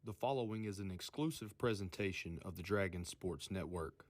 The following is an exclusive presentation of the Dragon Sports Network.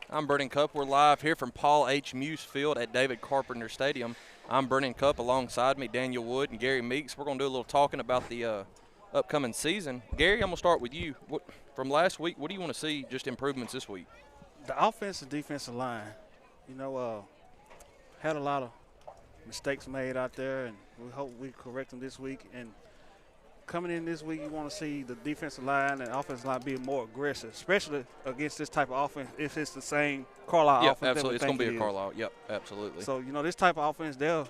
I'm Brennan Cupp. We're live here from Paul H. Muse Field at David Carpenter Stadium. I'm Brennan Cupp. Alongside me, Daniel Wood and Gary Meeks. We're going to do a little talking about the upcoming season. Gary, I'm going to start with you. From last week, what do you want to see just improvements this week? The offensive defensive line, had a lot of mistakes made out there, and we hope we correct them this week. And coming in this week, you want to see the defensive line and offensive line being more aggressive, especially against this type of offense if it's the same Carlisle offense. Absolutely. It's going to be a Carlisle. Yep, absolutely. So, this type of offense, they'll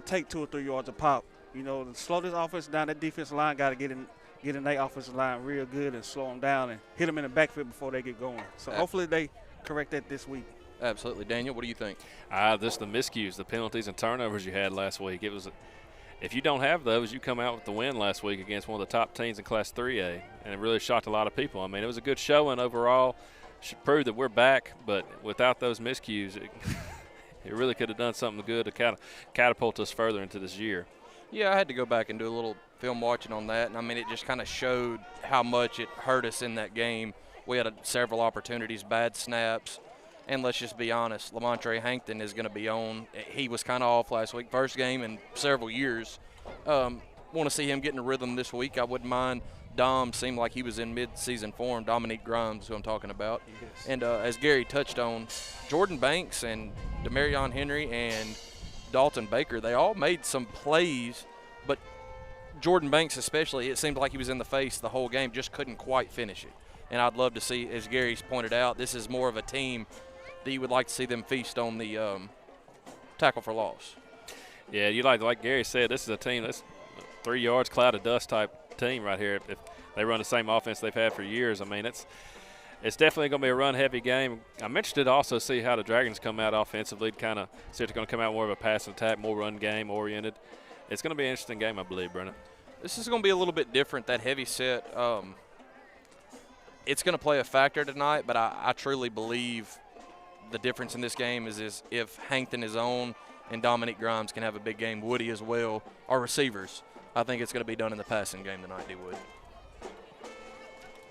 take 2 or 3 yards a pop. To slow this offense down, that defensive line got to get in their offensive line real good and slow them down and hit them in the backfield before they get going. So, hopefully they correct that this week. Absolutely. Daniel, what do you think? Just the miscues, the penalties and turnovers you had last week. It was, if you don't have those, you come out with the win last week against one of the top teams in Class 3A, and it really shocked a lot of people. I mean, it was a good showing overall. Should prove that we're back, but without those miscues, it really could have done something good to kind of catapult us further into this year. Yeah, I had to go back and do a little film watching on that, and I mean, it just kind of showed how much it hurt us in that game. We had several opportunities, bad snaps. And let's just be honest, Lamontre Hankton is going to be on. He was kind of off last week, first game in several years. Want to see him getting a rhythm this week. I wouldn't mind. Dom seemed like he was in mid-season form. Dominique Grimes, who I'm talking about. Yes. And as Gary touched on, Jordan Banks and Demarion Henry and Dalton Baker, they all made some plays, but Jordan Banks especially, it seemed like he was in the face the whole game, just couldn't quite finish it. And I'd love to see, as Gary's pointed out, this is more of a team that you would like to see them feast on the tackle for loss. Yeah, you like Gary said, this is a team that's 3 yards, cloud of dust type team right here. If they run the same offense they've had for years, I mean, it's definitely going to be a run-heavy game. I'm interested to also see how the Dragons come out offensively, kind of see if they're going to come out more of a pass attack, more run game oriented. It's going to be an interesting game, I believe, Brennan. This is going to be a little bit different, that heavy set. It's going to play a factor tonight, but I truly believe the difference in this game is if Hankton is on and Dominique Grimes can have a big game, Woody as well, our receivers. I think it's going to be done in the passing game tonight, D-Wood.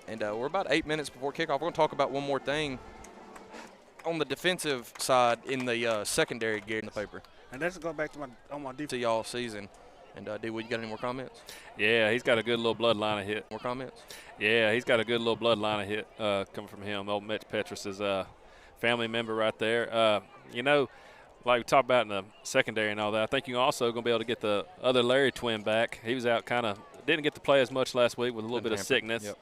And we're about 8 minutes before kickoff. We're going to talk about one more thing on the defensive side in the secondary gear in the paper. And that's going back to my defense. See y'all season. And D-Wood, you got any more comments? Yeah, he's got a good little bloodline of hit. More comments? Yeah, he's got a good little bloodline of hit coming from him. Old Mitch Petrus is family member right there. Like we talked about in the secondary and all that, I think you're also going to be able to get the other Larry twin back. He was out didn't get to play as much last week with a little bit of sickness. Yep.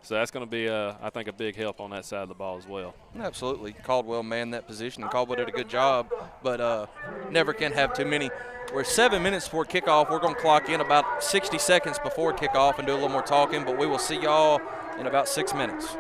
So that's going to be, I think, a big help on that side of the ball as well. Absolutely. Caldwell manned that position, and Caldwell did a good job, but never can have too many. We're 7 minutes before kickoff. We're going to clock in about 60 seconds before kickoff and do a little more talking, but we will see y'all in about 6 minutes.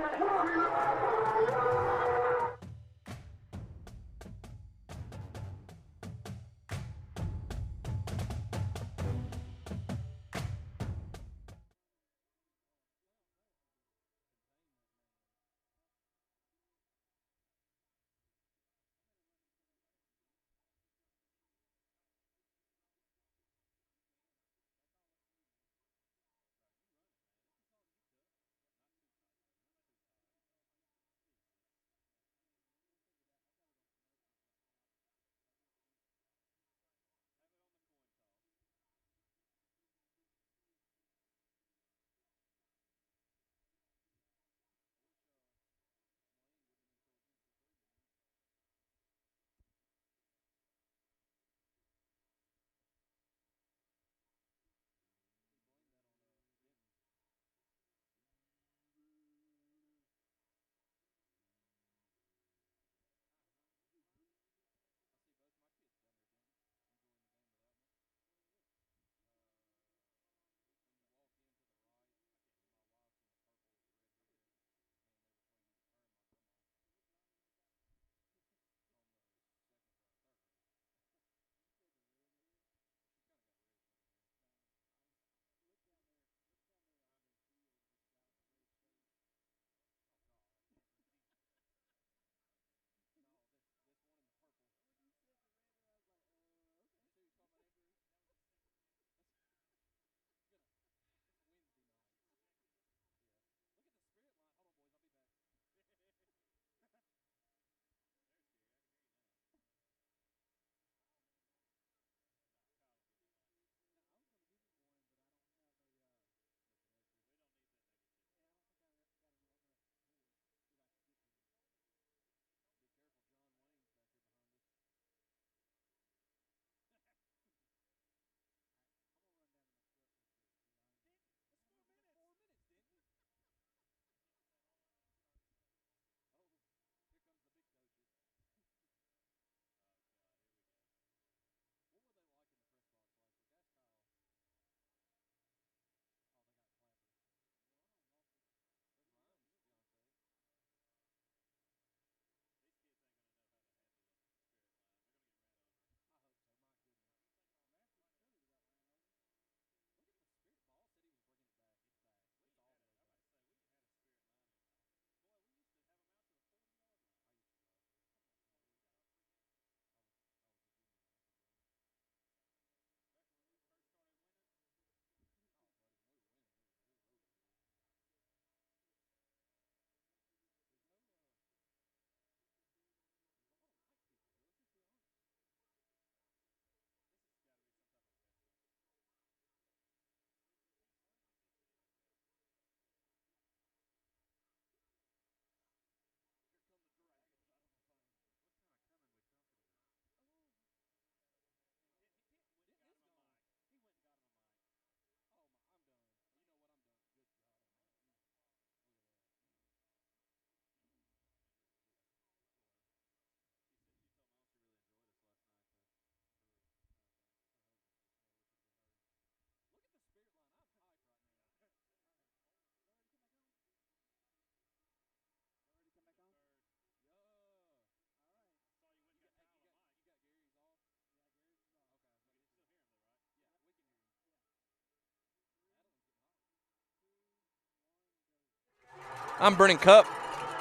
I'm Brennan Cupp.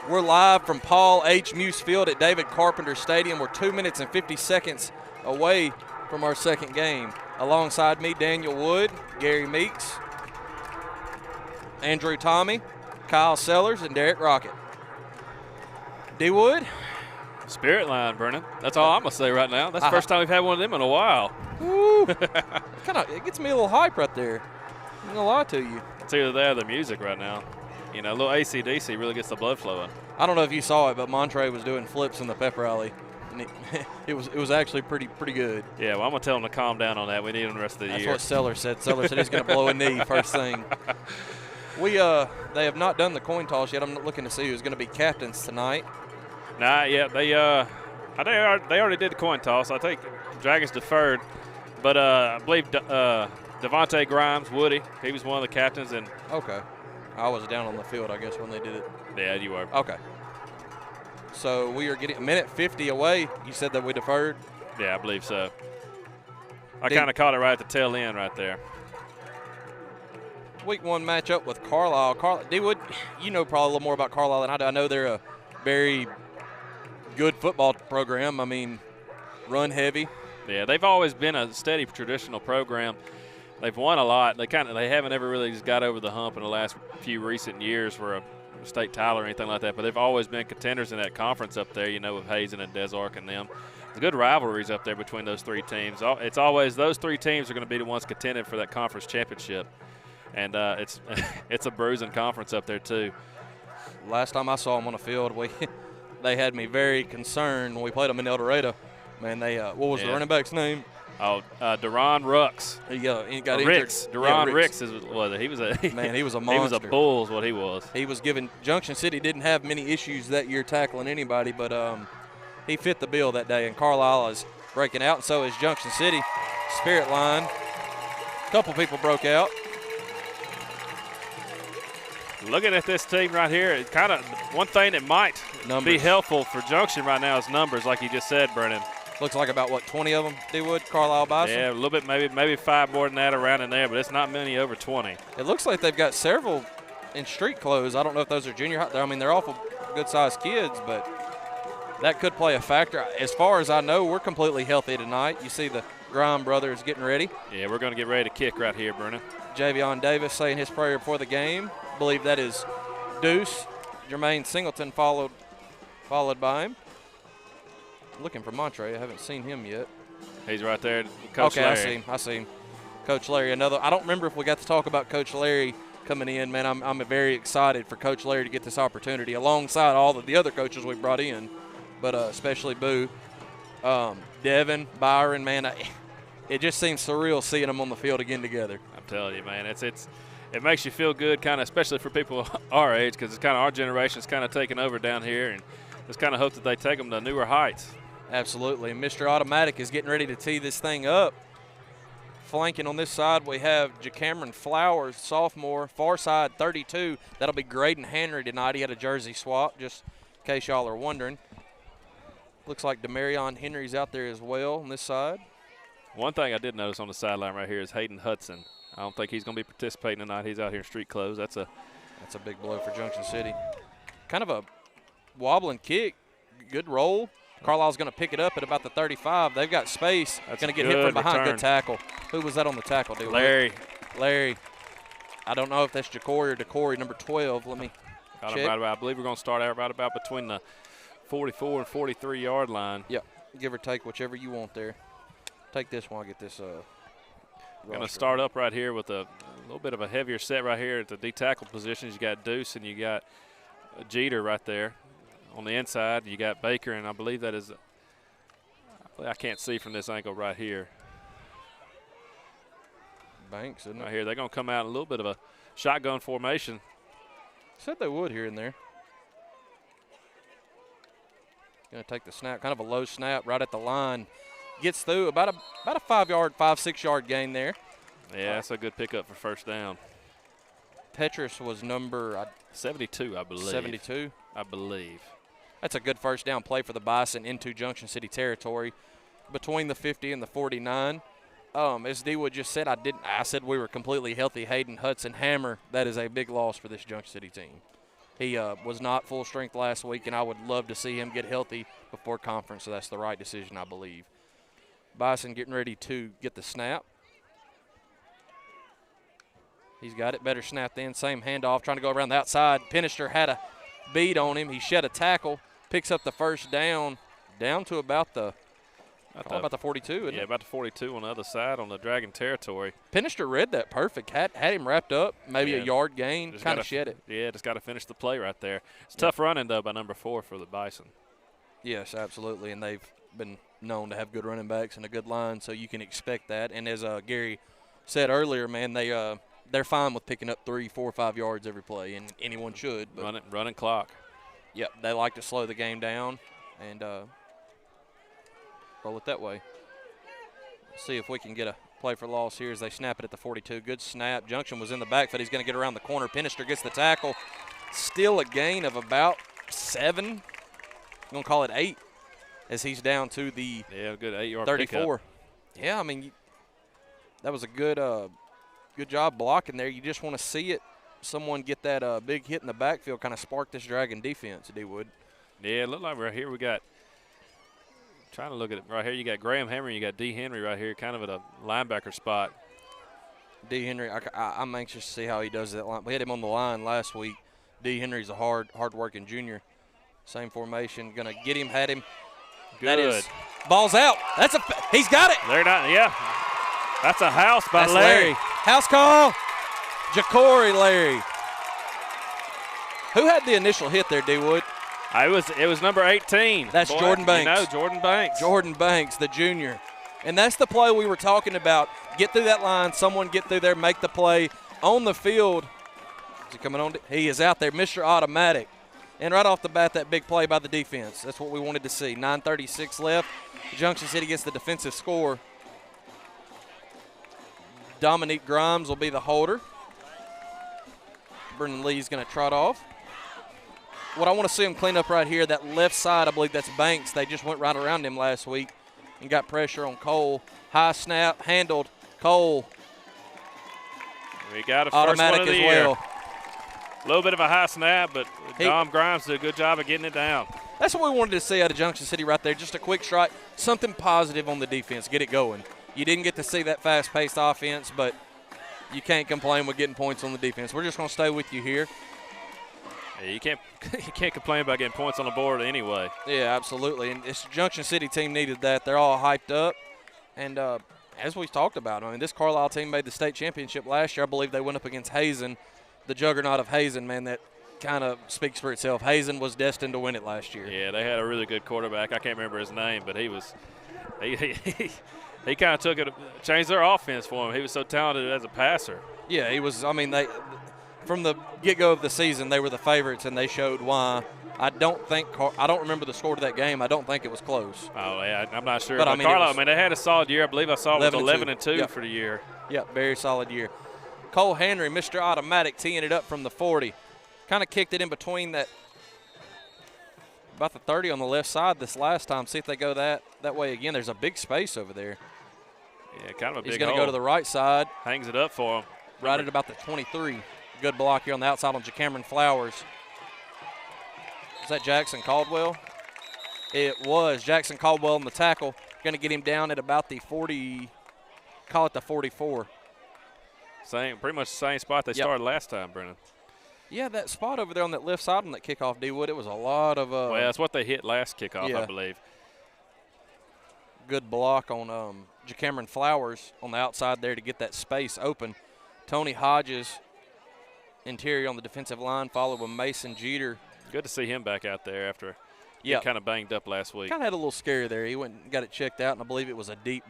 We're live from Paul H. Muse Field at David Carpenter Stadium. We're 2 minutes and 50 seconds away from our second game. Alongside me, Daniel Wood, Gary Meeks, Andrew Tommy, Kyle Sellers, and Derek Rocket. D. Wood. Spirit line, Brennan. That's all I'm going to say right now. That's the first time we've had one of them in a while. Woo. It gets me a little hype right there. I'm going to lie to you. It's either that or the music right now. You know, a little AC/DC really gets the blood flowing. I don't know if you saw it, but Montre was doing flips in the pep rally. And it was actually pretty good. Yeah, well, I'm going to tell him to calm down on that. We need him the rest of the year. That's what Sellers said. Sellers said he's going to blow a knee first thing. They have not done the coin toss yet. I'm looking to see who's going to be captains tonight. Nah, yeah, they already did the coin toss. I think Dragons deferred, but I believe Devontae Grimes, Woody, he was one of the captains. And okay, I was down on the field, I guess, when they did it. Yeah, you were. Okay. So we are getting a minute 50 away. You said that we deferred? Yeah, I believe so. I kind of caught it right at the tail end right there. Week 1 matchup with Carlisle. D-Wood, you know probably a little more about Carlisle than I do. I know they're a very good football program. I mean, run heavy. Yeah, they've always been a steady traditional program. They've won a lot. They haven't ever really just got over the hump in the last few recent years for a state title or anything like that, but they've always been contenders in that conference up there, you know, with Hazen and Des Arc and them. There's good rivalries up there between those three teams. It's always those three teams are going to be the ones contending for that conference championship. And it's a bruising conference up there too. Last time I saw them on the field, they had me very concerned when we played them in El Dorado. Man, what was the running back's name? Oh, Duron Rux. He got Ricks. Duron Ricks was it? He was a man. He was a monster. He was a bull, is what he was. He was given. Junction City didn't have many issues that year tackling anybody, but he fit the bill that day. And Carlisle is breaking out, and so is Junction City. Spirit line. A couple people broke out. Looking at this team right here, it's kind of one thing that might be helpful for Junction right now is numbers, like you just said, Brennan. Looks like about, 20 of them, D-Wood, Carlisle, Bison? Yeah, a little bit, maybe 5 more than that around in there, but it's not many over 20. It looks like they've got several in street clothes. I don't know if those are junior high. I mean, they're awful good-sized kids, but that could play a factor. As far as I know, we're completely healthy tonight. You see the Grime brothers getting ready. Yeah, we're going to get ready to kick right here, Brennan. Javion Davis saying his prayer before the game. I believe that is Deuce. Jermaine Singleton followed by him. Looking for Montre. I haven't seen him yet. He's right there. Coach Larry. I see him. Coach Larry. I don't remember if we got to talk about Coach Larry coming in. Man, I'm very excited for Coach Larry to get this opportunity alongside all of the other coaches we brought in, but especially Boo, Devin, Byron. Man, it just seems surreal seeing them on the field again together. I'm telling you, man, it makes you feel good, kind of, especially for people our age, because it's kind of our generation's kind of taking over down here, and just kind of hope that they take them to newer heights. Absolutely. And Mr. Automatic is getting ready to tee this thing up. Flanking on this side, we have JaCameron Flowers, sophomore, far side 32. That'll be Graydon Henry tonight. He had a jersey swap, just in case y'all are wondering. Looks like Demarion Henry's out there as well on this side. One thing I did notice on the sideline right here is Hayden Hudson. I don't think he's going to be participating tonight. He's out here in street clothes. That's a big blow for Junction City. Kind of a wobbling kick. Good roll. Carlisle's going to pick it up at about the 35. They've got space. Going to get hit from behind. Return. Good tackle. Who was that on the tackle, dude? Larry. I don't know if that's Jacory or Decory, number 12. Let me check. I believe we're going to start out right about between the 44 and 43 yard line. Yep. Give or take whichever you want there. Take this one. I'll get this. Going to start up right here with a little bit of a heavier set right here at the D-tackle positions. You got Deuce and you got Jeter right there. On the inside, you got Baker, and I believe that is I can't see from this angle right here. Banks, isn't it? Right here, they're going to come out in a little bit of a shotgun formation. Said they would here and there. Going to take the snap, kind of a low snap right at the line. Gets through about a 5-6 yard gain there. Yeah, that's a good pickup for first down. Petrus was number 72, I believe. 72, I believe. That's a good first down play for the Bison into Junction City territory, between the 50 and the 49. As D-Wood just said, I said we were completely healthy. Hayden Hudson Hammer. That is a big loss for this Junction City team. He was not full strength last week, and I would love to see him get healthy before conference, so that's the right decision, I believe. Bison getting ready to get the snap. He's got it. Better snap then. Same handoff, trying to go around the outside. Pinister had a beat on him. He shed a tackle, picks up the first down to about the 42, isn't it? Yeah, about the 42 on the other side on the Dragon territory. Pinister read that perfect. Had him wrapped up, maybe a yard gain, kind of shed it. Yeah, just got to finish the play right there. It's tough running, though, by number 4 for the Bison. Yes, absolutely, and they've been known to have good running backs and a good line, so you can expect that. And as Gary said earlier, man, they're fine with picking up 3, 4, 5 yards every play, and anyone should. But running clock. Yep, they like to slow the game down and roll it that way. See if we can get a play for loss here as they snap it at the 42. Good snap. Junction was in the backfield. He's going to get around the corner. Pinister gets the tackle. Still a gain of about 7. I'm going to call it 8 as he's down to the good 8-yard 34. Pickup. Yeah, I mean, that was a good job blocking there. You just want to see it. Someone get that big hit in the backfield, kind of spark this Dragon defense, D-Wood. Yeah, it looked like right here we got – trying to look at it right here. You got Graham Henry, you got D. Henry right here, kind of at a linebacker spot. D. Henry, I'm anxious to see how he does that line. We had him on the line last week. D. Henry's a hard-working junior. Same formation, gonna get him, had him. Good. That is, ball's out. He's got it. They're not. Yeah, that's a house by That's Larry. House call. Jacory Larry. Who had the initial hit there, D-Wood? It was number 18. That's Jordan Banks. Jordan Banks. Jordan Banks, the junior. And that's the play we were talking about. Get through that line, someone get through there, make the play. On the field, is he coming on? He is out there, Mr. Automatic. And right off the bat, that big play by the defense. That's what we wanted to see. 9:36 left. Junction City gets the defensive score. Dominique Grimes will be the holder. Brennan Lee's going to trot off. What I want to see him clean up right here, that left side, I believe that's Banks. They just went right around him last week and got pressure on Cole. High snap, handled. Cole. We got a first Automatic one of the as year. well. A little bit of a high snap, but Dom Grimes did a good job of getting it down. That's what we wanted to see out of Junction City right there. Just a quick strike, something positive on the defense. Get it going. You didn't get to see that fast-paced offense, but you can't complain with getting points on the defense. We're just going to stay with you here. Yeah, you can't complain about getting points on the board anyway. Yeah, absolutely. And this Junction City team needed that. They're all hyped up. And as we talked about, I mean, this Carlisle team made the state championship last year. I believe they went up against Hazen, the juggernaut of Hazen, man, that kind of speaks for itself. Hazen was destined to win it last year. Yeah, they had a really good quarterback. I can't remember his name, but he kind of took it, changed their offense for him. He was so talented as a passer. Yeah, he was. I mean, from the get-go of the season, they were the favorites, and they showed why. I don't remember the score to that game. I don't think it was close. Oh, yeah, I'm not sure. But But Carlisle, they had a solid year. I believe I saw it was 11-2 for the year. Yep, very solid year. Cole Henry, Mr. Automatic, teeing it up from the 40. Kind of kicked it in between that, about the 30 on the left side this last time. See if they go that way again. There's a big space over there. Yeah, kind of a big He's going to hole. go to the right side. Hangs it up for him. Right at about the 23. Good block here on the outside on Cameron Flowers. Is that Jackson Caldwell? It was. Jackson Caldwell on the tackle. Going to get him down at about the 40, call it the 44. Pretty much the same spot they started last time, Brennan. Yeah, that spot over there on that left side on that kickoff, D-Wood, it was a lot of well, that's what they hit last kickoff, yeah. I believe. Good block on Cameron Flowers on the outside there to get that space open. Tony Hodges, interior on the defensive line, followed with Mason Jeter. Good to see him back out there after getting kind of banged up last week. Kind of had a little scare there. He went and got it checked out, and I believe it was a deep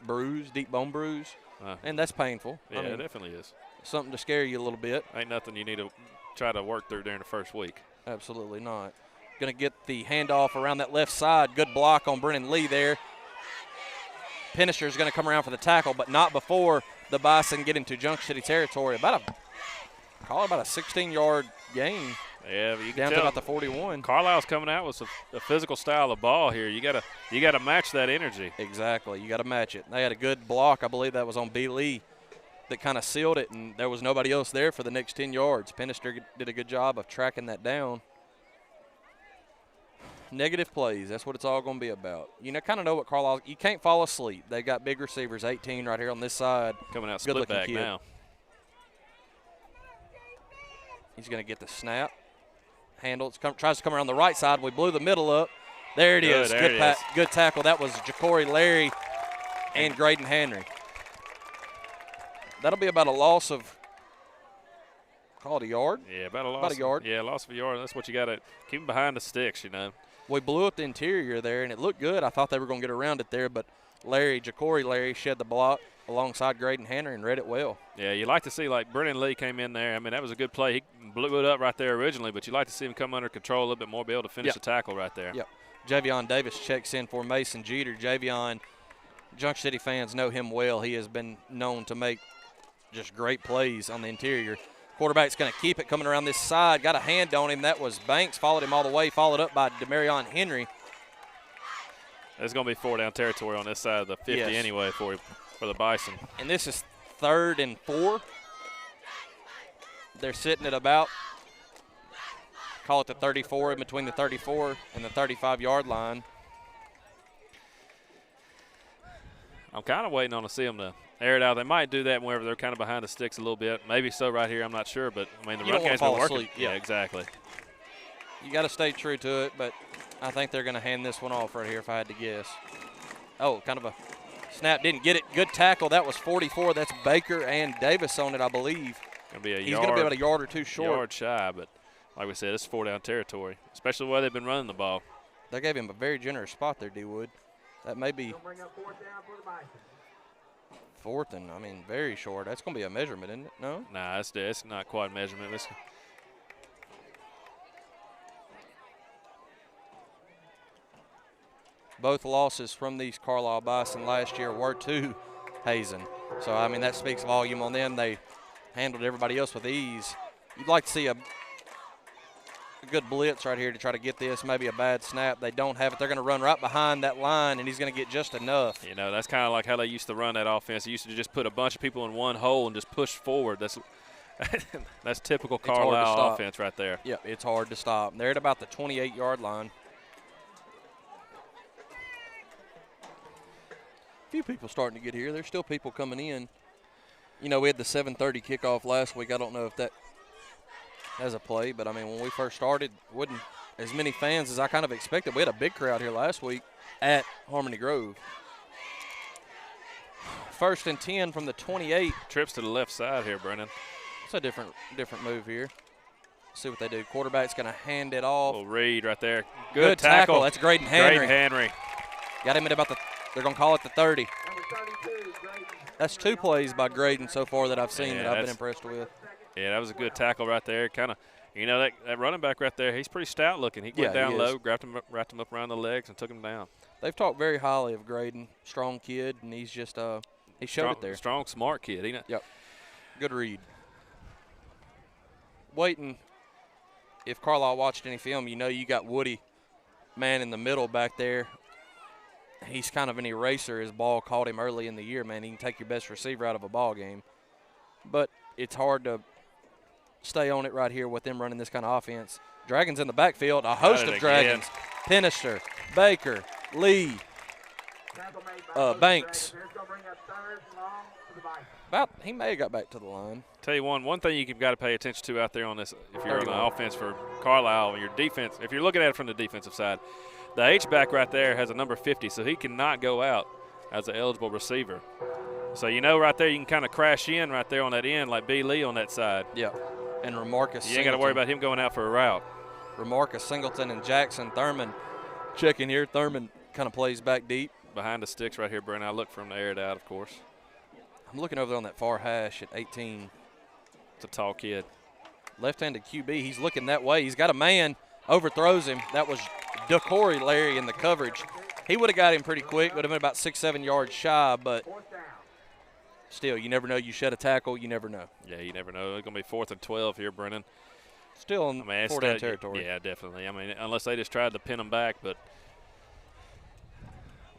bone bruise, and that's painful. Yeah, it definitely is. Something to scare you a little bit. Ain't nothing you need to try to work through during the first week. Absolutely not. Going to get the handoff around that left side. Good block on Brennan Lee there. Pinister is going to come around for the tackle, but not before the Bison get into Junction City territory. About a 16-yard gain. Yeah, you can down tell to about the 41. Carlisle's coming out with a physical style of ball here. You gotta match that energy. Exactly. You got to match it. They had a good block. I believe that was on B. Lee. that kind of sealed it, and there was nobody else there for the next 10 yards. Penister did a good job of tracking that down. Negative plays, that's what it's all going to be about. You kind of know what Carlisle, you can't fall asleep. They got big receivers, 18 right here on this side. Coming out split back now. He's going to get the snap. Handle, tries to come around the right side. We blew the middle up. There it is. Good tackle. That was Ja'Cory Larry and Graydon Henry. That'll be about a loss of, call it a yard? Yeah, about a loss. About a yard. Yeah, loss of a yard. That's what you got to keep them behind the sticks, We blew up the interior there, and it looked good. I thought they were going to get around it there, but Ja'Cory Larry shed the block alongside Graydon Henry and read it well. Yeah, you like to see, like, Brennan Lee came in there. I mean, that was a good play. He blew it up right there originally, but you like to see him come under control a little bit more, be able to finish the tackle right there. Yep. Javion Davis checks in for Mason Jeter. Javion, Junction City fans know him well. He has been known to make just great plays on the interior. Quarterback's going to keep it coming around this side. Got a hand on him. That was Banks. Followed him all the way. Followed up by Demarion Henry. There's going to be 4 down territory on this side of the 50 anyway for the Bison. And this is 3rd and 4. They're sitting at about, call it the 34, in between the 34 and the 35-yard line. I'm kind of waiting on to see them to air it out. They might do that whenever they're kind of behind the sticks a little bit. Maybe so right here, I'm not sure. But, I mean, the run game's been working. Asleep. Yeah, exactly. You got to stay true to it, but I think they're going to hand this one off right here if I had to guess. Oh, kind of a snap. Didn't get it. Good tackle. That was 44. That's Baker and Davis on it, I believe. He's going to be about a yard or two short. Yard shy, but like we said, it's 4 down territory, especially the way they've been running the ball. They gave him a very generous spot there, D-Wood. That may be 4th and, I mean, very short. That's going to be a measurement, isn't it? No? Nah, it's not quite a measurement. Both losses from these Carlisle Bison last year were to Hazen. So, I mean, that speaks volume on them. They handled everybody else with ease. You'd like to see a good blitz right here to try to get this, maybe a bad snap. They don't have it. They're going to run right behind that line, and he's going to get just enough. That's kind of like how they used to run that offense. They used to just put a bunch of people in one hole and just push forward. That's typical Carlisle offense right there. Yep, it's hard to stop. They're at about the 28-yard line. A few people starting to get here. There's still people coming in. We had the 7:30 kickoff last week. I don't know if that has a play, but, I mean, when we first started, wasn't as many fans as I kind of expected. We had a big crowd here last week at Harmony Grove. 1st and 10 from the 28. Trips to the left side here, Brennan. It's a different move here. See what they do. Quarterback's going to hand it off. Little read right there. Good tackle. That's Graydon Henry. Graydon Henry. Got him at about they're going to call it the 30. That's 2 plays by Graydon so far that I've seen that I've been impressed with. Yeah, that was a good tackle right there. Kind of, that running back right there, he's pretty stout looking. He went down low, wrapped him up around the legs, and took him down. They've talked very highly of Graydon. Strong kid, and he's just he showed it there. Strong, smart kid. Yep. Good read. Waiting. If Carlisle watched any film, you got Woody, man in the middle back there. He's kind of an eraser. His ball caught him early in the year, man. He can take your best receiver out of a ball game. But it's hard to stay on it right here with them running this kind of offense. Dragons in the backfield, a host of Dragons. Penister, Baker, Lee, Banks. He may have got back to the line. Tell you one thing you've got to pay attention to out there on this, if you're on the offense for Carlisle, or your defense, if you're looking at it from the defensive side, the H-back right there has a number 50, so he cannot go out as an eligible receiver. So right there you can kind of crash in right there on that end like B. Lee on that side. Yeah, and Remarcus You ain't got to worry about him going out for a route. Remarcus Singleton and Jackson Thurman checking here. Thurman kind of plays back deep. Behind the sticks right here, Brent. I look for him to air it out, of course. I'm looking over there on that far hash at 18. It's a tall kid. Left-handed QB. He's looking that way. He's got a man. Overthrows him. That was Ja'Cory Larry in the coverage. He would have got him pretty quick. Would have been about 6-7 yards shy, but still, you never know. You shed a tackle. You never know. Yeah, you never know. It's going to be 4th and 12 here, Brennan. Still in 4-down territory. Yeah, definitely. I mean, unless they just tried to pin them back, but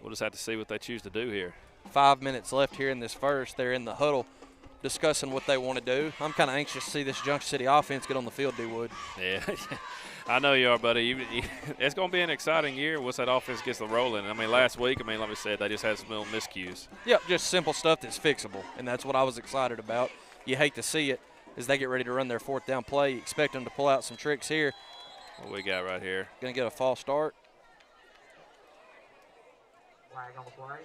we'll just have to see what they choose to do here. 5 minutes left here in this first. They're in the huddle discussing what they want to do. I'm kind of anxious to see this Junction City offense get on the field, D-Wood. Yeah, I know you are, buddy. It's going to be an exciting year once that offense gets the rolling. I mean, last week, like we said, they just had some little miscues. Yep, just simple stuff that's fixable, and that's what I was excited about. You hate to see it as they get ready to run their fourth down play. You expect them to pull out some tricks here. What we got right here? Going to get a false start. Flag on the play.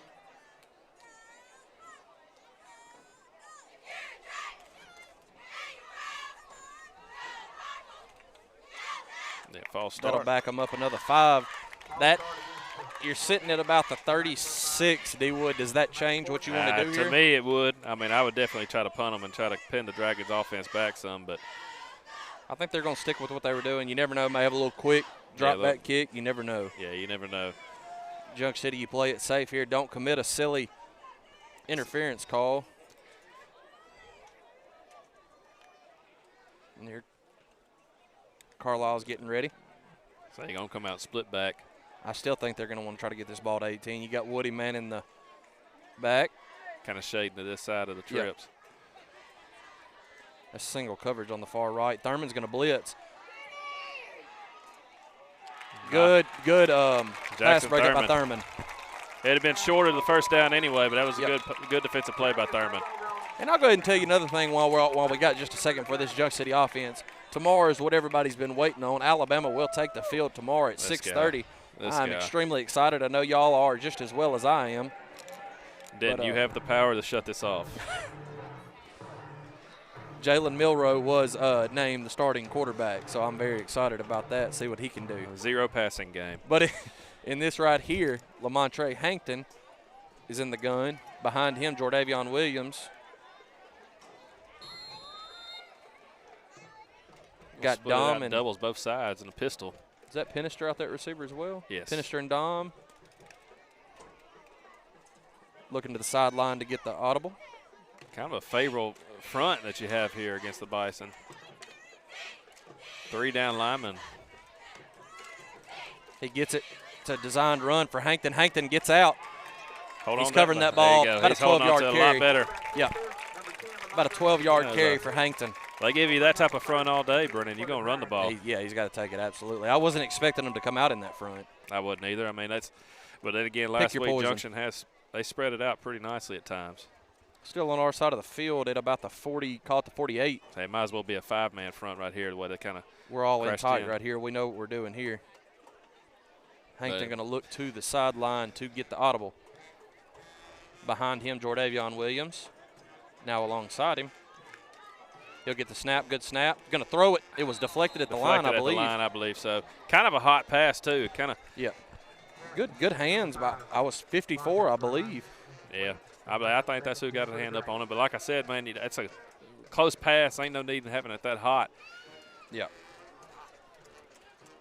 Yeah, false start. That'll back them up another 5. You're sitting at about the 36, D-Wood. Does that change what you want to do here? To me, it would. I mean, I would definitely try to punt them and try to pin the Dragons' offense back some, but I think they're going to stick with what they were doing. You never know. May have a little quick drop-back kick. You never know. Yeah, you never know. Junction City, you play it safe here. Don't commit a silly interference call. And here, Carlisle's getting ready. So you're going to come out split back. I still think they're going to want to try to get this ball to 18. You got Woody man in the back. Kind of shading to this side of the trips. A single coverage on the far right. Thurman's going to blitz. Good pass breakup by Thurman. It had been shorter the first down anyway, but that was a good defensive play by Thurman. And I'll go ahead and tell you another thing while we got just a second for this Junction City offense. Tomorrow is what everybody's been waiting on. Alabama will take the field tomorrow at 6:30. I'm extremely excited. I know y'all are just as well as I am. Denton, you have the power to shut this off. Jalen Milroe was named the starting quarterback, so I'm very excited about that, see what he can do. 0 passing game. But in this right here, Lamontre Hankton is in the gun. Behind him, Jordavion Williams. Got Dom and doubles both sides and a pistol. Is that Pinister out there at receiver as well? Yes. Pinister and Dom. Looking to the sideline to get the audible. Kind of a favorable front that you have here against the Bison. 3 down linemen. He gets it. It's a designed run for Hankton. Hankton gets out. He's covering that ball. About a 12-yard carry. A lot better. Yeah. About a 12-yard carry for Hankton. They give you that type of front all day, Brennan. You're going to run the ball. He's got to take it, absolutely. I wasn't expecting him to come out in that front. I wouldn't either. I mean, but then again, last week Junction they spread it out pretty nicely at times. Still on our side of the field at about the 40, call it the 48. It might as well be a 5-man front right here, the way they kind of we're all in tight right here. We know what we're doing here. Hankton going to look to the sideline to get the audible. Behind him, Jordavion Williams. Now alongside him. He'll get the snap. Good snap. Going to throw it. It was deflected at the line, I believe. I believe so. Kind of a hot pass, too. Yeah. Good hands. I was 54, I believe. Yeah. I think that's who got a hand up on it. But like I said, man, that's a close pass. Ain't no need in having it that hot. Yeah.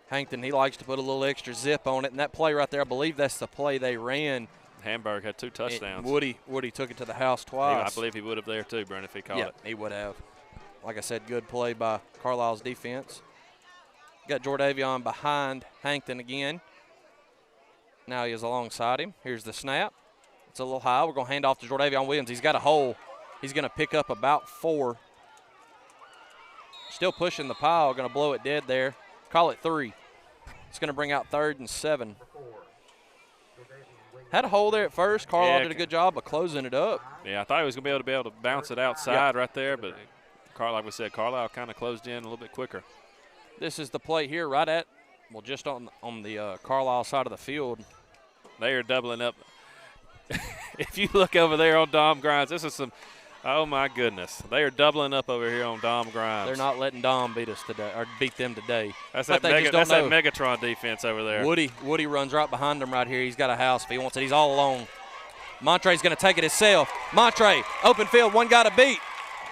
Hankton, he likes to put a little extra zip on it. And that play right there, I believe that's the play they ran. Hamburg had 2 touchdowns. Woody took it to the house twice. I believe he would have there too, Brent, if he caught it. Yeah, he would have. Like I said, good play by Carlisle's defense. Got Jordavion behind Hankton again. Now he is alongside him. Here's the snap. It's a little high. We're going to hand off to Jordavion Williams. He's got a hole. He's going to pick up about 4. Still pushing the pile. Going to blow it dead there. Call it 3. It's going to bring out 3rd and 7. Had a hole there at first. Carlisle did a good job of closing it up. Yeah, I thought he was going to be able to bounce it outside right there, but like we said, Carlisle kind of closed in a little bit quicker. This is the play here right at, just on the Carlisle side of the field. They are doubling up. If you look over there on Dom Grimes, this is some – oh, my goodness. They are doubling up over here on Dom Grimes. They're not letting Dom beat us today or beat them today. That's that Megatron defense over there. Woody runs right behind him right here. He's got a house if he wants it. He's all alone. Montre's going to take it himself. Montre, open field, one guy to beat.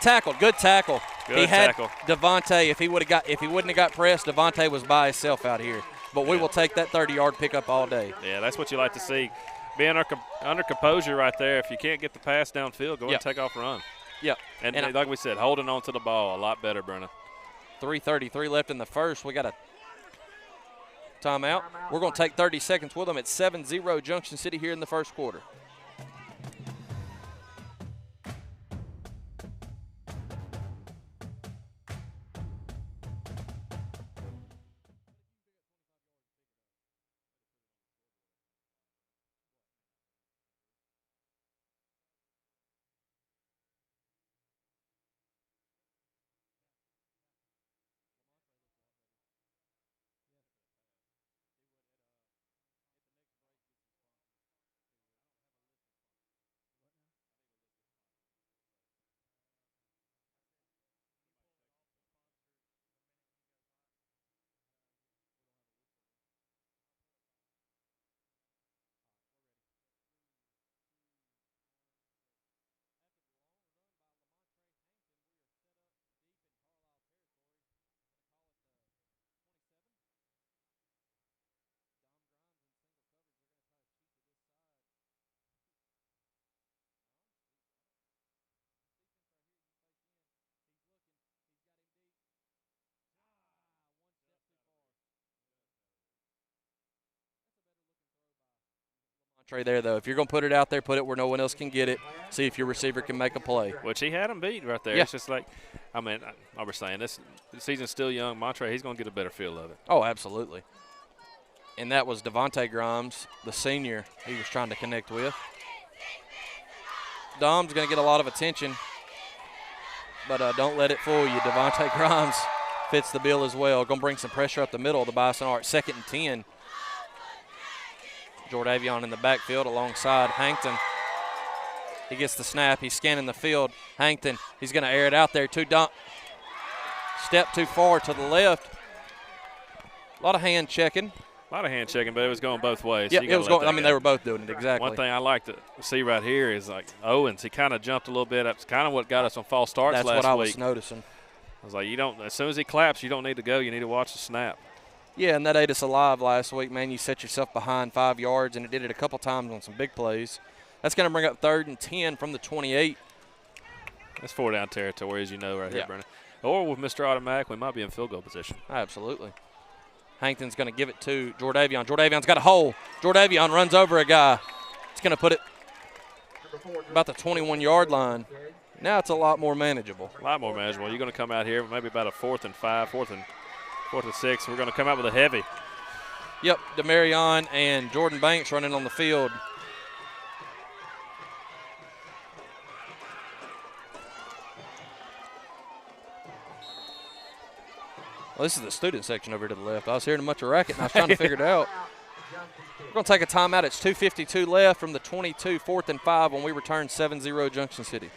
Tackled, good tackle. He had Devontae. If he wouldn't have got pressed, Devontae was by himself out here. But we will take that 30-yard pickup all day. Yeah, that's what you like to see. Being under composure right there. If you can't get the pass downfield, go ahead and take off run. Yeah. And like we said, holding on to the ball a lot better, Brenna. 3:33 left in the first. We got a timeout. We're going to take 30 seconds with them at 7-0 Junction City here in the first quarter. Trey there, though. If you're going to put it out there, put it where no one else can get it. See if your receiver can make a play. Which he had him beat right there. Yeah. It's just like, I mean, I was saying, the season's still young. Montre, he's going to get a better feel of it. Oh, absolutely. And that was Devontae Grimes, the senior he was trying to connect with. Dom's going to get a lot of attention, but don't let it fool you. Devontae Grimes fits the bill as well. Going to bring some pressure up the middle of the Bison Arch. 2nd and 10. Jordavion in the backfield alongside Hankton. He gets the snap. He's scanning the field. Hankton, he's going to air it out there. Step too far to the left. A lot of hand checking. A lot of hand checking, but it was going both ways. Yeah, it was going. I mean, they were both doing it exactly. One thing I like to see right here is like Owens. He kind of jumped a little bit. That's kind of what got us on false starts last week. That's what I was noticing. I was like, you don't. As soon as he claps, you don't need to go. You need to watch the snap. Yeah, and that ate us alive last week, man. You set yourself behind 5 yards, and it did it a couple times on some big plays. That's going to bring up 3rd and 10 from the 28. That's 4-down territory, as you know, right here, Yeah. Brennan. Or with Mr. Automatic, we might be in field goal position. Absolutely. Hankton's going to give it to Jordavion. Jordavion's got a hole. Jordavion runs over a guy. It's going to put it about the 21-yard line. Now it's a lot more manageable. A lot more manageable. You're going to come out here maybe about a 4th and 5, 4th and 6. We're going to come out with a heavy. Yep, Demarion and Jordan Banks running on the field. Well, this is the student section over to the left. I was hearing a bunch of racket, and I was trying to figure it out. We're going to take a timeout. It's 2:52 left from the 22, 4th and 5 when we return 7-0 Junction City.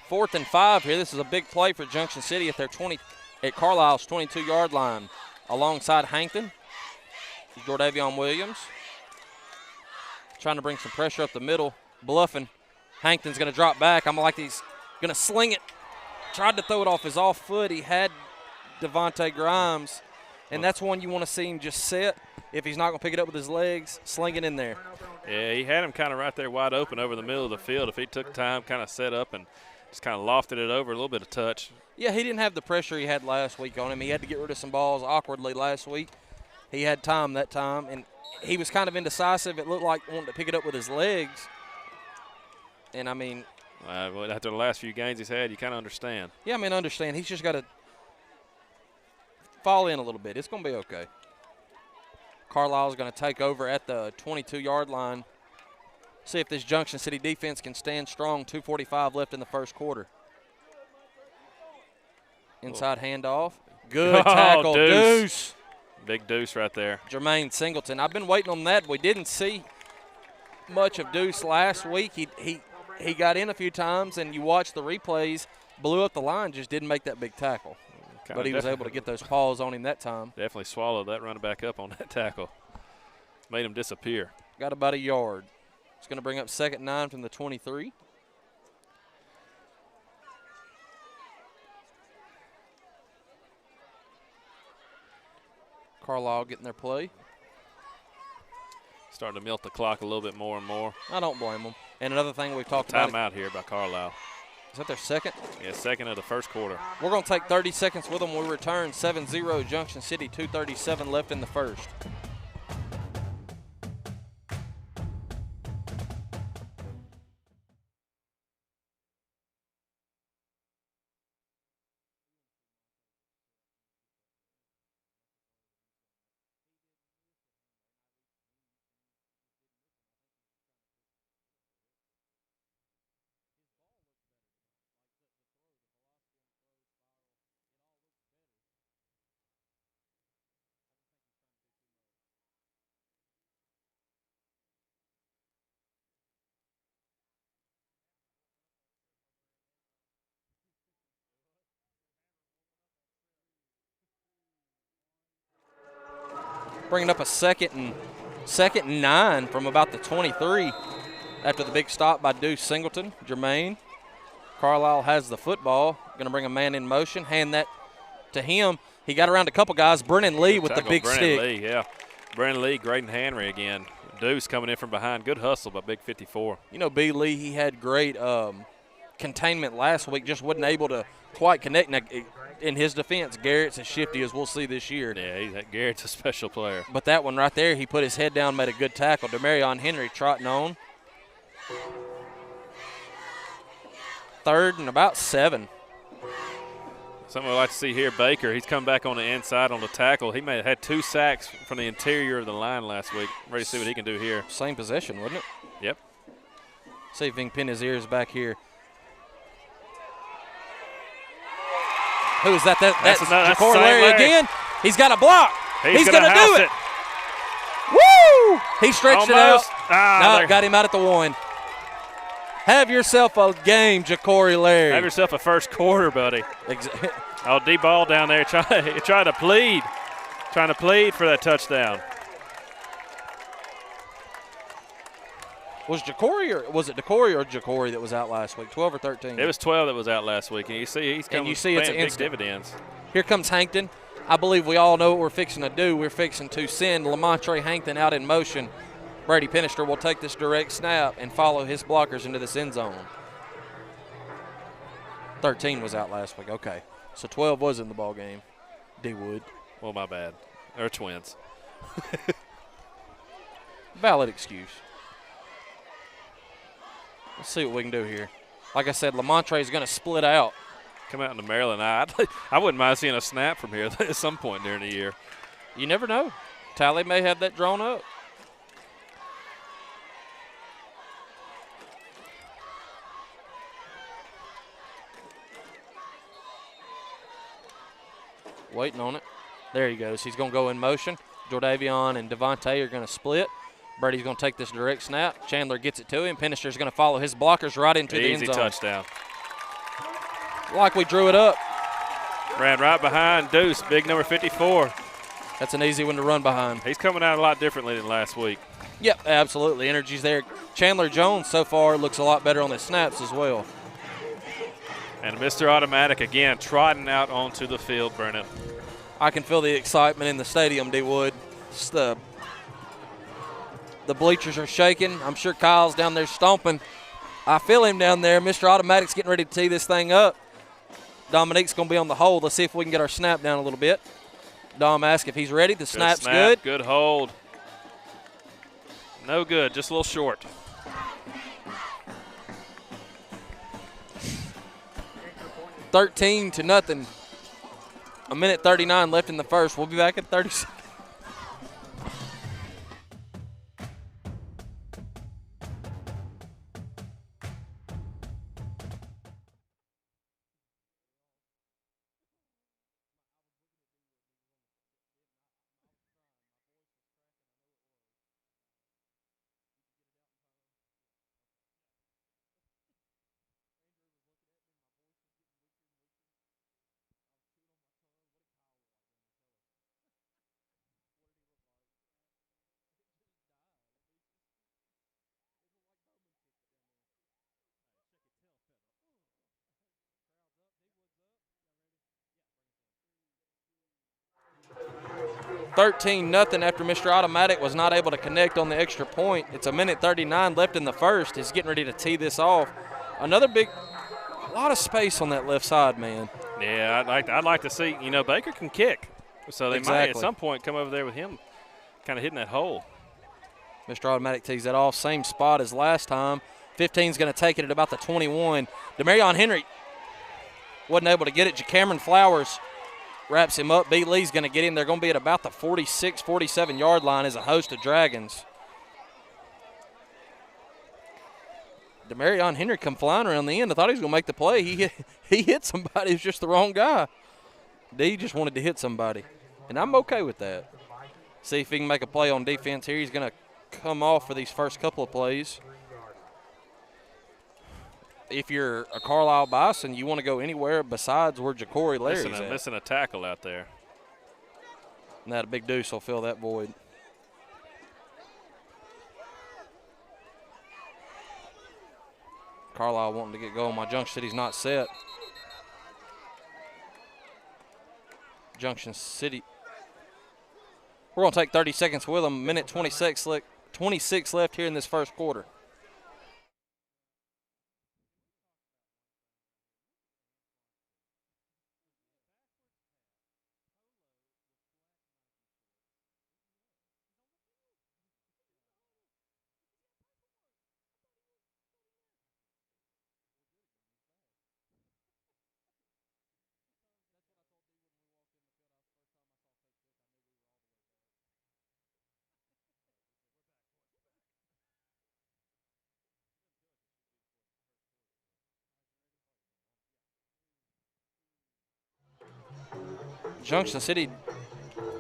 Fourth and 5 here. This is a big play for Junction City at Carlisle's 22-yard line. Alongside Hankton, Jordavion Williams. Trying to bring some pressure up the middle. Bluffing. Hankton's going to drop back. I'm like he's going to sling it. Tried to throw it off his off foot. He had Devontae Grimes. And that's one you want to see him just set. If he's not going to pick it up with his legs, sling it in there. Yeah, he had him kind of right there wide open over the middle of the field. If he took time, kind of set up and just kind of lofted it over, a little bit of touch. Yeah, he didn't have the pressure he had last week on him. He had to get rid of some balls awkwardly last week. He had time that time, and he was kind of indecisive. It looked like wanting to pick it up with his legs. And, I mean, well, after the last few games he's had, you kind of understand. Yeah, I mean, understand. He's just got to fall in a little bit. It's going to be okay. Carlisle's going to take over at the 22-yard line. See if this Junction City defense can stand strong. 2:45 left in the first quarter. Inside handoff. Good tackle. Deuce. Big Deuce right there. Jermaine Singleton. I've been waiting on that. We didn't see much of Deuce last week. He got in a few times, and you watch the replays, blew up the line, just didn't make that big tackle. But he was able to get those paws on him that time. Definitely swallowed that running back up on that tackle. Made him disappear. Got about a yard. It's going to bring up 2nd and 9 from the 23. Carlisle getting their play. Starting to milk the clock a little bit more and more. I don't blame them. And another thing we've talked about. Timeout here by Carlisle. Is that their second? Yeah, second of the first quarter. We're going to take 30 seconds with them when we return. 7-0 Junction City, 2:37 left in the first. bringing up a second and 9 from about the 23 after the big stop by Deuce Singleton. Jermaine. Carlisle has the football. Going to bring a man in motion, hand that to him. He got around a couple guys. Brennan Lee with the big stick. Brennan Lee, yeah. Brennan Lee, Graydon Henry again. Deuce coming in from behind. Good hustle by Big 54. You know, B. Lee, he had great containment last week, just wasn't able to quite connect. Now, in his defense, Garrett's as shifty as we'll see this year. Yeah, Garrett's a special player. But that one right there, he put his head down, made a good tackle. Demarion Henry trotting on. 3rd and about 7. Something I'd like to see here, Baker. He's come back on the inside on the tackle. He may have had 2 sacks from the interior of the line last week. Ready to see what he can do here. Same possession, wasn't it? Yep. See if he can pin his ears back here. Who is that? That's Ja'Cory Larry again. He's got a block. He's going to do it. Woo! He stretched Almost. it out. No, got him out at the 1. Have yourself a game, Ja'Cory Larry. Have yourself a first quarter, buddy. Oh, D-ball down there trying to plead. Trying to plead for that touchdown. Was Ja'Cory or Ja'Cory that was out last week, 12 or 13? It was 12 that was out last week, and you see he's coming it's big dividends. Here comes Hankton. I believe we all know what we're fixing to do. We're fixing to send Lamontre Hankton out in motion. Brady Pinister will take this direct snap and follow his blockers into this end zone. 13 was out last week. Okay. So 12 was in the ball game. D. Wood. Well, my bad. They're twins. Valid excuse. Let's see what we can do here. Like I said, Lamontre is going to split out. Come out into Maryland. I wouldn't mind seeing a snap from here at some point during the year. You never know. Tally may have that drawn up. Waiting on it. There he goes. He's going to go in motion. Jordavion and Devontae are going to split. Brady's going to take this direct snap. Chandler gets it to him. Pinister's going to follow his blockers right into the end zone. Easy touchdown. Like we drew it up. Ran right behind Deuce, big number 54. That's an easy one to run behind. He's coming out a lot differently than last week. Yep, absolutely. Energy's there. Chandler Jones so far looks a lot better on the snaps as well. And Mr. Automatic again trotting out onto the field, Brennan. I can feel the excitement in the stadium, D. Wood. The bleachers are shaking. I'm sure Kyle's down there stomping. I feel him down there. Mr. Automatic's getting ready to tee this thing up. Dominique's going to be on the hold. Let's see if we can get our snap down a little bit. Dom asks if he's ready. The snap's good. Good hold. No good, just a little short. $13-0. A minute 39 left in the first. We'll be back at 30 seconds. $13-0 after Mr. Automatic was not able to connect on the extra point. It's a minute 39 left in the first. He's getting ready to tee this off. Another a lot of space on that left side, man. Yeah, I'd like to see, Baker can kick. So they might at some point come over there with him kind of hitting that hole. Mr. Automatic tees that off. Same spot as last time. 15's going to take it at about the 21. Demarion Henry wasn't able to get it. Cameron Flowers wraps him up. B. Lee's going to get him. They're going to be at about the 46, 47-yard line as a host of Dragons. Demarion Henry come flying around the end. I thought he was going to make the play. He hit somebody. It was just the wrong guy. D just wanted to hit somebody, and I'm okay with that. See if he can make a play on defense here. He's going to come off for these first couple of plays. If you're a Carlisle Bison, you want to go anywhere besides where Ja'Cory Larry's at. Missing a tackle out there. And that big deuce will fill that void. Carlisle wanting to get going. My Junction City's not set. Junction City. We're going to take 30 seconds with them. Minute 26 left here in this first quarter. Junction City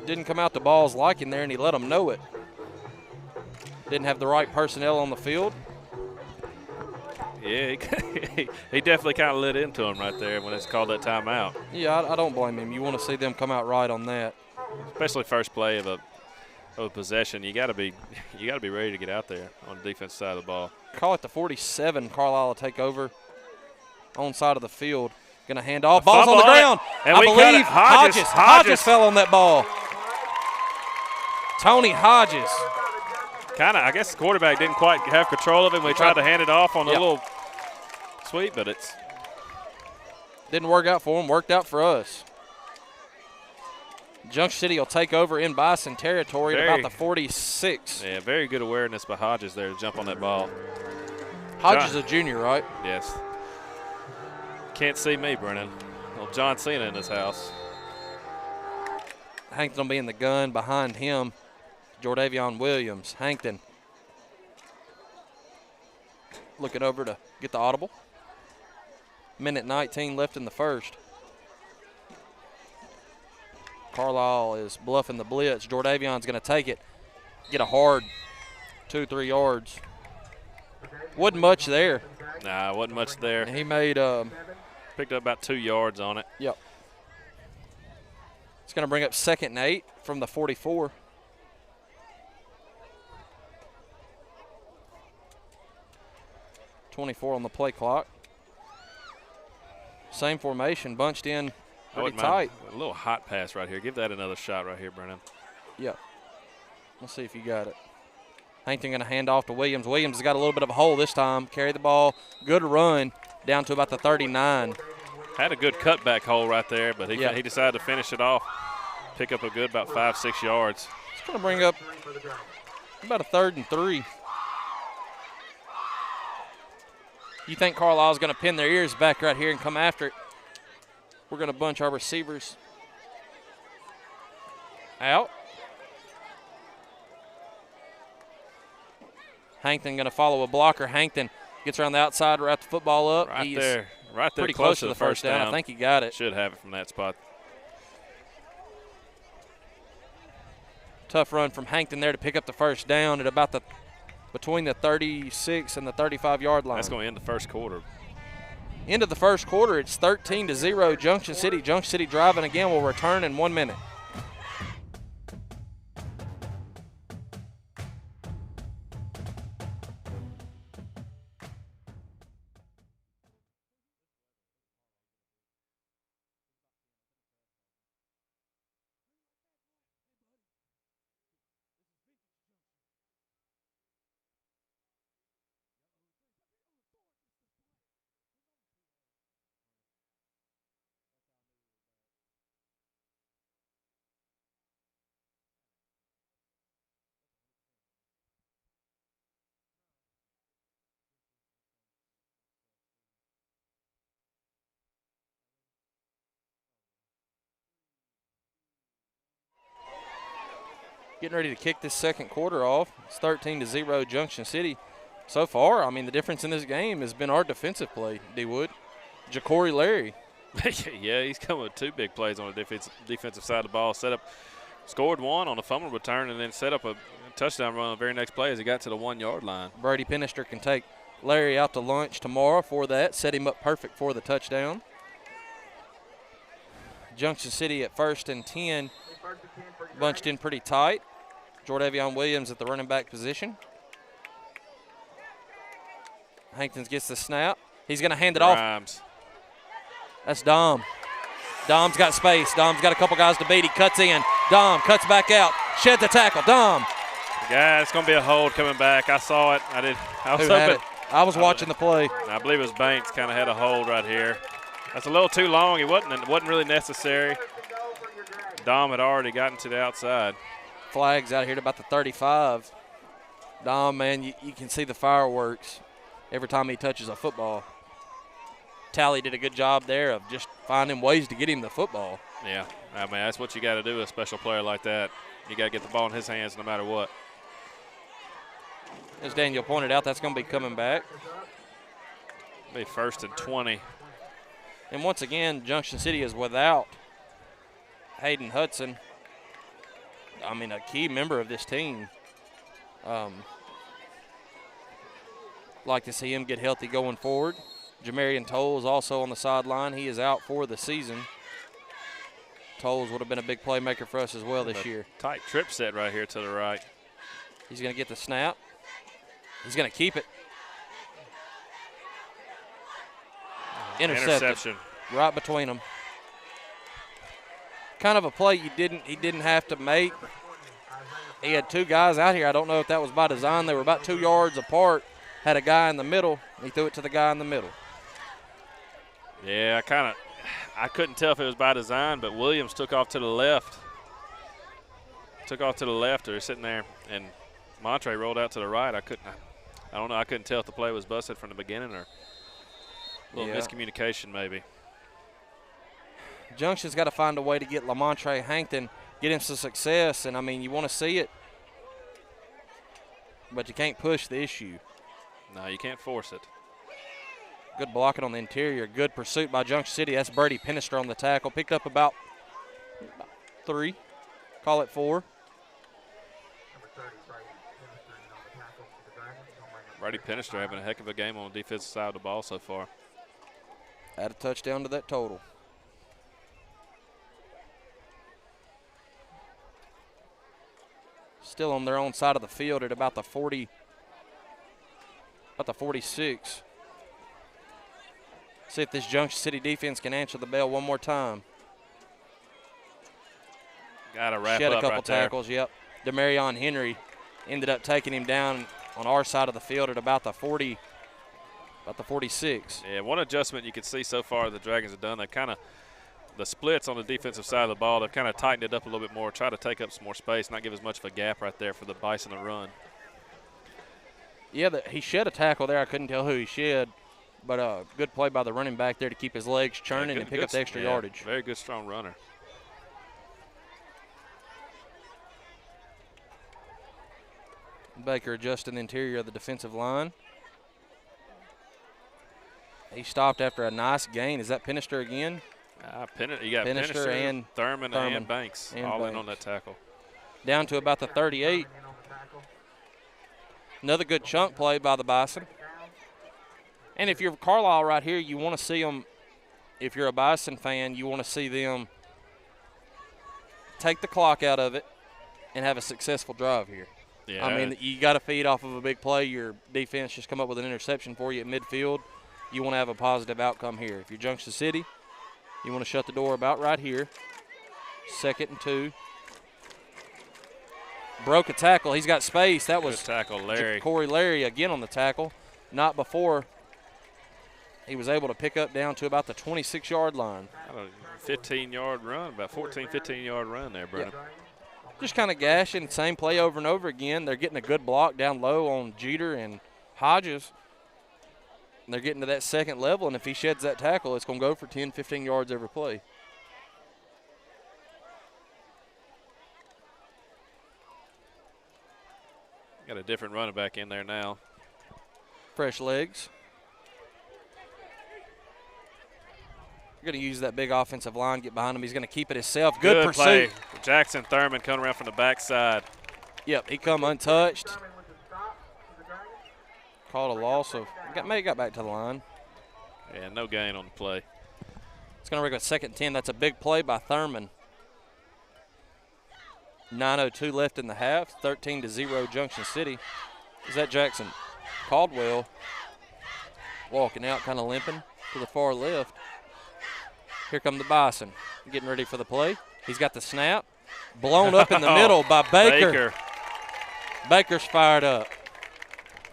didn't come out to Ball's liking there, and he let them know it. Didn't have the right personnel on the field. Yeah, he definitely kind of lit into him right there when it's called that timeout. Yeah, I don't blame him. You want to see them come out right on that. Especially first play of a possession, you got to be ready to get out there on the defense side of the ball. Call it the 47. Carlisle will take over on side of the field. Going to hand off. Ball's on the ground. And I we believe Hodges fell on that ball. Tony Hodges. Kind of, I guess the quarterback didn't quite have control of it when he tried to hand it off on a little sweep, but it's didn't work out for him. Worked out for us. Junction City will take over in Bison territory at about the 46. Yeah, very good awareness by Hodges there to jump on that ball. Hodges is a junior, right? Yes. Can't see me, Brennan. Little John Cena in his house. Hankton will be in the gun behind him. Jordavion Williams. Hankton looking over to get the audible. Minute 19 left in the first. Carlisle is bluffing the blitz. Jordavion's going to take it. Get a hard 2-3 yards. Wasn't much there. Nah, wasn't much there. And he made picked up about 2 yards on it. Yep. It's going to bring up 2nd and 8 from the 44. .24 on the play clock. Same formation, bunched in pretty tight. A little hot pass right here. Give that another shot right here, Brennan. Yep. We'll see if you got it. Hankton going to hand off to Williams. Williams has got a little bit of a hole this time. Carry the ball. Good run down to about the 39. Had a good cutback hole right there, but he decided to finish it off. Pick up a good about 5-6 yards. It's going to bring up about a 3rd and 3. You think Carlisle's going to pin their ears back right here and come after it. We're going to bunch our receivers out. Hankton going to follow a blocker. Hankton gets around the outside, wrap the football up. Right there pretty close to the first down. I think he got it. Should have it from that spot. Tough run from Hankton there to pick up the first down at about between the 36 and the 35-yard line. That's going to end the first quarter. End of the first quarter, it's 13-0 Junction City. Junction City driving again will return in 1 minute. Getting ready to kick this second quarter off. It's 13-0 Junction City. So far, I mean, the difference in this game has been our defensive play, D. Wood. Ja'Cory Larry. Yeah, he's coming with 2 big plays on the defensive side of the ball. Scored 1 on a fumble return and then set up a touchdown run on the very next play as he got to the 1-yard line. Brady Penister can take Larry out to lunch tomorrow for that. Set him up perfect for the touchdown. Junction City at 1st and 10 bunched in pretty tight. Jordavion Williams at the running back position. Hankins gets the snap. He's going to hand it off. That's Dom. Dom's got space. Dom's got a couple guys to beat. He cuts in. Dom cuts back out. Sheds the tackle. Dom. Yeah, it's going to be a hold coming back. I saw it. I was Who had hoping. it? I was watching the play. I believe it was Banks kind of had a hold right here. That's a little too long. It wasn't really necessary. Dom had already gotten to the outside. Flags out here at about the 35. Dom, man, you can see the fireworks every time he touches a football. Tally did a good job there of just finding ways to get him the football. Yeah, I mean, that's what you got to do with a special player like that. You got to get the ball in his hands no matter what. As Daniel pointed out, that's going to be coming back. Be 1st and 20. And once again, Junction City is without Hayden Hudson. I mean, a key member of this team. Like to see him get healthy going forward. Jamarian Tolles also on the sideline. He is out for the season. Tolles would have been a big playmaker for us as well this year. Tight trip set right here to the right. He's going to get the snap. He's going to keep it. Interception. Right between them. Kind of a play he didn't have to make. He had two guys out here. I don't know if that was by design. They were about 2 yards apart. Had a guy in the middle. He threw it to the guy in the middle. Yeah, I couldn't tell if it was by design, but Williams took off to the left. Or he's sitting there, and Montre rolled out to the right. I don't know. I couldn't tell if the play was busted from the beginning or a little miscommunication maybe. Junction's got to find a way to get Lamontre Hankton, get him some success, and, I mean, you want to see it, but you can't push the issue. No, you can't force it. Good blocking on the interior. Good pursuit by Junction City. That's Brady Penister on the tackle. Picked up about 3. Call it 4. Brady Penister having a heck of a game on the defensive side of the ball so far. Add a touchdown to that total. Still on their own side of the field at about the 40, about the 46. See if this Junction City defense can answer the bell one more time. Got to wrap Shed up a couple right there. tackles, yep. Demarion Henry ended up taking him down on our side of the field at about the 40, about the 46. Yeah, one adjustment you can see so far the Dragons have done, the splits on the defensive side of the ball, they've kind of tightened it up a little bit more, try to take up some more space, not give as much of a gap right there for the Bison to run. Yeah, he shed a tackle there. I couldn't tell who he shed, but good play by the running back there to keep his legs churning and pick up the extra yardage. Very good, strong runner. Baker adjusting the interior of the defensive line. He stopped after a nice gain. Is that Penister again? You got Penister and Thurman and Banks all in on that tackle. Down to about the 38. Another good chunk play by the Bison. And if you're Carlisle right here, you want to see them, if you're a Bison fan, you want to see them take the clock out of it and have a successful drive here. Yeah. I mean, you got to feed off of a big play. Your defense just come up with an interception for you at midfield. You want to have a positive outcome here. If you're Junction City, you want to shut the door about right here. 2nd and 2. Broke a tackle. He's got space. That was good tackle, Larry. Corey Larry again on the tackle. Not before he was able to pick up down to about the 26-yard line. 15-yard run, about 14, 15-yard run there, Brennan. Yeah. Just kind of gashing, same play over and over again. They're getting a good block down low on Jeter and Hodges. And they're getting to that second level, and if he sheds that tackle, it's going to go for 10, 15 yards every play. Got a different running back in there now. Fresh legs. You're going to use that big offensive line, get behind him. He's going to keep it himself. Good pursuit. Play. Jackson Thurman coming around from the backside. Yep, he come untouched. Called a loss of, maybe got back to the line. Yeah, no gain on the play. It's going to rig a 2nd and 10. That's a big play by Thurman. 9:02 left in the half, 13-0 Junction City. Is that Jackson Caldwell walking out, kind of limping to the far left. Here come the Bison, getting ready for the play. He's got the snap, blown up in the middle by Baker. Baker's fired up.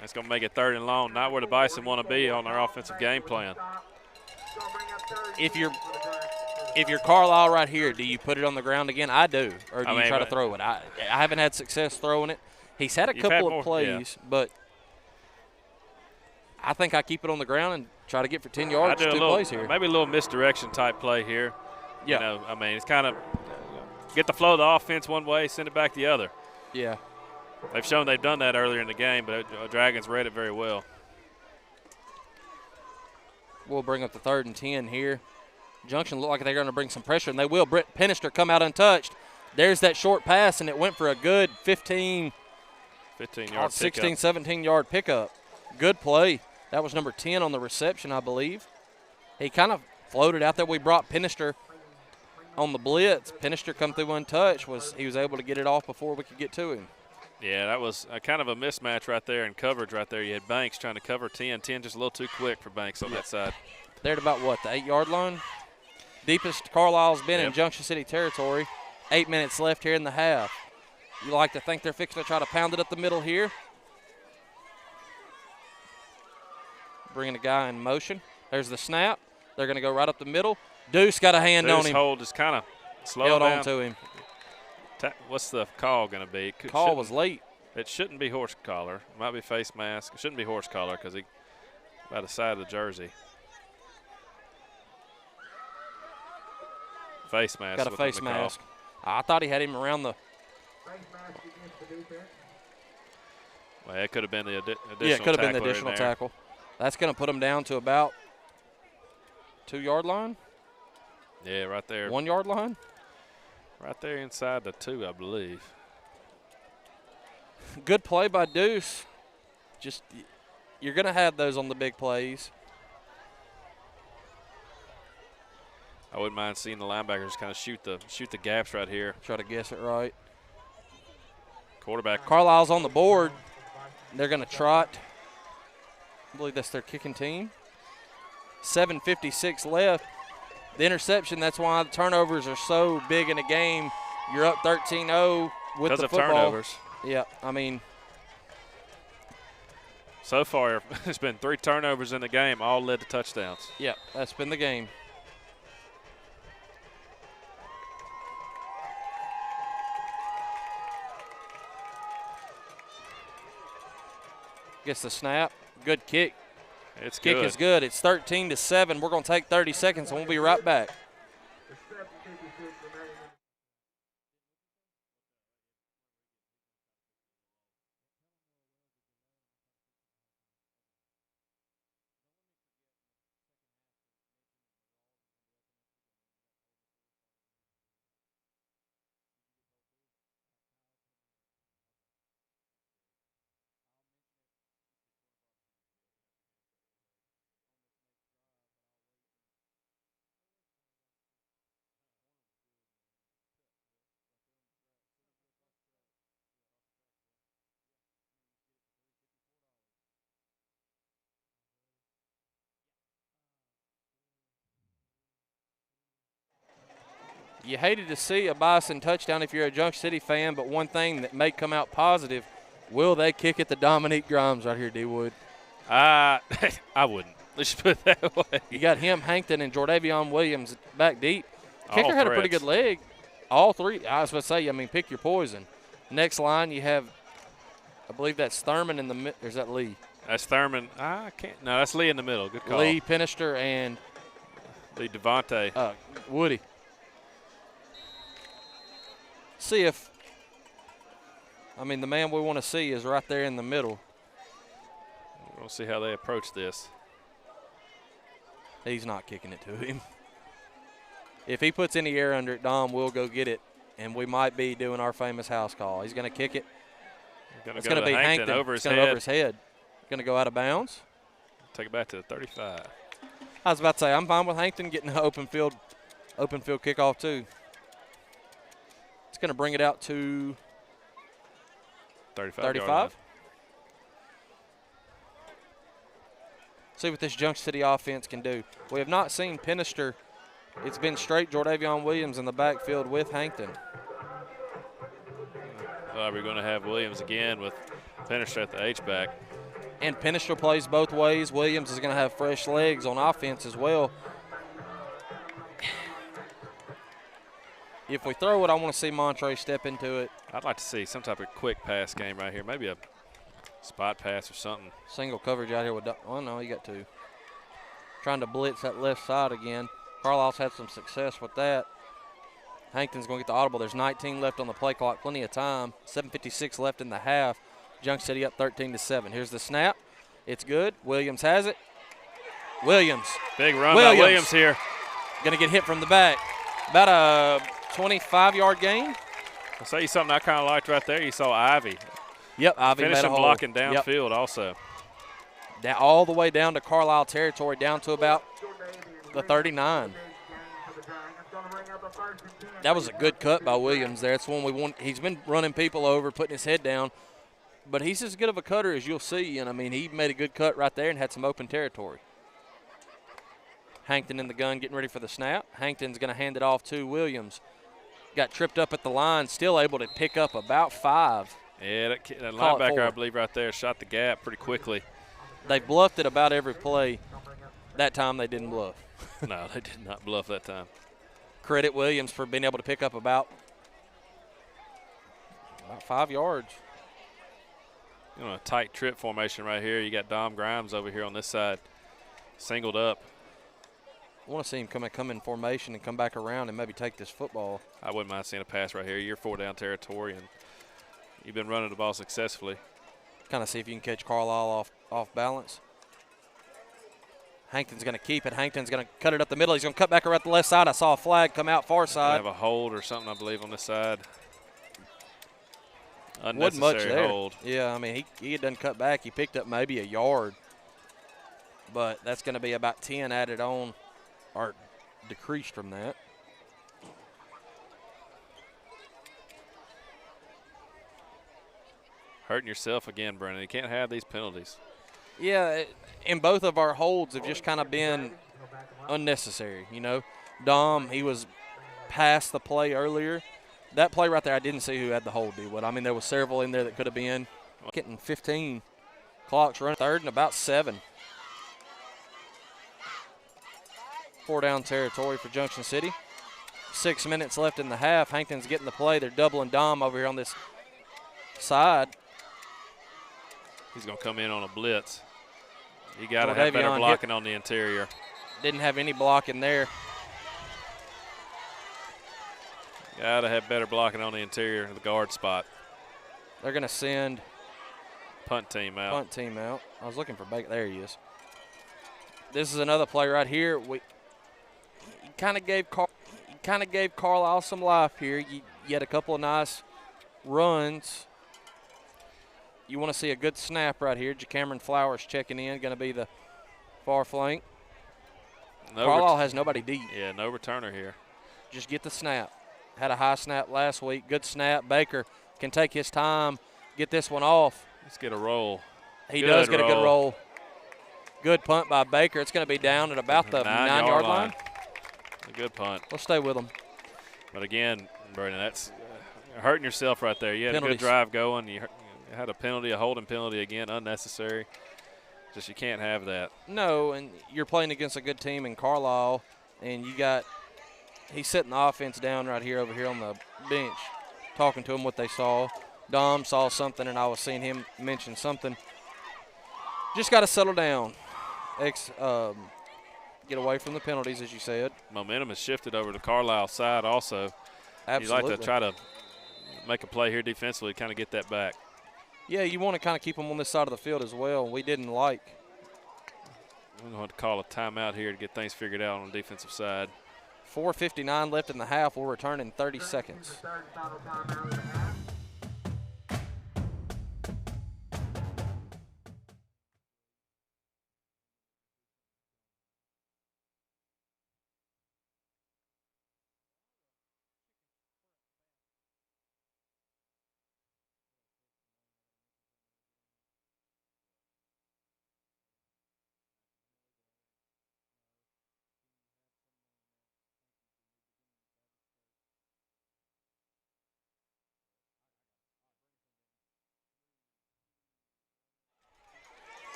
That's going to make it 3rd and long, not where the Bison want to be on their offensive game plan. If you're Carlisle right here, do you put it on the ground again? I do. Or do you try to throw it? I haven't had success throwing it. He's had a couple of plays, but I think I keep it on the ground and try to get for 10 yards, 2 plays here. Maybe a little misdirection type play here. Yeah. You know, I mean, it's kind of get the flow of the offense one way, send it back the other. Yeah. They've shown they've done that earlier in the game, but Dragons read it very well. We'll bring up the 3rd and 10 here. Junction look like they're going to bring some pressure, and they will. Brett Penister come out untouched. There's that short pass, and it went for a good 16, 17-yard pickup. Good play. That was number 10 on the reception, I believe. He kind of floated out there. We brought Penister on the blitz. Penister come through untouched. He was able to get it off before we could get to him. Yeah, that was kind of a mismatch right there in coverage right there. You had Banks trying to cover 10. 10 just a little too quick for Banks on that side. They're at about, what, the 8-yard line? Deepest Carlisle's been in Junction City territory. 8 minutes left here in the half. You like to think they're fixing to try to pound it up the middle here. Bringing a guy in motion. There's the snap. They're going to go right up the middle. Deuce got a hand on him. Deuce hold is kind of slowed held down. on to him. What's the call going to be? Call was late. It shouldn't be horse collar. It might be face mask. It shouldn't be horse collar because he by the side of the jersey. Face mask. Got a face mask. I thought he had him around the. Well, it could have been the additional tackle. Yeah, it could have been the additional tackle. That's going to put him down to about 2-yard line. Yeah, right there. 1-yard line. Right there inside the 2, I believe. Good play by Deuce. Just you're going to have those on the big plays. I wouldn't mind seeing the linebackers kind of shoot the gaps right here. Try to guess it right. Quarterback. Carlisle's on the board. They're going to trot. I believe that's their kicking team. 7:56 left. The interception, that's why the turnovers are so big in a game. You're up 13-0 with the football. Because of turnovers. Yeah, I mean. So far, there's been 3 turnovers in the game, all led to touchdowns. Yeah, that's been the game. Gets the snap. Good kick. It's kick good. Is good. It's 13-7. We're going to take 30 seconds, and we'll be right back. You hated to see a Bison touchdown if you're a Junction City fan, but one thing that may come out positive, will they kick it to Dominique Grimes right here, D-Wood? I wouldn't. Let's put it that way. You got him, Hankton, and Jordavion Williams back deep. Kicker All had a pretty threats. good leg. All 3. I was going to say, I mean, pick your poison. Next line, you have, I believe that's Thurman in the middle. Or is that Lee? That's Thurman. I can't. No, that's Lee in the middle. Good call. Lee, Penister, and Lee Devontae. Woody. See if, I mean, the man we want to see is right there in the middle. We'll see how they approach this. He's not kicking it to him. If he puts any air under it, Dom will go get it, and we might be doing our famous house call. He's going to kick it. It's going to be Hankton over his head. Over his head. Going to go out of bounds. Take it back to the 35. I was about to say, I'm fine with Hankton getting an open field kickoff too. It's going to bring it out to 35. See what this Junction City offense can do. We have not seen Penister. It's been straight Jordavion Williams in the backfield with Hankton. We're going to have Williams again with Penister at the H-back. And Penister plays both ways. Williams is going to have fresh legs on offense as well. If we throw it, I want to see Montre step into it. I'd like to see some type of quick pass game right here. Maybe a spot pass or something. Single coverage out here with, oh no, you got two. Trying to blitz that left side again. Carlisle's had some success with that. Hankton's going to get the audible. There's 19 left on the play clock, plenty of time. 7:56 left in the half. Junction City up 13-7. Here's the snap. It's good. Williams has it. Williams. Big run by Williams here. Going to get hit from the back. About a 25-yard gain. I'll say you something I kind of liked right there. You saw Ivy. Yep, Ivy finishing made a blocking downfield also. Down, all the way down to Carlisle territory, down to about the 39. That was a good cut by Williams there. It's one we want. He's been running people over, putting his head down, but he's as good of a cutter as you'll see. And I mean, he made a good cut right there and had some open territory. Hankton in the gun, getting ready for the snap. Hankton's going to hand it off to Williams. Got tripped up at the line, still able to pick up about 5. Yeah, that linebacker, I believe, right there shot the gap pretty quickly. They bluffed it about every play. That time they didn't bluff. No, they did not bluff that time. Credit Williams for being able to pick up about 5 yards. You know, a tight trip formation right here. You got Dom Grimes over here on this side, singled up. I want to see him come in formation and come back around and maybe take this football. I wouldn't mind seeing a pass right here. You're 4 down territory, and you've been running the ball successfully. Kind of see if you can catch Carlisle off balance. Hankton's going to keep it. Hankton's going to cut it up the middle. He's going to cut back around the left side. I saw a flag come out far side. Have a hold or something, I believe, on this side. Wasn't much there. Hold. Yeah, I mean, he done cut back. He picked up maybe a yard. But that's going to be about 10 added on or decreased from that. Hurting yourself again, Brennan. You can't have these penalties. Yeah, and both of our holds have just kind of been unnecessary, you know. Dom, he was past the play earlier. That play right there, I didn't see who had the hold, I mean, there was several in there that could have been. Getting 15. Clock's running 3rd and about 7. 4 down territory for Junction City. 6 minutes left in the half. Hankton's getting the play. They're doubling Dom over here on this side. He's going to come in on a blitz. You got to have better blocking on the interior. Didn't have any blocking there. Got to have better blocking on the interior of the guard spot. They're going to send punt team out. I was looking for Baker. There he is. This is another play right here. He kind of gave Carlisle some life here. You had a couple of nice runs. You want to see a good snap right here. Cameron Flowers checking in, going to be the far flank. Carlisle has nobody deep. Yeah, no returner here. Just get the snap. Had a high snap last week. Good snap. Baker can take his time, get this one off. Let's get a roll. He does get a good roll. Good punt by Baker. It's going to be down at about the 9-yard line. A good punt. Let's stay with them. But again, Brandon, that's hurting yourself right there. You had Penalties. a good drive going. You had a penalty, a holding penalty again, unnecessary. Just you can't have that. No, and you're playing against a good team in Carlisle, and he's setting the offense down right here over here on the bench, talking to them what they saw. Dom saw something, and I was seeing him mention something. Just got to settle down. Get away from the penalties, as you said. Momentum has shifted over to Carlisle's side also. Absolutely. You like to try to make a play here defensively, kind of get that back. Yeah, you want to kind of keep them on this side of the field as well. We didn't like. We're going to call a timeout here to get things figured out on the defensive side. 4:59 left in the half. We'll return in 30 seconds.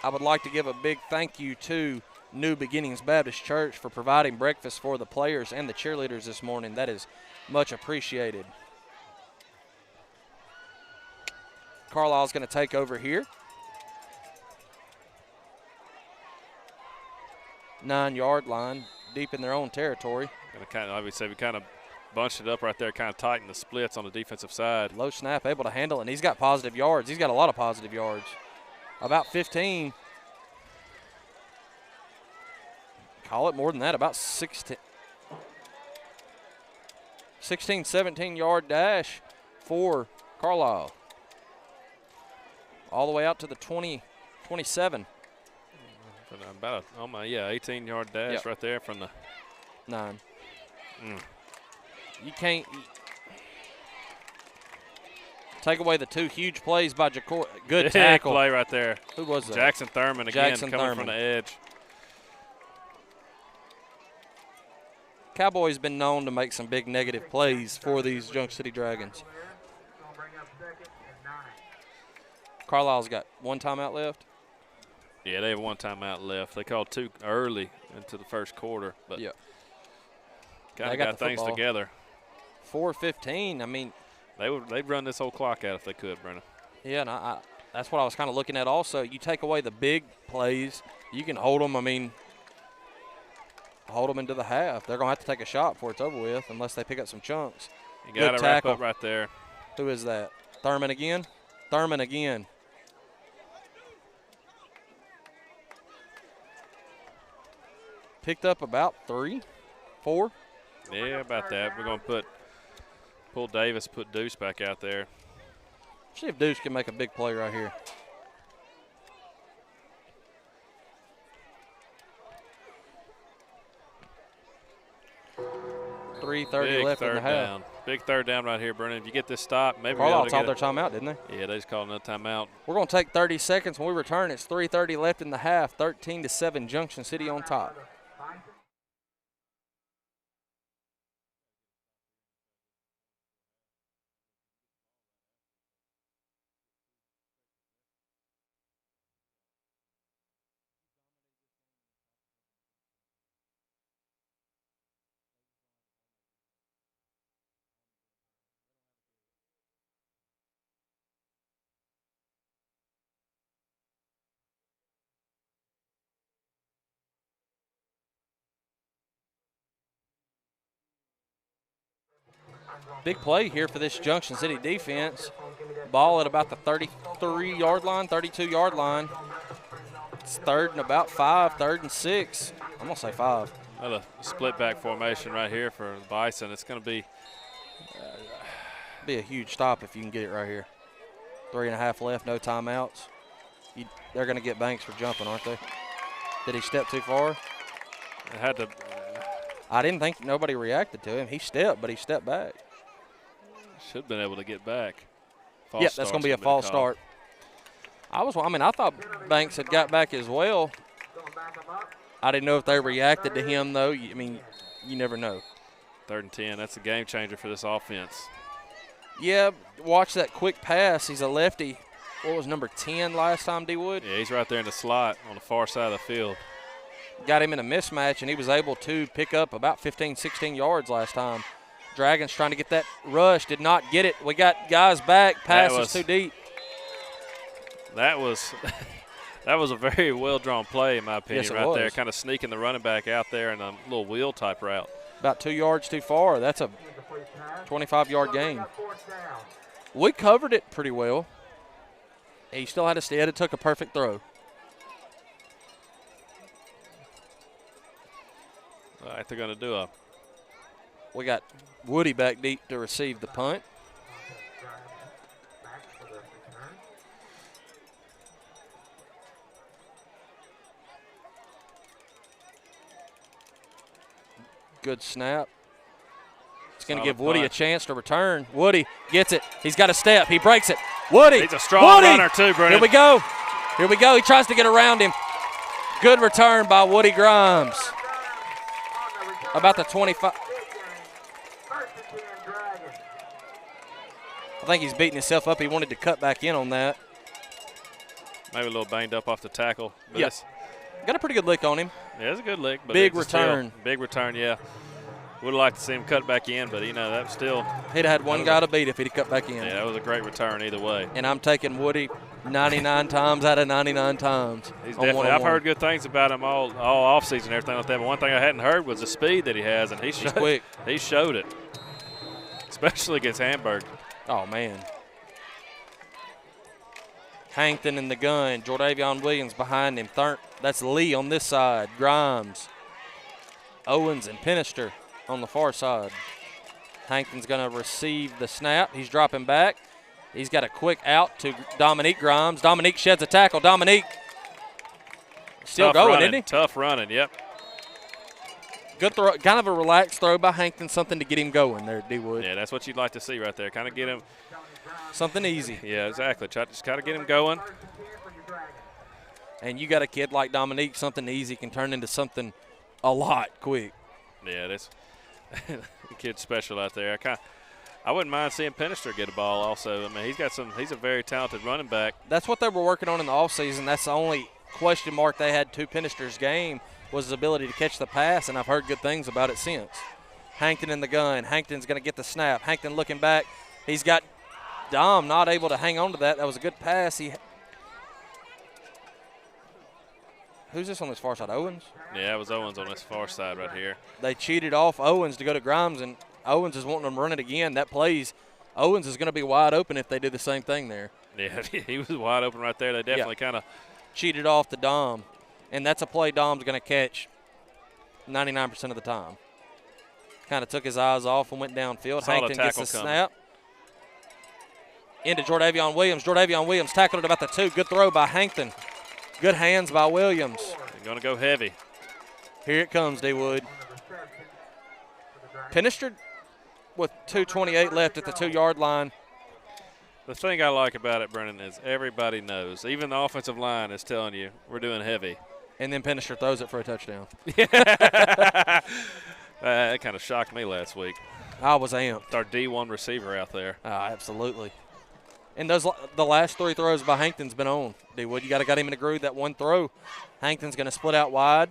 I would like to give a big thank you to New Beginnings Baptist Church for providing breakfast for the players and the cheerleaders this morning. That is much appreciated. Carlisle's going to take over here. 9-yard line, deep in their own territory. We kind of bunched it up right there, kind of tightened the splits on the defensive side. Low snap, able to handle it, and he's got positive yards. He's got a lot of positive yards. About 15. Call it more than that, about 16, 17-yard dash for Carlisle. All the way out to the 27. About 18-yard dash right there from the 9. You can't take away the 2 huge plays by Jacor. Good tackle. Play right there. Who was that? Jackson Thurman again Jackson coming Thurman from the edge. Cowboys been known to make some big negative plays for these Junction City Dragons. Carlisle's got 1 timeout left. Yeah, they have 1 timeout left. They called 2 early into the first quarter, but kind of got things together. 4:15. I mean, they'd run this whole clock out if they could, Brennan. Yeah, and that's what I was kind of looking at also. You take away the big plays, you can hold them. I mean, hold them into the half. They're going to have to take a shot before it's over with unless they pick up some chunks. You got to wrap up right there. Who is that? Thurman again? Thurman again. Picked up about 3, 4. Yeah, about that. We're going to pull Davis, put Deuce back out there. See if Deuce can make a big play right here. .330 left in the half. Big third down right here, Brennan. If you get this stop, maybe Carlisle called their timeout, didn't they? Yeah, they just called another timeout. We're going to take 30 seconds. When we return, it's 3:30 left in the half. 13-7, Junction City on top. Big play here for this Junction City defense. Ball at about the 33-yard line, 32-yard line. It's 3rd and about 5, 3rd and 6. I'm going to say 5. Another split back formation right here for Bison. It's going to be a huge stop if you can get it right here. 3.5 left, no timeouts. They're going to get Banks for jumping, aren't they? Did he step too far? It had to. I didn't think nobody reacted to him. He stepped, but he stepped back. Should have been able to get back. Yeah, that's going to be a false start. I thought Banks had got back as well. I didn't know if they reacted to him, though. I mean, you never know. 3rd and 10. That's a game changer for this offense. Yeah, watch that quick pass. He's a lefty. What was number 10 last time, D. Wood? Yeah, he's right there in the slot on the far side of the field. Got him in a mismatch, and he was able to pick up about 15, 16 yards last time. Dragons trying to get that rush, did not get it. We got guys back, pass is too deep. That was a very well-drawn play, in my opinion, yes, right there. Kind of sneaking the running back out there in a little wheel-type route. About 2 yards too far. That's a 25-yard gain. We covered it pretty well. He still had to stay. It took a perfect throw. All right, they're going to do a. We got Woody back deep to receive the punt. Good snap. It's going to give Woody a chance to return. Woody gets it. He's got a step. He breaks it. Woody. He's a strong runner too, Brennan. Here we go. Here we go. He tries to get around him. Good return by Woody Grimes. About the 25. I think he's beating himself up. He wanted to cut back in on that. Maybe a little banged up off the tackle. But Yes. Got a pretty good lick on him. Yeah, it's a good lick. But Big it's still return. Big return, yeah. Would have liked to see him cut back in, but, that was still. He'd have had one guy to beat if he'd cut back in. Yeah, that was a great return either way. And I'm taking Woody 99 times out of 99 times. He's on definitely. one-on-one. I've heard good things about him all offseason and everything like that. But one thing I hadn't heard was the speed that he has, and He's quick. He showed it, especially against Hamburg. Oh, man. Hankton in the gun. Jordavion Williams behind him. That's Lee on this side. Grimes. Owens and Pinister on the far side. Hankton's going to receive the snap. He's dropping back. He's got a quick out to Dominique Grimes. Dominique sheds a tackle. Dominique still going, isn't he? Tough running, yep. Good throw. Kind of a relaxed throw by Hankton. Something to get him going there, D-Wood. Yeah, that's what you'd like to see right there. Kind of get him. Something easy. Yeah, exactly. Just kind of get him going. And you got a kid like Dominique, something easy can turn into something a lot quick. Yeah, this the kid's special out there. I wouldn't mind seeing Pinister get a ball also. I mean, he's a very talented running back. That's what they were working on in the offseason. That's the only question mark they had to Pinister's game was his ability to catch the pass, and I've heard good things about it since. Hankton in the gun. Hankton's going to get the snap. Hankton looking back. He's got Dom not able to hang on to that. That was a good pass. Who's this on this far side? Owens? Yeah, it was Owens on this far side right here. They cheated off Owens to go to Grimes, and Owens is wanting them to run it again. That plays. Owens is going to be wide open if they do the same thing there. Yeah, he was wide open right there. They definitely kind of cheated off to Dom, and that's a play Dom's going to catch 99% of the time. Kind of took his eyes off and went downfield. Hankton gets the snap. Into Jordavion Williams. Jordavion Williams tackled it about the 2. Good throw by Hankton. Good hands by Williams. They're going to go heavy. Here it comes, D-Wood. Pinister with 2:28 left at the 2-yard line. The thing I like about it, Brennan, is everybody knows. Even the offensive line is telling you we're doing heavy. And then Pinister throws it for a touchdown. That kind of shocked me last week. I was amped. Our D1 receiver out there. Absolutely. And the last 3 throws by Hankton's been on, D-Wood. You got him in a groove. That one throw, Hankton's going to split out wide.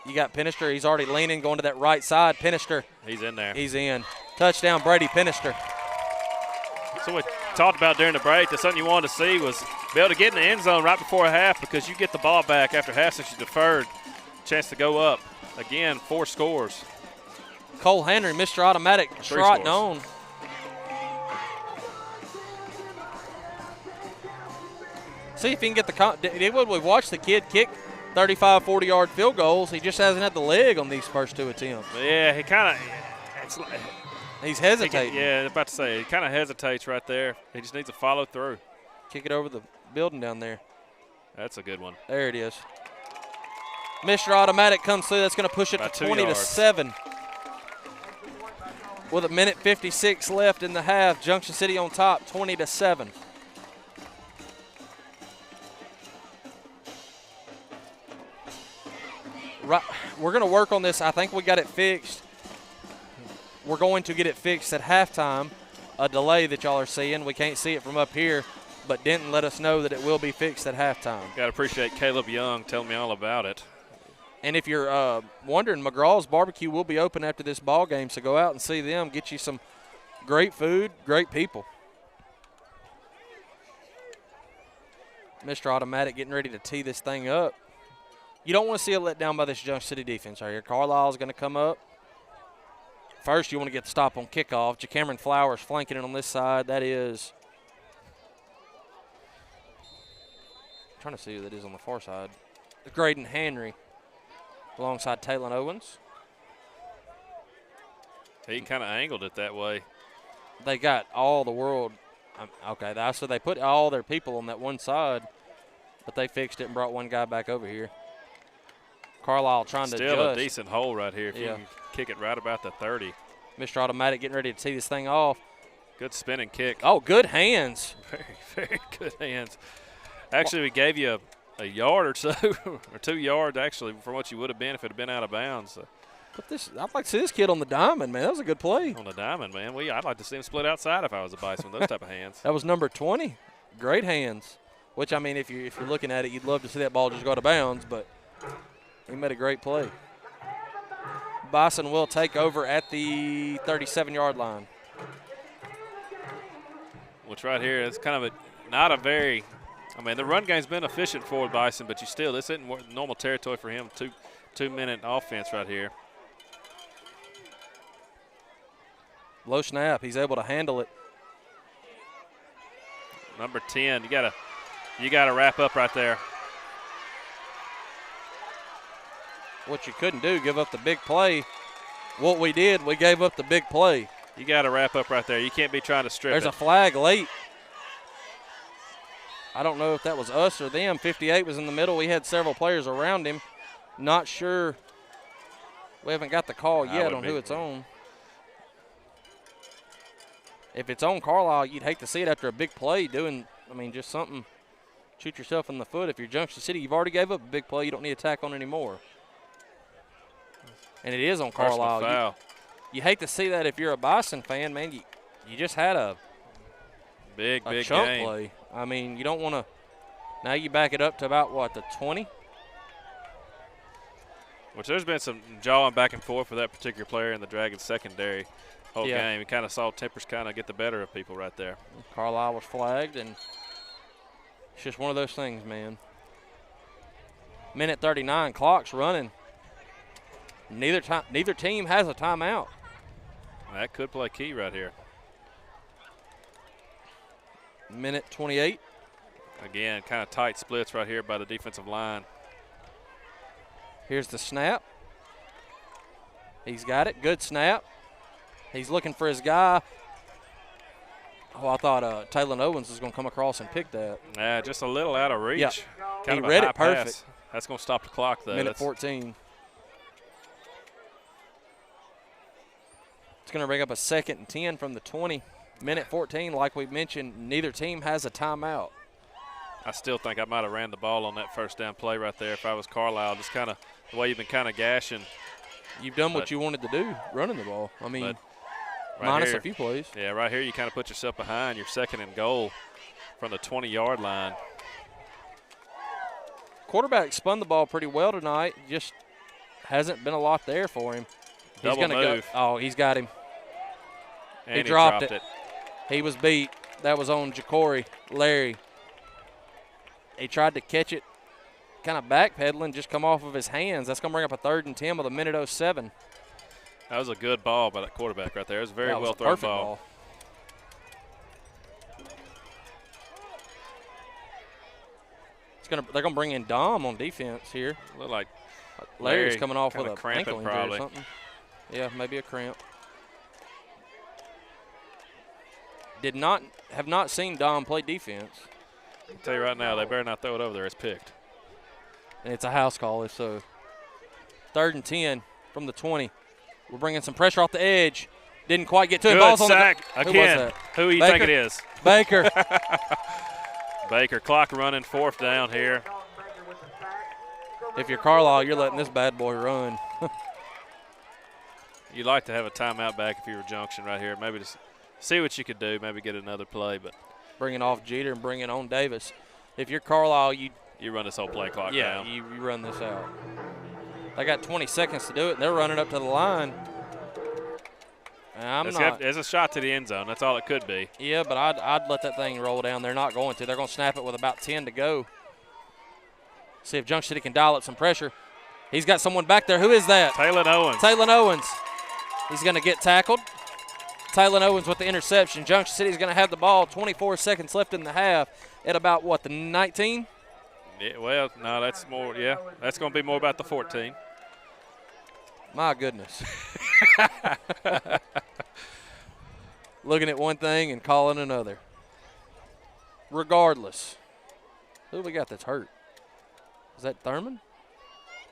You got Pinister. He's already leaning, going to that right side. Pinister. He's in there. He's in. Touchdown, Brady Pinister. So we talked about during the break that something you wanted to see was be able to get in the end zone right before a half because you get the ball back after half since you deferred. Chance to go up. Again, 4 scores. Cole Henry, Mr. Automatic, trotting on. See if he can get the – we've watched the kid kick 35, 40-yard field goals. He just hasn't had the leg on these first 2 attempts. Yeah, he kind of – he's hesitating. Yeah, I was about to say, he kind of hesitates right there. He just needs to follow through. Kick it over the building down there. That's a good one. There it is. Mr. Automatic comes through. That's going to push it About to 2 yards. 20-7. With 1:56 left in the half, Junction City on top, 20-7. Right, we're going to work on this. I think we got it fixed. We're going to get it fixed at halftime. A delay that y'all are seeing. We can't see it from up here, but Denton let us know that it will be fixed at halftime. Got to appreciate Caleb Young telling me all about it. And if you're wondering, McGraw's Barbecue will be open after this ball game, so go out and see them. Get you some great food, great people. Mr. Automatic getting ready to tee this thing up. You don't want to see a letdown by this Junction City defense right here. Carlisle's going to come up. First, you want to get the stop on kickoff. Cameron Flowers flanking it on this side. That is – I'm trying to see who that is on the far side. Graydon Henry alongside Taylon Owens. He kind of angled it that way. They got all the world. Okay, so they put all their people on that one side, but they fixed it and brought one guy back over here. Carlisle trying to adjust. Still a decent hole right here if you can kick it right about the 30. Mr. Automatic getting ready to tee this thing off. Good spinning kick. Oh, good hands. Very, very good hands. Actually, we gave you a yard or so, or 2 yards actually from what you would have been if it had been out of bounds. But I'd like to see this kid on the diamond, man. That was a good play. On the diamond, man. I'd like to see him split outside if I was a Bison with those type of hands. That was number 20. Great hands. Which, I mean, if you're looking at it, you'd love to see that ball just go out of bounds, but he made a great play. Bison will take over at the 37-yard line. Which right here is kind of not a very – I mean, the run game's been efficient for Bison, but this isn't normal territory for him. Two-minute offense right here. Low snap. He's able to handle it. Number 10, you gotta wrap up right there. What you couldn't do, give up the big play. What we did, we gave up the big play. You got to wrap up right there. You can't be trying to strip There's a flag late. I don't know if that was us or them. 58 was in the middle. We had several players around him. Not sure. We haven't got the call yet on who it's on. If it's on Carlisle, you'd hate to see it after a big play doing, I mean, just something. Shoot yourself in the foot. If you're Junction City, you've already gave up a big play. You don't need to tack on anymore. And it is on Carlisle. Foul. You hate to see that if you're a Bison fan, man. You just had a big chunk game. play. I mean, you don't want to. Now you back it up to about, what, the 20? Which there's been some jawing back and forth for that particular player in the Dragons secondary whole game. You kind of saw tempers kind of get the better of people right there. Carlisle was flagged, and it's just one of those things, man. Minute 39, clock's running. Neither team has a timeout. That could play key right here. Minute 28. Again, kind of tight splits right here by the defensive line. Here's the snap. He's got it. Good snap. He's looking for his guy. Oh, I thought Taylor Owens was going to come across and pick that. Yeah, just a little out of reach. Yep. Kind he of read a high it perfect. pass. That's going to stop the clock, though. Minute 14. It's going to bring up a 2nd and 10 from the 20. Minute 14, like we mentioned, neither team has a timeout. I still think I might have ran the ball on that first down play right there if I was Carlisle. Just kind of the way you've been kind of gashing. You've done what you wanted to do, running the ball. I mean, minus a few plays. Yeah, right here you kind of put yourself behind your 2nd and goal from the 20-yard line. Quarterback spun the ball pretty well tonight. Just hasn't been a lot there for him. He's Double gonna move. go. Oh, he's got him. And he dropped it. He was beat. That was on Jacory Larry. He tried to catch it, kind of backpedaling, just come off of his hands. That's going to bring up a 3rd and 10 with a minute 07. That was a good ball by that quarterback right there. It was a very well thrown ball. They're going to bring in Dom on defense here. Look like Larry's coming off with a cramping ankle injury or something. Yeah, maybe a cramp. Have not seen Dom play defense. I'll tell you right now, they better not throw it over there. It's picked. And it's a house call, so 3rd and 10 from the 20. We're bringing some pressure off the edge. Didn't quite get to him. Good Ball's sack on the again. Who do you think it is? Baker. Baker, clock running, 4th down here. If you're Carlisle, you're letting this bad boy run. You'd like to have a timeout back if you were Junction right here. Maybe just see what you could do, maybe get another play. But bringing off Jeter and bringing on Davis. If you're Carlisle, you run this whole play clock Yeah, down. you run this out. They got 20 seconds to do it, and they're running up to the line. It's a shot to the end zone. That's all it could be. Yeah, but I'd let that thing roll down. They're not going to. They're going to snap it with about 10 to go. See if Junction City can dial up some pressure. He's got someone back there. Who is that? Taylor Owens. Taylor Owens. He's going to get tackled. Taylor Owens with the interception. Junction City's going to have the ball. 24 seconds left in the half at about, what, the 19? Yeah, well, no, that's more, yeah. That's going to be more about the 14. My goodness. Looking at one thing and calling another. Regardless. Who we got that's hurt? Is that Thurman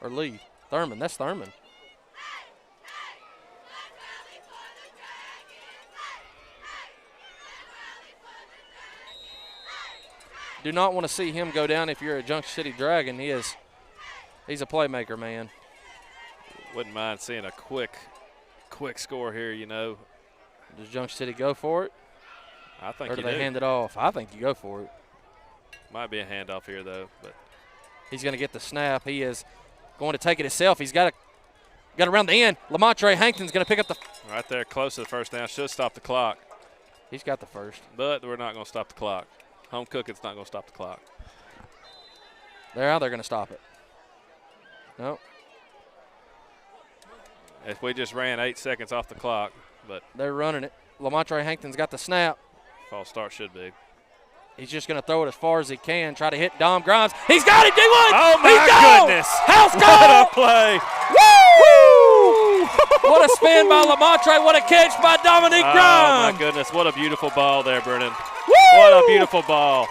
or Lee? Thurman. That's Thurman. Do not want to see him go down if you're a Junction City Dragon. He's a playmaker, man. Wouldn't mind seeing a quick score here, you know. Does Junction City go for it? I think or do they hand it off? I think you go for it. Might be a handoff here, though. But he's going to get the snap. He is going to take it himself. He's got around the end. Lamontre Hankton's going to pick up the – right there, close to the first down. Should stop the clock. He's got the first. But we're not going to stop the clock. Home cooking's not going to stop the clock. They're going to stop it. Nope. If we just ran 8 seconds off the clock, but they're running it. Lamontre Hankton's got the snap. false start should be. He's just going to throw it as far as he can, try to hit Dom Grimes. He's got it, D-Wood! Oh, my goodness. House goal! What a play. Woo! What a spin by Lamontre. What a catch by Dominique Grimes. Oh, my goodness. What a beautiful ball there, Brennan. Woo! What a beautiful ball.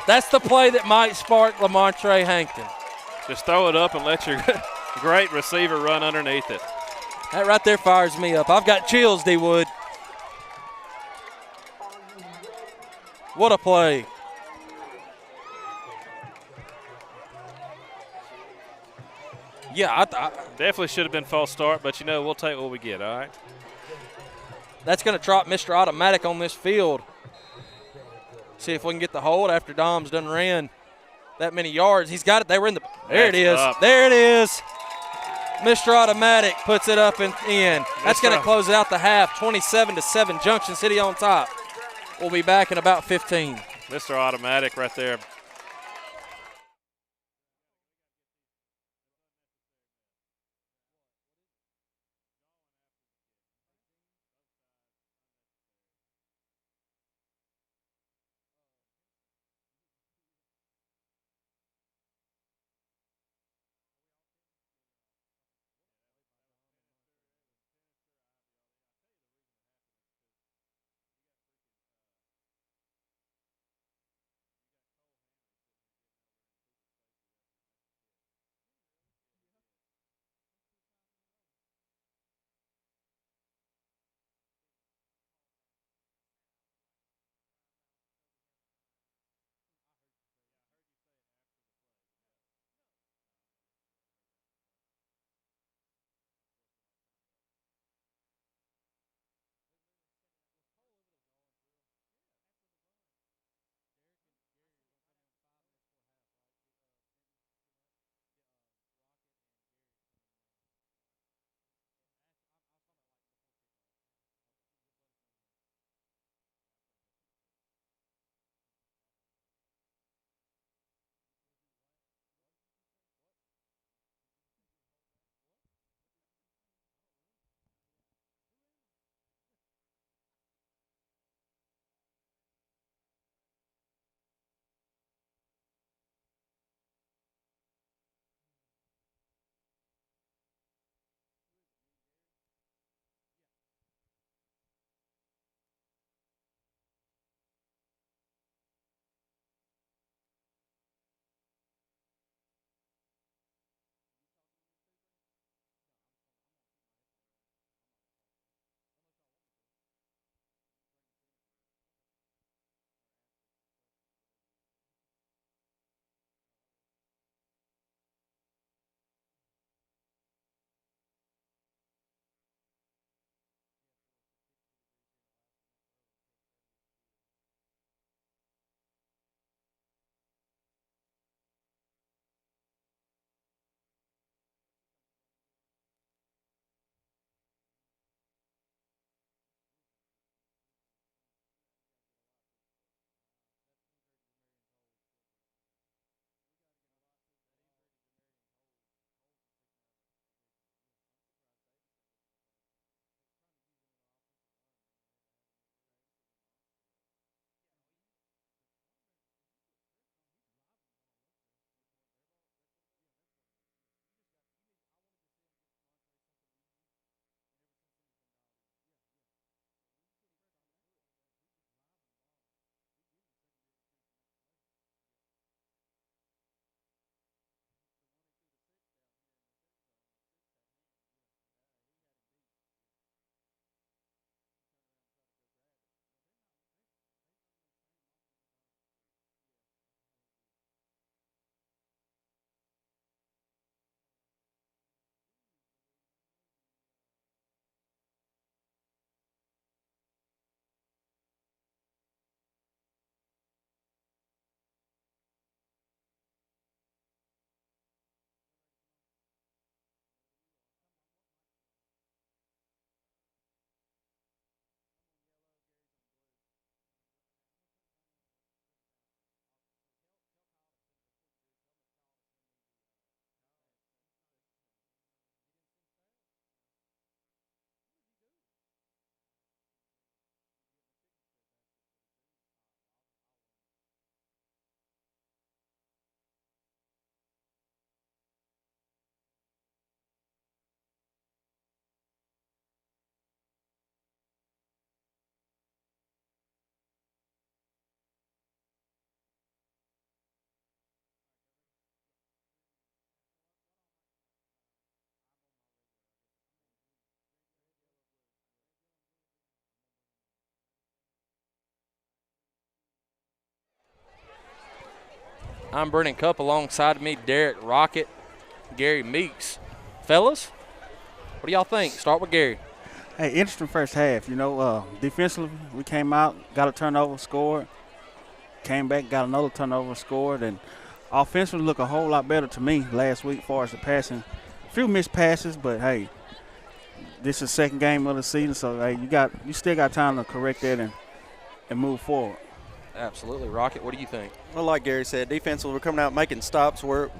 That's the play that might spark Lamontre Hankton. Just throw it up and let your great receiver run underneath it. That right there fires me up. I've got chills, D-Wood. What a play. Yeah, I definitely should have been false start, but, you know, we'll take what we get, all right? That's going to drop Mr. Automatic on this field. See if we can get the hold after Dom's done ran that many yards. He's got it. They were in the – there it is. Up. There it is. Mr. Automatic puts it up and in. That's going to close it out the half, 27-7, Junction City on top. We'll be back in about 15. Mr. Automatic right there. I'm Brennan Cup. Alongside me, Derek Rocket, Gary Meeks. Fellas, what do y'all think? Start with Gary. Hey, interesting first half. Defensively, we came out, got a turnover, scored. Came back, got another turnover, scored. And offensively looked a whole lot better to me last week as far as the passing. A few missed passes, but, hey, this is the second game of the season, so, hey, you still got time to correct that and move forward. Absolutely. Rocket, what do you think? Well, like Gary said, defensively, we're coming out making stops where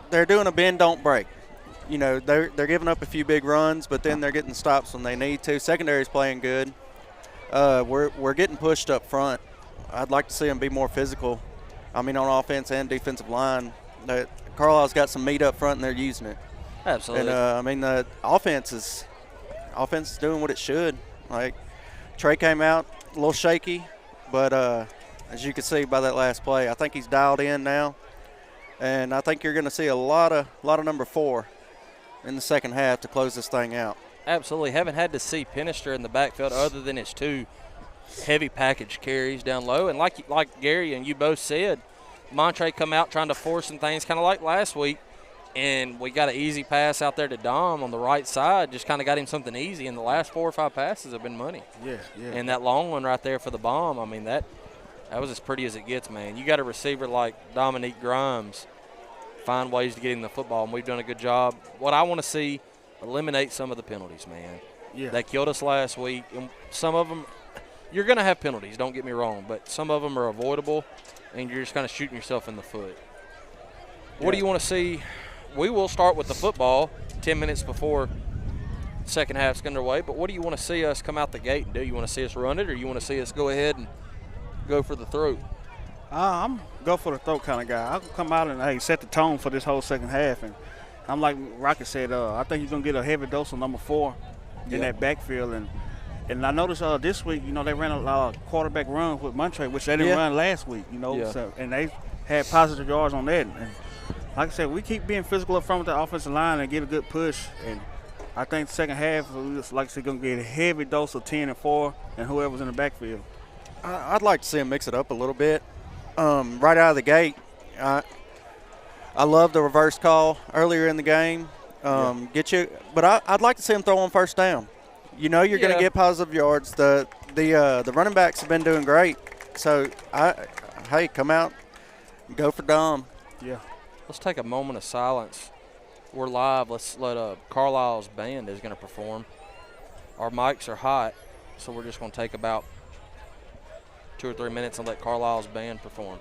they're doing a bend, don't break. They're giving up a few big runs, but then they're getting stops when they need to. Secondary's playing good. We're getting pushed up front. I'd like to see them be more physical. On offense and defensive line. Carlisle's got some meat up front, and they're using it. Absolutely. And, the offense is doing what it should. Like, Trey came out a little shaky, but as you can see by that last play, I think he's dialed in now. And I think you're going to see a lot of number 4 in the second half to close this thing out. Absolutely. Haven't had to see Pinister in the backfield other than his 2 heavy package carries down low. And like Gary and you both said, Montre come out trying to force some things kind of like last week. And we got an easy pass out there to Dom on the right side. Just kind of got him something easy. And the last 4 or 5 passes have been money. Yeah. And that long one right there for the bomb, that was as pretty as it gets, man. You got a receiver like Dominique Grimes, find ways to get him the football, and we've done a good job. What I want to see, eliminate some of the penalties, man. Yeah. They killed us last week. And some of them, you're going to have penalties, don't get me wrong, but some of them are avoidable, and you're just kind of shooting yourself in the foot. What do you want to see? We will start with the football 10 minutes before the second half's underway, but what do you want to see us come out the gate and do? You want to see us run it, or you want to see us go ahead and go for the throat? I'm go for the throat kind of guy. I'll come out and set the tone for this whole second half. And I'm like Rocket said, I think he's going to get a heavy dose of number 4 in that backfield. And I noticed this week, they ran a lot of quarterback runs with Montre, which they didn't run last week, So, and they had positive yards on that. And like I said, we keep being physical up front with the offensive line and get a good push. And I think the second half, like I said, going to get a heavy dose of 10 and 4 and whoever's in the backfield. I'd like to see him mix it up a little bit. Right out of the gate, I love the reverse call earlier in the game. But I'd like to see him throw on first down. You're going to get positive yards. The running backs have been doing great. So, come out, go for Dom. Yeah. Let's take a moment of silence. We're live. Let's let Carlisle's band is going to perform. Our mics are hot, so we're just going to take about 2 or 3 minutes and let Carlisle's band perform.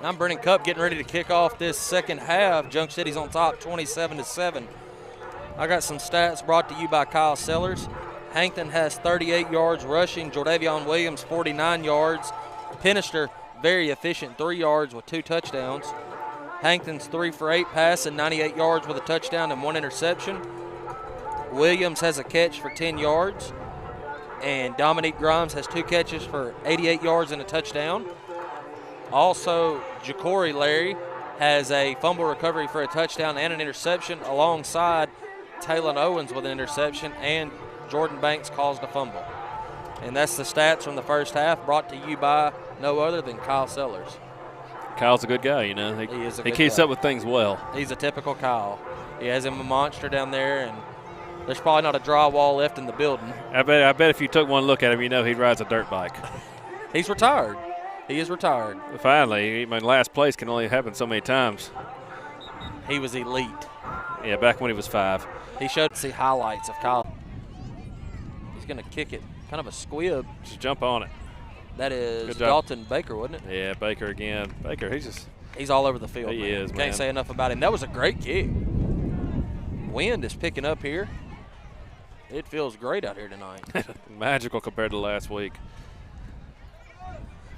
I'm Brennan Cup getting ready to kick off this second half. Junction City's on top 27-7. I got some stats brought to you by Kyle Sellers. Hankton has 38 yards rushing. Jordavion Williams 49 yards. Penister very efficient, 3 yards with 2 touchdowns. Hankton's 3 for 8 passing, 98 yards with a touchdown and 1 interception. Williams has a catch for 10 yards. And Dominique Grimes has 2 catches for 88 yards and a touchdown. Also, Ja'Cory Larry has a fumble recovery for a touchdown and an interception alongside Taylon Owens with an interception, and Jordan Banks caused a fumble. And that's the stats from the first half, brought to you by no other than Kyle Sellers. Kyle's a good guy, you know. He keeps up with things well. He's a typical Kyle. He has him a monster down there, and there's probably not a drywall left in the building. I bet if you took one look at him, you know he rides a dirt bike. He's retired. He is retired. Finally, I mean, last place can only happen so many times. He was elite. Yeah, back when he was 5. He showed the highlights of Kyle. He's going to kick it. Kind of a squib. Just jump on it. That is Dalton Baker, wasn't it? Yeah, Baker again. Baker, he's all over the field. He is, man. Can't say enough about him. That was a great kick. Wind is picking up here. It feels great out here tonight. Magical compared to last week.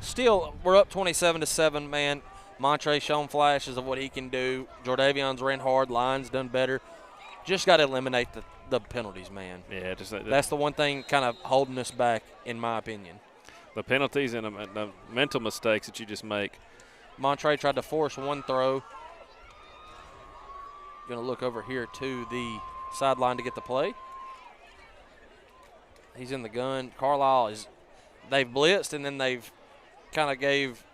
Still, we're up 27-7, man. Montre shown flashes of what he can do. Jordavion's ran hard. Lyons done better. Just got to eliminate the penalties, man. Yeah, that's the one thing kind of holding us back, in my opinion. The penalties and the mental mistakes that you just make. Montre tried to force one throw. Going to look over here to the sideline to get the play. He's in the gun. Carlisle they've blitzed, and then they've kind of gave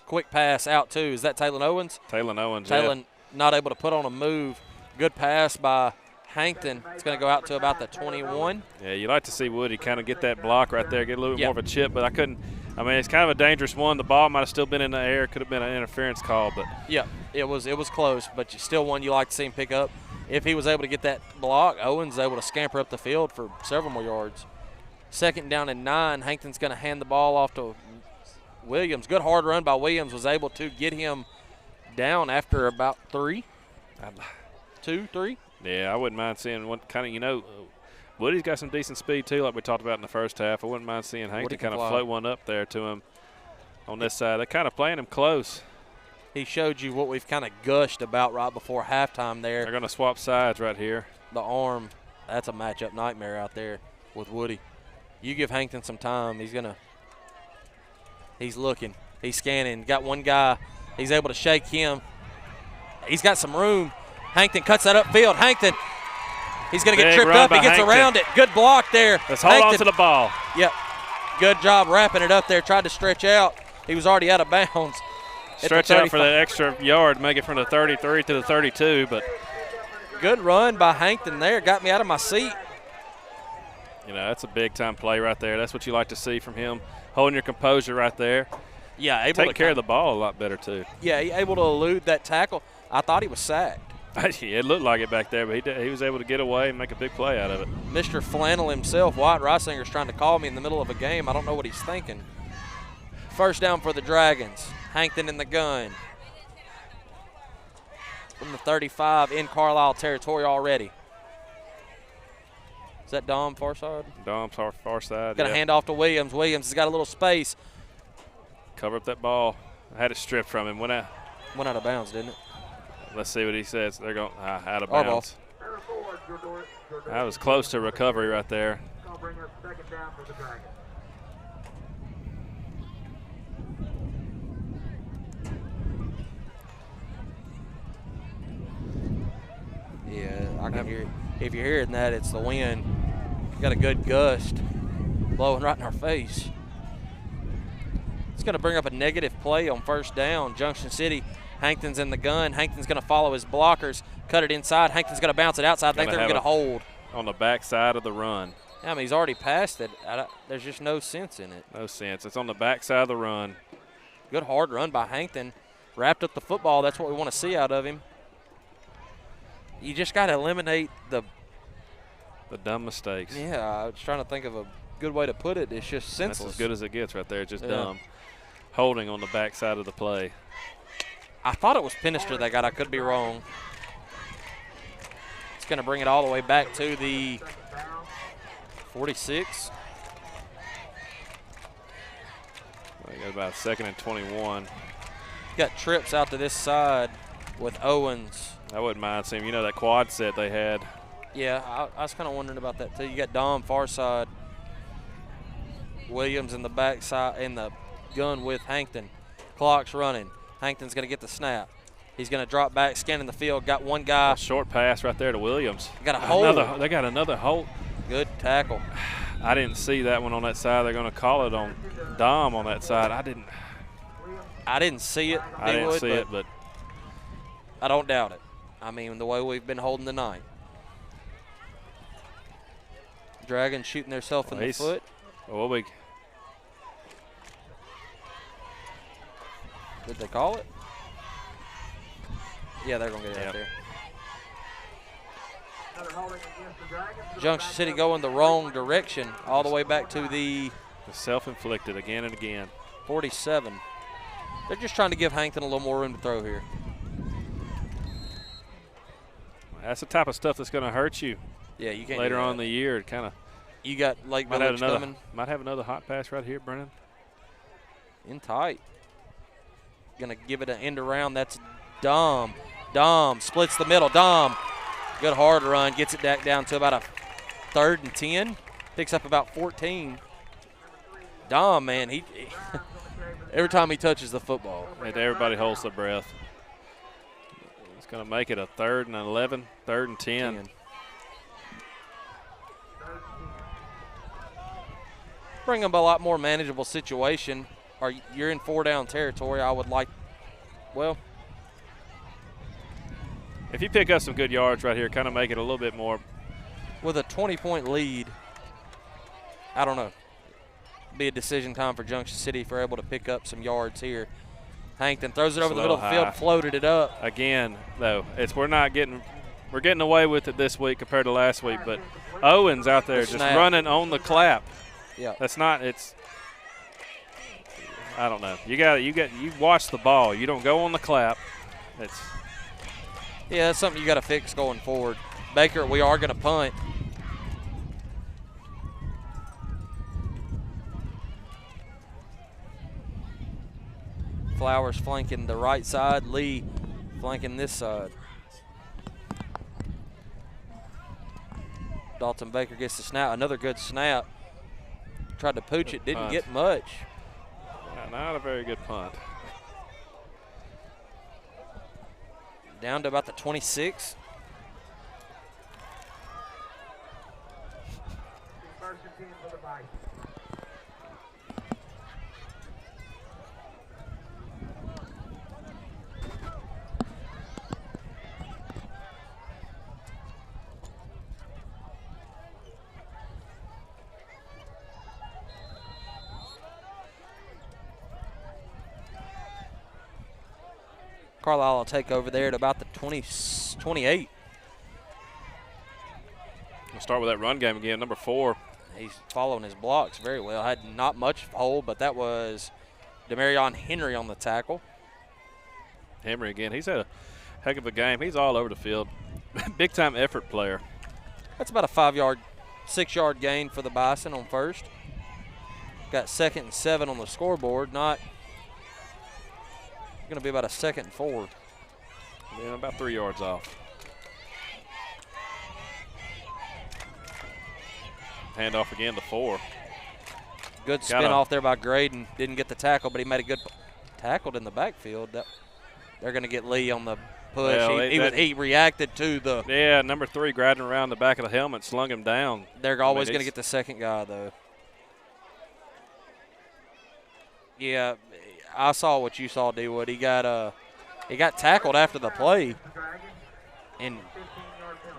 quick pass out too. Is that Taylon Owens? Taylon Owens, Taylon not able to put on a move. Good pass by Hankton. It's going to go out to about the 21. Yeah, you like to see Woody kind of get that block right there, get a little bit more of a chip, but I couldn't. I mean, it's kind of a dangerous one. The ball might have still been in the air. Could have been an interference call, but yeah, it was close, but still one you like to see him pick up. If he was able to get that block, Owens able to scamper up the field for several more yards. 2nd down and 9. Hankton's going to hand the ball off to Williams. Good hard run by Williams, was able to get him down after about 3. 2, 3. Yeah, I wouldn't mind seeing what kind of, Woody's got some decent speed too, like we talked about in the first half. I wouldn't mind seeing Hankton kind of float one up there to him on this side. They're kind of playing him close. He showed you what we've kind of gushed about right before halftime there. They're going to swap sides right here. The arm, that's a matchup nightmare out there with Woody. You give Hankton some time, he's looking, he's scanning. Got one guy, he's able to shake him. He's got some room. Hankton cuts that upfield. Hankton, he's going to get tripped up. He gets around it. Good block there. Let's hold on to the ball. Yep. Good job wrapping it up there. Tried to stretch out. He was already out of bounds. Stretch out for that extra yard, make it from the 33 to the 32. But good run by Hankton there. Got me out of my seat. You know, that's a big-time play right there. That's what you like to see from him, holding your composure right there. Yeah, able take care of the ball a lot better too. Yeah, able to elude that tackle. I thought he was sacked. It looked like it back there, but he was able to get away and make a big play out of it. Mr. Flannel himself, Wyatt Reisinger's trying to call me in the middle of a game. I don't know what he's thinking. 1st down for the Dragons. Hankton in the gun. From the 35 in Carlisle territory already. Is that Dom far side? Dom's far side. Got to hand off to Williams. Williams has got a little space. Cover up that ball. I had it stripped from him. Went out of bounds, didn't it? Let's see what he says. They're going out of bounds. That was close to recovery right there. Yeah, I can hear it. If you're hearing that, it's the wind. Got a good gust blowing right in our face. It's going to bring up a negative play on 1st down. Junction City. Hankton's in the gun. Hankton's going to follow his blockers, cut it inside. Hankton's going to bounce it outside. I think they're going to get a hold. On the back side of the run. I mean, he's already passed it. There's just no sense in it. No sense. It's on the back side of the run. Good hard run by Hankton. Wrapped up the football. That's what we want to see out of him. You just got to eliminate the dumb mistakes. Yeah, I was trying to think of a good way to put it. It's just senseless. That's as good as it gets right there. It's just dumb. holding on the backside of the play. I thought it was Pinister that got. I could be wrong. It's going to bring it all the way back to the 46. Well, you got about 2nd and 21. Got trips out to this side with Owens. I wouldn't mind seeing, you know, that quad set they had. Yeah, I was kind of wondering about that too. You got Dom far side, Williams in the back side, in the gun with Hankton. Clock's running. Hankton's going to get the snap. He's going to drop back, scanning the field. Got one guy. A short pass right there to Williams. Got a hold. They got another hold. Good tackle. I didn't see that one on that side. They're going to call it on Dom on that side. I didn't see it. I didn't see it, but I don't doubt it. I mean, the way we've been holding tonight. Dragons shooting themselves in the foot. Did they call it? Yeah, they're going to get it out there. Junction City going the wrong direction all the way back to the self-inflicted again and again. 47. They're just trying to give Hankton a little more room to throw here. That's the type of stuff that's going to hurt you. Yeah, you can't later on in the year. It kind of. You got Lake Village coming. Might have another hot pass right here, Brennan. In tight. Going to give it an end around. That's Dom. Dom splits the middle. Dom, good hard run. Gets it back down to about a 3rd and 10. Picks up about 14. Dom, man, he every time he touches the football. Everybody holds their breath. It's going to make it a 3rd and 11, 3rd and 10. Bring them a lot more manageable situation. Or you're in 4-down territory. I would like, well, if you pick up some good yards right here, kind of make it a little bit more. With a 20-point lead, I don't know. Be a decision time for Junction City if we're able to pick up some yards here. Hankton throws it over the middle of the field, floated it up. Again, though, we're getting away with it this week compared to last week, but Owens out there just running on the clap. Yeah. That's not, I don't know. You watch the ball. You don't go on the clap. Yeah, that's something you got to fix going forward. Baker, we are going to punt. Flowers flanking the right side. Lee flanking this side. Dalton Baker gets the snap. Another good snap. Tried to pooch it. Didn't get much. Not a very good punt. Down to about the 26. First and 10 for the Bison. Carlisle will take over there at about the 28. We'll start with that run game again, number 4. He's following his blocks very well. Had not much hold, but that was Demarion Henry on the tackle. Henry again. He's had a heck of a game. He's all over the field. Big-time effort player. That's about a 6-yard gain for the Bison on first. Got 2nd and 7 on the scoreboard. Not going to be about a 2nd and 4. Yeah, about 3 yards off. Handoff again to 4. Good spin off there by Graydon. Didn't get the tackle, but he made a good tackled in the backfield. They're going to get Lee on the push. Well, he reacted to the. Yeah, number 3 grabbed him around the back of the helmet, slung him down. They're always going to get the second guy, though. Yeah, I saw what you saw, D-Wood. He got tackled after the play. And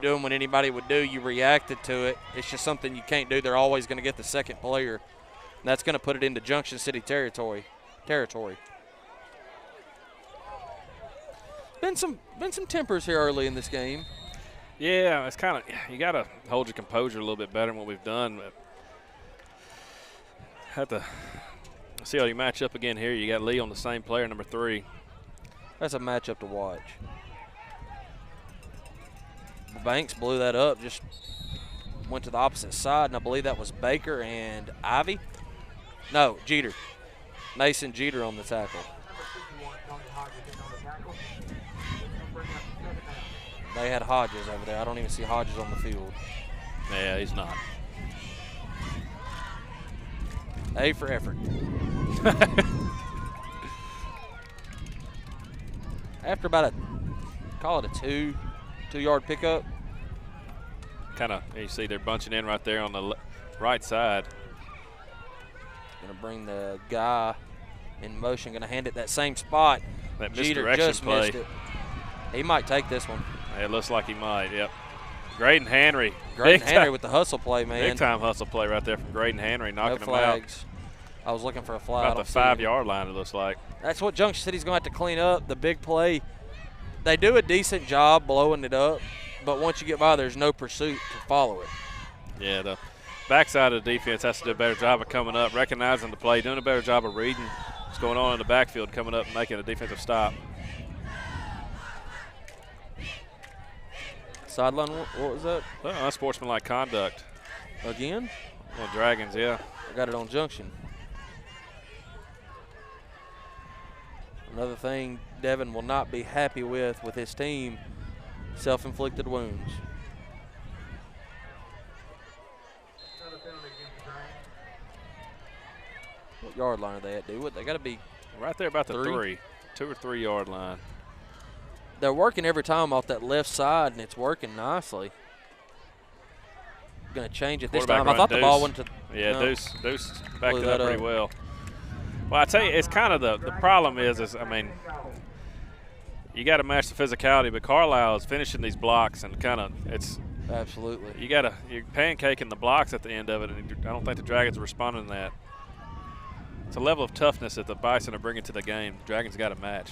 doing what anybody would do, you reacted to it. It's just something you can't do. They're always going to get the second player. And that's going to put it into Junction City territory. Been some tempers here early in this game. Yeah, it's kind of, you got to hold your composure a little bit better than what we've done. But See how you match up again here. You got Lee on the same player, number 3. That's a matchup to watch. Banks blew that up, just went to the opposite side, and I believe that was Baker and Ivy. No, Jeter. Mason Jeter on the tackle. They had Hodges over there. I don't even see Hodges on the field. Yeah, he's not. A for effort. After about call it a two-yard pickup. Kind of, you see they're bunching in right there on the right side. Going to bring the guy in motion, going to hand it that same spot. That Jeter misdirection just play. missed it. He might take this one. It looks like he might, yep. Graydon Henry. Graydon Henry with the hustle play, man. Big time hustle play right there from Graydon Henry, knocking No him out. flags. I was looking for a flag. About the 5-yard line, it looks like. That's what Junction City's going to have to clean up, the big play. They do a decent job blowing it up, but once you get by, there's no pursuit to follow it. Yeah, the backside of the defense has to do a better job of coming up, recognizing the play, doing a better job of reading what's going on in the backfield, coming up and making a defensive stop. Sideline, what was that? Unsportsmanlike conduct. Again? Well, Dragons, yeah. I got it on Junction. Another thing Devin will not be happy with his team, self-inflicted wounds. What yard line are they at, dude? They got to be right there about the 3, 2 or 3 yard line. They're working every time off that left side, and it's working nicely. Going to change it this time. I thought the ball went to. Yeah, no. Deuce backed it up pretty well. Well, I tell you, it's kind of the problem is I mean, you got to match the physicality, but Carlisle is finishing these blocks and kind of it's absolutely. You're pancaking the blocks at the end of it, and I don't think the Dragons are responding to that. It's a level of toughness that the Bison are bringing to the game. The Dragons got to match.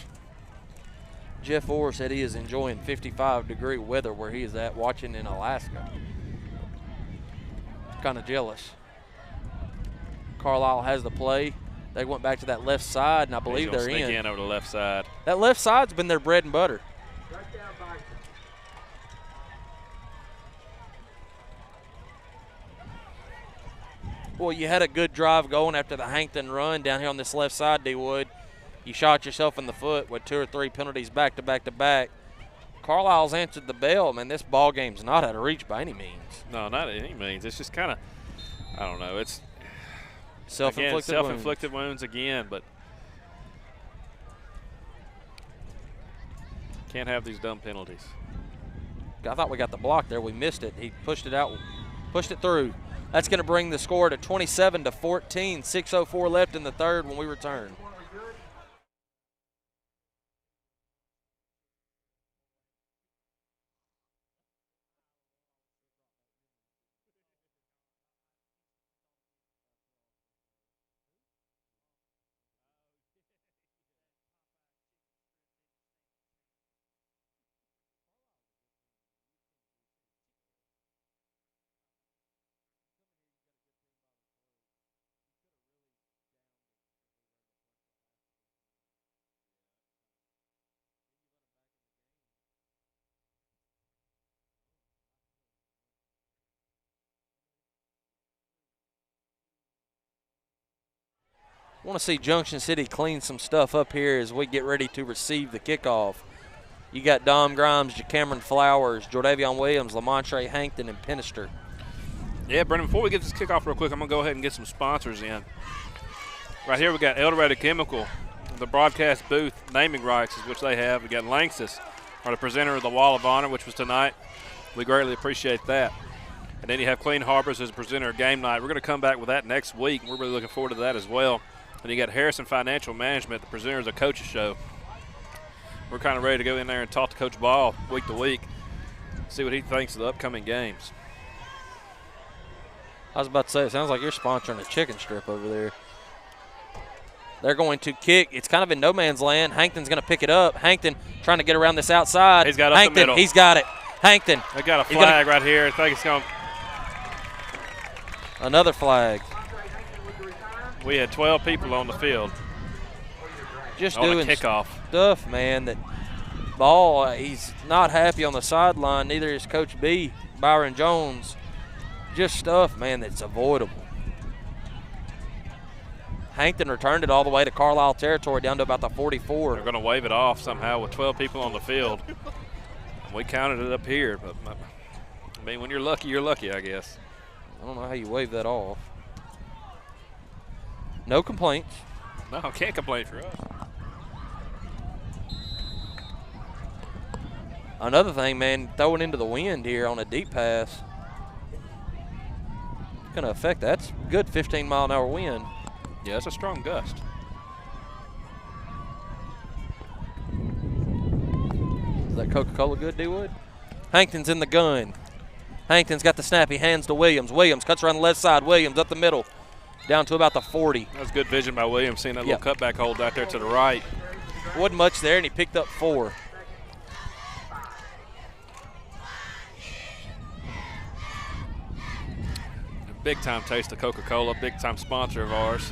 Jeff Orr said he is enjoying 55-degree weather where he is at, watching in Alaska. Kind of jealous. Carlisle has the play. They went back to that left side, and I believe they're sneak in over the left side. That left side's been their bread and butter. Well, you had a good drive going after the Hankton run down here on this left side, D-Wood. You shot yourself in the foot with 2 or 3 penalties back to back to back. Carlisle's answered the bell, man. This ball game's not out of reach by any means. No, not any means. It's just kind of, I don't know. It's self-inflicted wounds again, but can't have these dumb penalties. I thought we got the block there. We missed it. He pushed it out, pushed it through. That's going to bring the score to 27-14. 6:04 left in the third when we return. I want to see Junction City clean some stuff up here as we get ready to receive the kickoff. You got Dom Grimes, Cameron Flowers, Jordavion Williams, Lamontre Hankton, and Penister. Yeah, Brendan, before we get this kickoff real quick, I'm going to go ahead and get some sponsors in. Right here we got Eldorado Chemical, the broadcast booth naming rights, which they have. We got Lanxess, are the presenter of the Wall of Honor, which was tonight. We greatly appreciate that. And then you have Clean Harbors as a presenter of Game Night. We're going to come back with that next week. We're really looking forward to that as well. And you got Harrison Financial Management, the presenters of Coach's Show. We're kind of ready to go in there and talk to Coach Ball week to week, see what he thinks of the upcoming games. I was about to say, it sounds like you're sponsoring a chicken strip over there. They're going to kick. It's kind of in no man's land. Hankton's going to pick it up. Hankton trying to get around this outside. He's got up the middle. He's got it. Hankton. They got a flag right here. I think it's going. Another flag. We had 12 people on the field. Just on doing a kickoff. stuff, man, that ball, he's not happy on the sideline. Neither is Coach B, Byron Jones. Just stuff, man, that's avoidable. Hankton returned it all the way to Carlisle territory down to about the 44. They're going to wave it off somehow with 12 people on the field. We counted it up here, but I mean, when you're lucky, I guess. I don't know how you wave that off. No complaints. No, can't complain for us. Another thing, man, throwing into the wind here on a deep pass. It's going to affect that. That's good 15-mile-an-hour wind. Yeah, it's a strong gust. Is that Coca-Cola good, D-Wood? Hankton's in the gun. Hankton's got the snap. He hands to Williams. Williams cuts around the left side. Williams up the middle. Down to about the 40. That was good vision by Williams, seeing that little cutback hold out there to the right. Wasn't much there, and he picked up 4. Big-time taste of Coca-Cola, big-time sponsor of ours.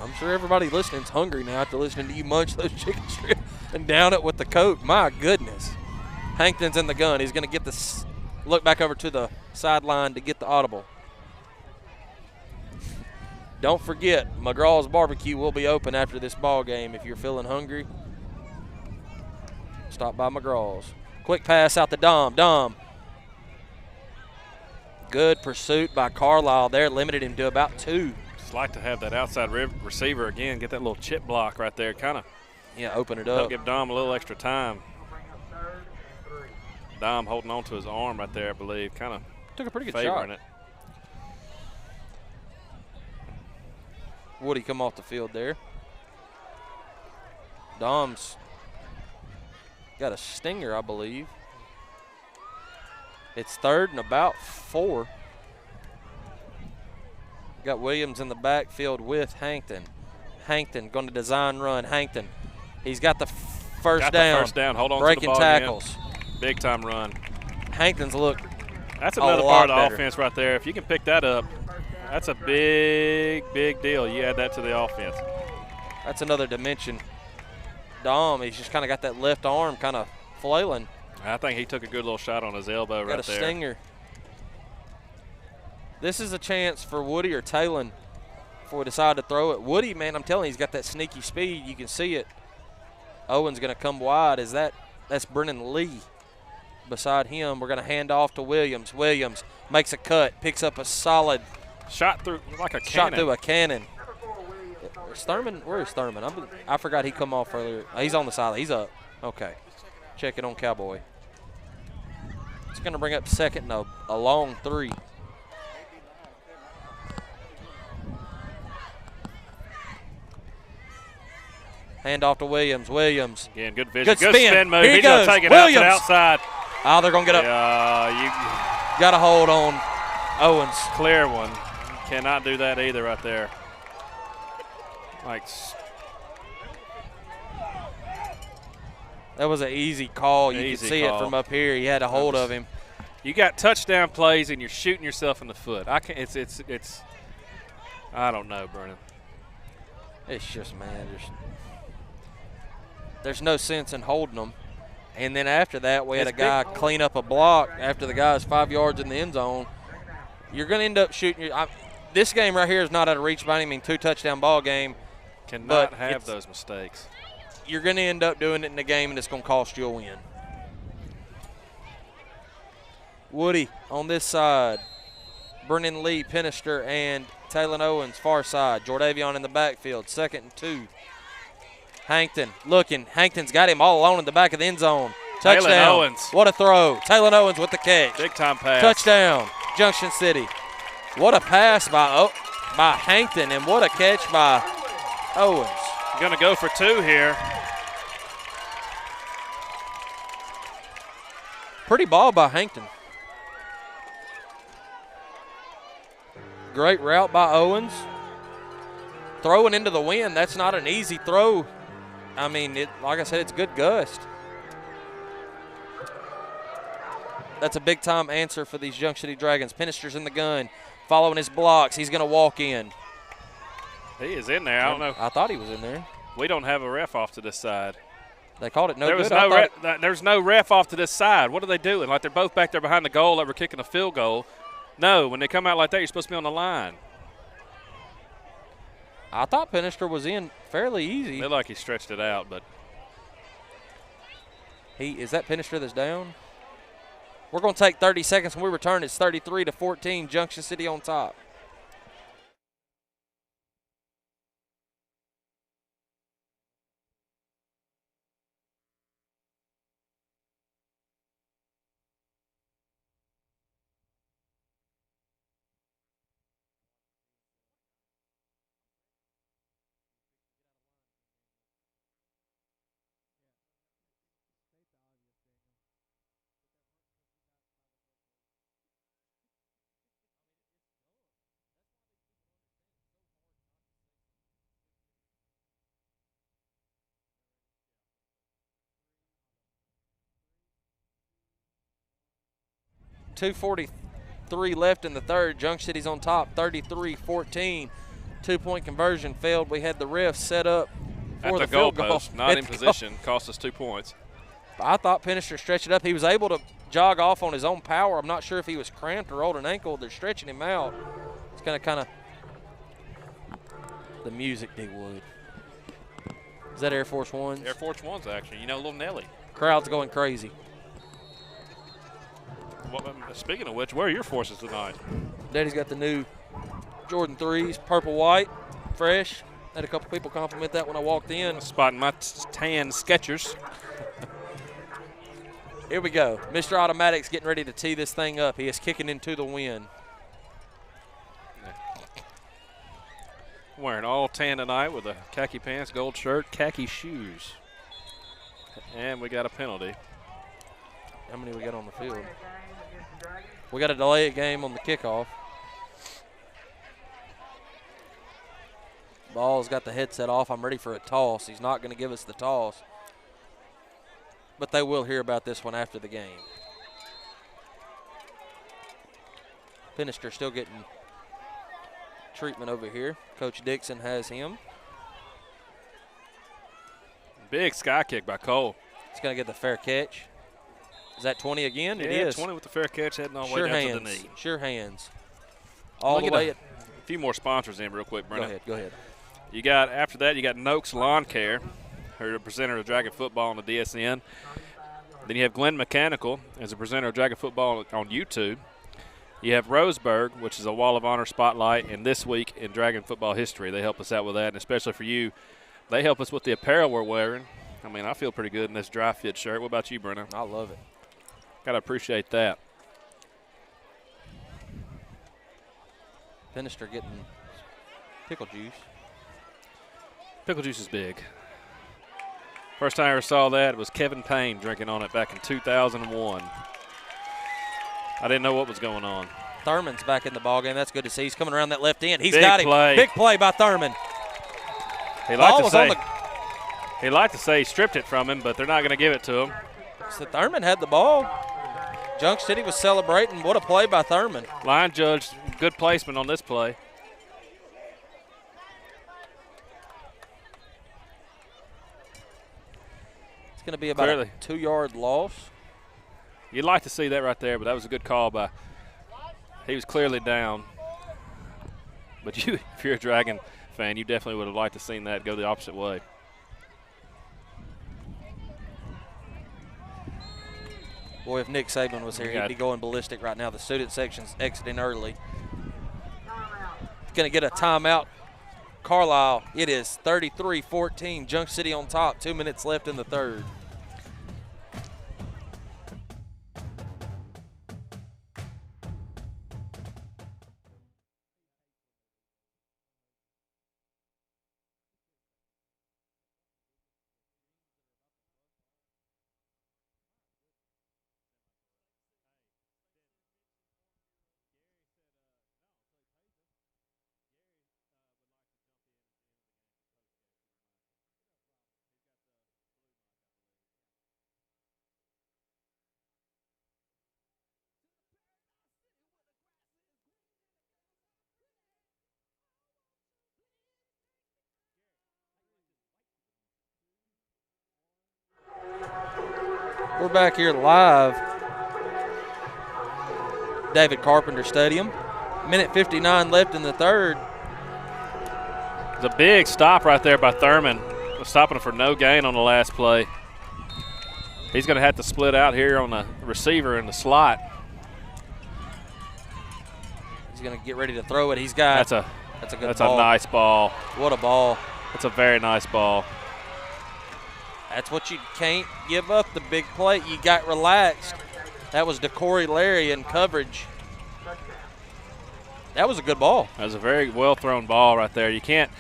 I'm sure everybody listening's hungry now after listening to you munch those chicken strips and down it with the Coke. My goodness. Hankton's in the gun. He's going to get this, look back over to the sideline to get the audible. Don't forget, McGraw's Barbecue will be open after this ball game. If you're feeling hungry, stop by McGraw's. Quick pass out to Dom. Dom. Good pursuit by Carlisle there. Limited him to about 2. Just like to have that outside receiver again, get that little chip block right there, kind of. Yeah, open it up. Give Dom a little extra time. Dom holding on to his arm right there, I believe, kind of took a pretty good favoring shot. it. Woody come off the field there. Dom's got a stinger, I believe. It's 3rd and about 4. Got Williams in the backfield with Hankton. Hankton going to design run. Hankton. He's got the first down. First down. Hold on breaking to the ball tackles. Again. Big time run. Hankton's look. That's another part of the better. offense right there. If you can pick that up, that's a big, big deal. You add that to the offense. That's another dimension. Dom, he's just kind of got that left arm kind of flailing. I think he took a good little shot on his elbow right there. Got a stinger. This is a chance for Woody or Talon before we decide to throw it. Woody, man, I'm telling you, he's got that sneaky speed. You can see it. Owen's going to come wide. That's Brennan Lee. Beside him, we're going to hand off to Williams. Williams makes a cut, picks up a solid shot through like a cannon. Shot through a cannon. Is Thurman? Where is Thurman? I forgot he come off earlier. He's on the side. He's up. Okay. Check it on Cowboy. It's going to bring up 2nd and a long 3. Hand off to Williams. Williams. Again, good vision. Good spin move. Here He's goes. Take it Williams. out to the outside. Oh, they're going to get up. Got a hold on Owens. Clear one. Cannot do that either right there. That was an easy call. You could see it from up here. He had a hold of him. You got touchdown plays and you're shooting yourself in the foot. I can't. It's. I don't know, Brennan. It's just, man, there's no sense in holding them. And then after that, we had a guy clean up a block after the guy's 5 yards in the end zone. You're going to end up shooting. This game right here is not out of reach by any means. 2-touchdown ball game. Cannot have those mistakes. You're going to end up doing it in the game, and it's going to cost you a win. Woody on this side. Brennan Lee, Penister, and Talon Owens, far side. Jordavion in the backfield, 2nd and 2. Hankton looking. Hankton's got him all alone in the back of the end zone. Touchdown. Talon Owens. What a throw. Talon Owens with the catch. Big time pass. Touchdown, Junction City. What a pass by Hankton, and what a catch by Owens. Going to go for 2 here. Pretty ball by Hankton. Great route by Owens. Throwing into the wind, that's not an easy throw. I mean, like I said, it's good gust. That's a big-time answer for these Junction City Dragons. Penister's in the gun, following his blocks. He's going to walk in. He is in there. I don't know. I thought he was in there. We don't have a ref off to this side. They called it no There good. was there's no ref off to this side. What are they doing? Like they're both back there behind the goal that we're kicking a field goal. No, when they come out like that, you're supposed to be on the line. I thought Penister was in fairly easy. Looked like he stretched it out, but Is that Penister that's down? We're going to take 30 seconds. When we return, it's 33-14, Junction City on top. .243 left in the third. Junction City's on top, 33-14. 2-point conversion failed. We had the ref set up for at the the field goal goal. post, not in position, cost us 2 points. I thought Penister stretched it up. He was able to jog off on his own power. I'm not sure if he was cramped or rolled an ankle. They're stretching him out. It's going to kind of the music, D. Wood. Is that Air Force Ones? Air Force Ones, actually. You know, little Nelly. Crowd's going crazy. Well, speaking of which, where are your forces tonight? Daddy's got the new Jordan 3s, purple white, fresh. Had a couple people compliment that when I walked in. Spotting my tan Skechers. Here we go. Mr. Automatic's getting ready to tee this thing up. He is kicking into the wind. Wearing all tan tonight with a khaki pants, gold shirt, khaki shoes. And we got a penalty. How many we got on the field? We got a delay game on the kickoff. Ball's got the headset off. I'm ready for a toss. He's not going to give us the toss. But they will hear about this one after the game. Penister still getting treatment over here. Coach Dixon has him. Big sky kick by Cole. He's going to get the fair catch. Is that 20 again? Yeah, it is. 20 with the fair catch, heading all the Sure way down hands. to the knee. Sure hands. All the way. A few more sponsors in real quick, Brennan. Go ahead. You got, after that, you got Noakes Lawn Care, who are the presenter of Dragon Football on the DSN. Then you have Glenn Mechanical as a presenter of Dragon Football on YouTube. You have Roseburg, which is a Wall of Honor spotlight, and This Week in Dragon Football History. They help us out with that, and especially for you, they help us with the apparel we're wearing. I mean, I feel pretty good in this dry fit shirt. What about you, Brennan? I love it. Got to appreciate that. Penister getting pickle juice. Pickle juice is big. First time I ever saw that was Kevin Payne drinking on it back in 2001. I didn't know what was going on. Thurman's back in the ballgame. That's good to see. He's coming around that left end. He's Big got him. play. Big play by Thurman. He Ball liked was to on say the. he liked to say he stripped it from him, but they're not going to give it to him. So Thurman had the ball. Junction City was celebrating. What a play by Thurman. Line judge, good placement on this play. It's going to be about a 2-yard loss. You'd like to see that right there, but that was a good call by. He was clearly down. But you, if you're a Dragon fan, you definitely would have liked to seen that go the opposite way. Boy, if Nick Saban was here, he'd be going ballistic right now. The student section's exiting early. Going to get a timeout. Carlisle, it is 33-14. Junction City on top. 2 minutes left in the third. We're back here live. David Carpenter Stadium. Minute 59 left in the third. It's a big stop right there by Thurman. Stopping him for no gain on the last play. He's going to have to split out here on the receiver in the slot. He's going to get ready to throw it. He's got that's a good that's ball. a nice ball. What a ball. That's a very nice ball. That's what you can't give up, the big play. You got relaxed. That was DeCorey Larry in coverage. That was a good ball. That was a very well thrown ball right there. You can't.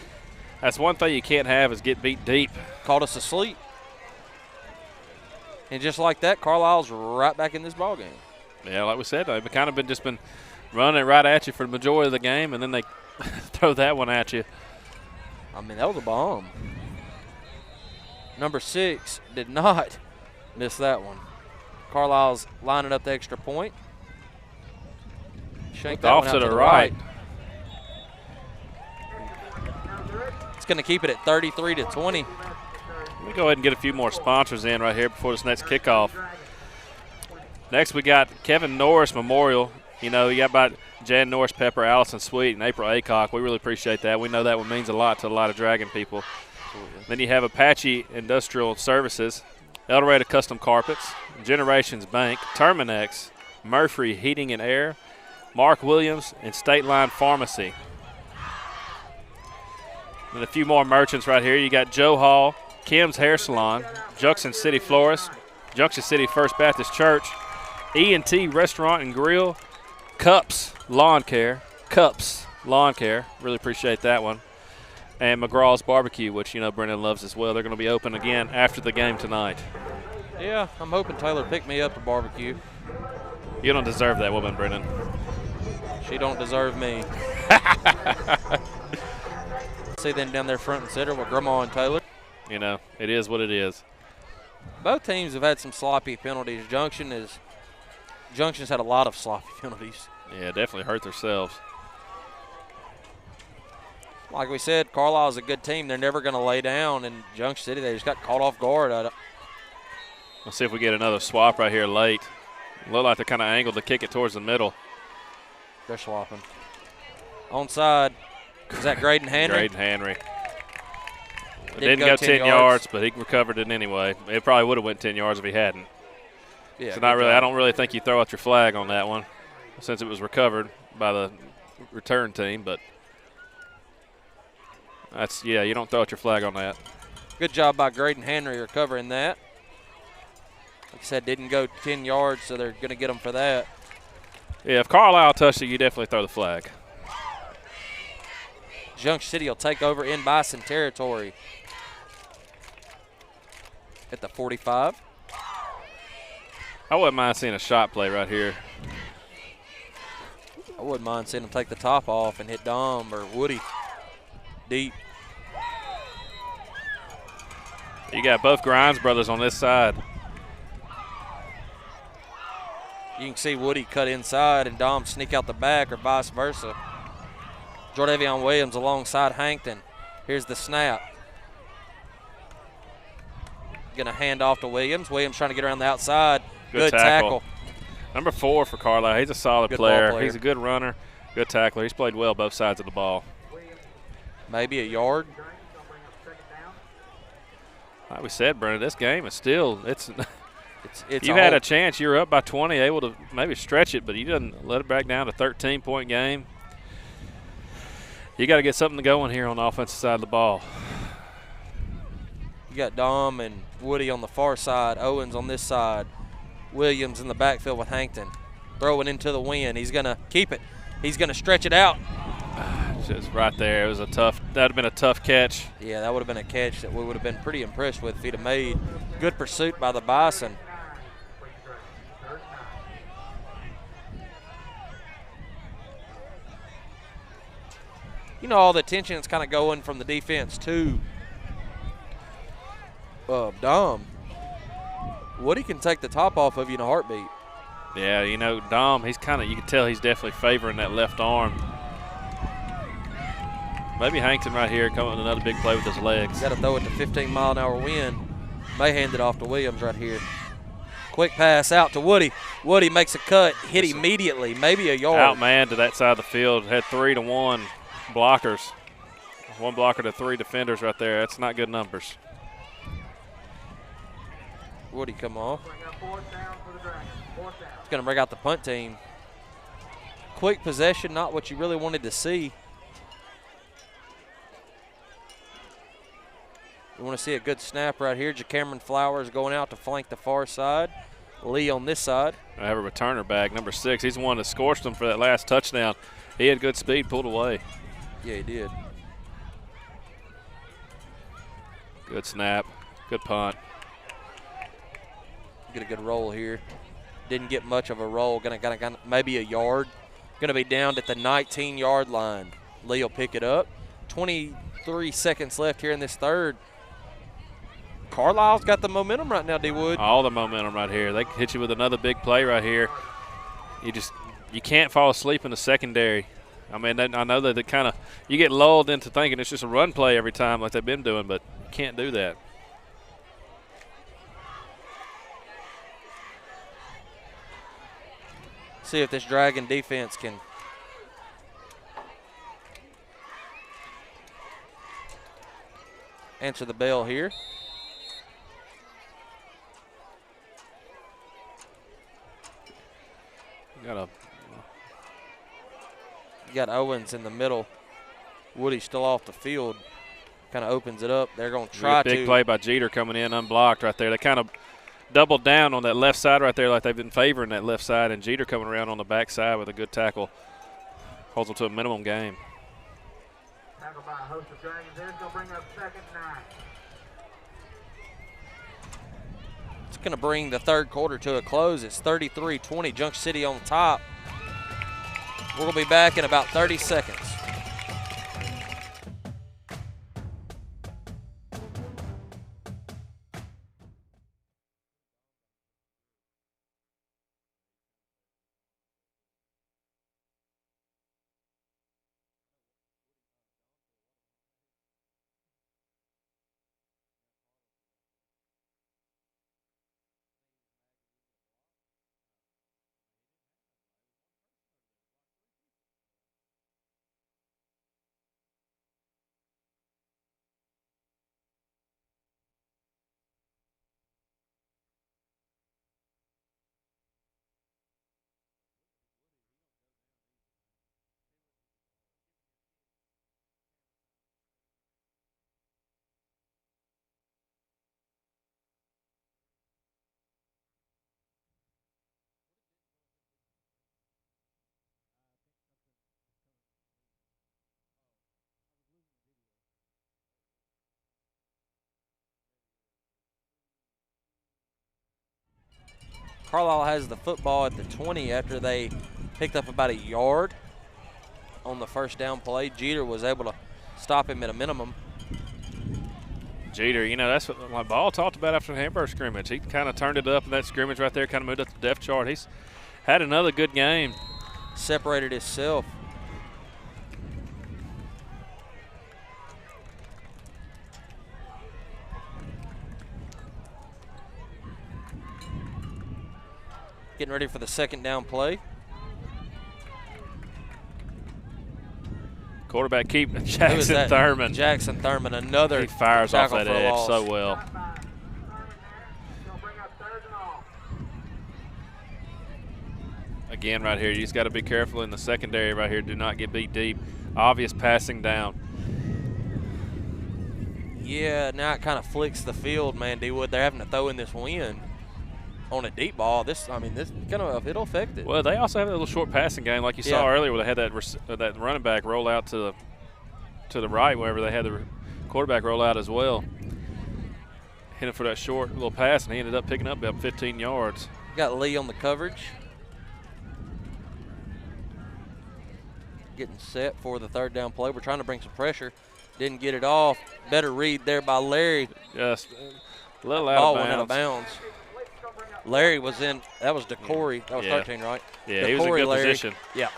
That's one thing you can't have is get beat deep. Caught us asleep. And just like that, Carlisle's right back in this ball game. Yeah, like we said, they've kind of been running it right at you for the majority of the game, and then they throw that one at you. I mean, that was a bomb. Number 6 did not miss that one. Carlisle's lining up the extra point. Shank that off one out to the right. It's going to keep it at 33-20. Let me go ahead and get a few more sponsors in right here before this next kickoff. Next, we got Kevin Norris Memorial. You know, you got about Jan Norris Pepper, Allison Sweet, and April Acock. We really appreciate that. We know that one means a lot to a lot of Dragon people. Then you have Apache Industrial Services, El Dorado Custom Carpets, Generations Bank, Terminex, Murphy Heating and Air, Mark Williams, and State Line Pharmacy. And a few more merchants right here. You got Joe Hall, Kim's Hair Salon, Junction City Florist, Junction City First Baptist Church, E&T Restaurant and Grill, Cups Lawn Care, really appreciate that one, and McGraw's Barbecue, which you know Brendan loves as well. They're going to be open again after the game tonight. Yeah, I'm hoping Taylor picked me up to barbecue. You don't deserve that woman, Brendan. She don't deserve me. See them down there front and center with Grandma and Taylor. You know, it is what it is. Both teams have had some sloppy penalties. Junction's had a lot of sloppy penalties. Yeah, definitely hurt themselves. Like we said, Carlisle's a good team. They're never going to lay down. And Junction City, they just got caught off guard. Let's see if we get another swap right here late. Look like they're kind of angled to kick it towards the middle. They're swapping. Onside. Is that Graydon Henry? Graydon Henry. Didn't go 10 yards, but he recovered it anyway. It probably would have went 10 yards if he hadn't. Yeah, so not really. I don't really think you throw out your flag on that one since it was recovered by the return team. But that's, yeah, you don't throw out your flag on that. Good job by Graydon Henry recovering that. Like I said, didn't go 10 yards, so they're going to get him for that. Yeah, if Carlisle touched it, you definitely throw the flag. Junction City will take over in Bison territory at the 45. I wouldn't mind seeing a shot play right here. I wouldn't mind seeing him take the top off and hit Dom or Woody deep. You got both Grimes brothers on this side. You can see Woody cut inside and Dom sneak out the back or vice versa. Jordavion Williams alongside Hankton. Here's the snap. Going to hand off to Williams. Williams trying to get around the outside. Good tackle. Number 4 for Carlisle. He's a solid player. He's a good runner, good tackler. He's played well both sides of the ball. Maybe a yard. Like we said, Brendan, this game is still – It's you had a chance. You were up by 20, able to maybe stretch it, but you didn't let it back down to 13-point game. You got to get something going here on the offensive side of the ball. You got Dom and Woody on the far side, Owens on this side, Williams in the backfield with Hankton. Throwing into the wind. He's going to keep it. He's going to stretch it out. Just right there. It was that would have been a tough catch. Yeah, that would have been a catch that we would have been pretty impressed with if he'd have made. Good pursuit by the Bison. You know, all the attention is kind of going from the defense to Dom. Woody can take the top off of you in a heartbeat. Yeah, you know, Dom, he's kind of, you can tell he's definitely favoring that left arm. Maybe Hankton right here coming with another big play with his legs. Got to throw it to 15-mile-an-hour wind. May hand it off to Williams right here. Quick pass out to Woody. Woody makes a cut, hit immediately, maybe a yard. Out man to that side of the field. Had 3-1 blockers. 1 blocker to 3 defenders right there. That's not good numbers. Woody come off. Bring up 4th down for the Dragons. 4th down. It's going to bring out the punt team. Quick possession, not what you really wanted to see. You want to see a good snap right here. Cameron Flowers going out to flank the far side. Lee on this side. I have a returner back, number 6. He's the one that scorched them for that last touchdown. He had good speed, pulled away. Yeah, he did. Good snap, good punt. Get a good roll here. Didn't get much of a roll. Gonna maybe a yard. Gonna be down at the 19-yard line. Lee will pick it up. 23 seconds left here in this third. Carlisle's got the momentum right now, D. Wood. All the momentum right here. They hit you with another big play right here. You can't fall asleep in the secondary. I mean, I know that you get lulled into thinking it's just a run play every time like they've been doing, but you can't do that. See if this Dragon defense can answer the bell here. You got Owens in the middle. Woody's still off the field. Kind of opens it up. They're going to try to. Big play by Jeter coming in unblocked right there. They kind of doubled down on that left side right there like they've been favoring that left side, and Jeter coming around on the back side with a good tackle. Holds them to a minimum gain. Tackle by a host of Dragons. There's going to bring up 2nd and 9. It's going to bring the third quarter to a close. It's 33-20, Junction City on top. We're going to be back in about 30 seconds. Carlisle has the football at the 20 after they picked up about a yard on the first down play. Jeter was able to stop him at a minimum. Jeter, that's what my ball talked about after the Hamburg scrimmage. He kind of turned it up in that scrimmage right there, kind of moved up the depth chart. He's had another good game. Separated himself. Getting ready for the second down play. Quarterback keep Jackson Thurman. Jackson Thurman, another. He fires off tackle that for a edge loss. so well. They'll bring up 3rd and all. Again, right here, you just got to be careful in the secondary right here. Do not get beat deep. Obvious passing down. Yeah, now it kind of flicks the field, man. D Wood, they're having to throw in this wind on a deep ball. This kind of it'll affect it. Well, they also have a little short passing game, like you saw earlier, where they had that running back roll out to the right, wherever they had the quarterback roll out as well. Hit him for that short little pass, and he ended up picking up about 15 yards. Got Lee on the coverage. Getting set for the third down play. We're trying to bring some pressure. Didn't get it off. Better read there by Larry. Just a little Ball out went out of bounds. Larry was in. That was DeCorey. That was 13, right? Yeah, he was in good Larry. position. Yeah.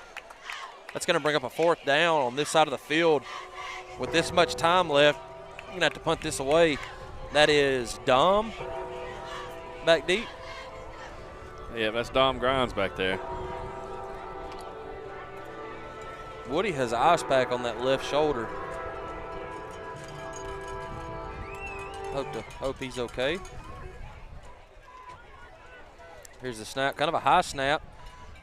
That's going to bring up a 4th down on this side of the field. With this much time left, you're going to have to punt this away. That is Dom back deep. Yeah, that's Dom Grimes back there. Woody has ice pack on that left shoulder. Hope he's okay. Here's the snap, kind of a high snap.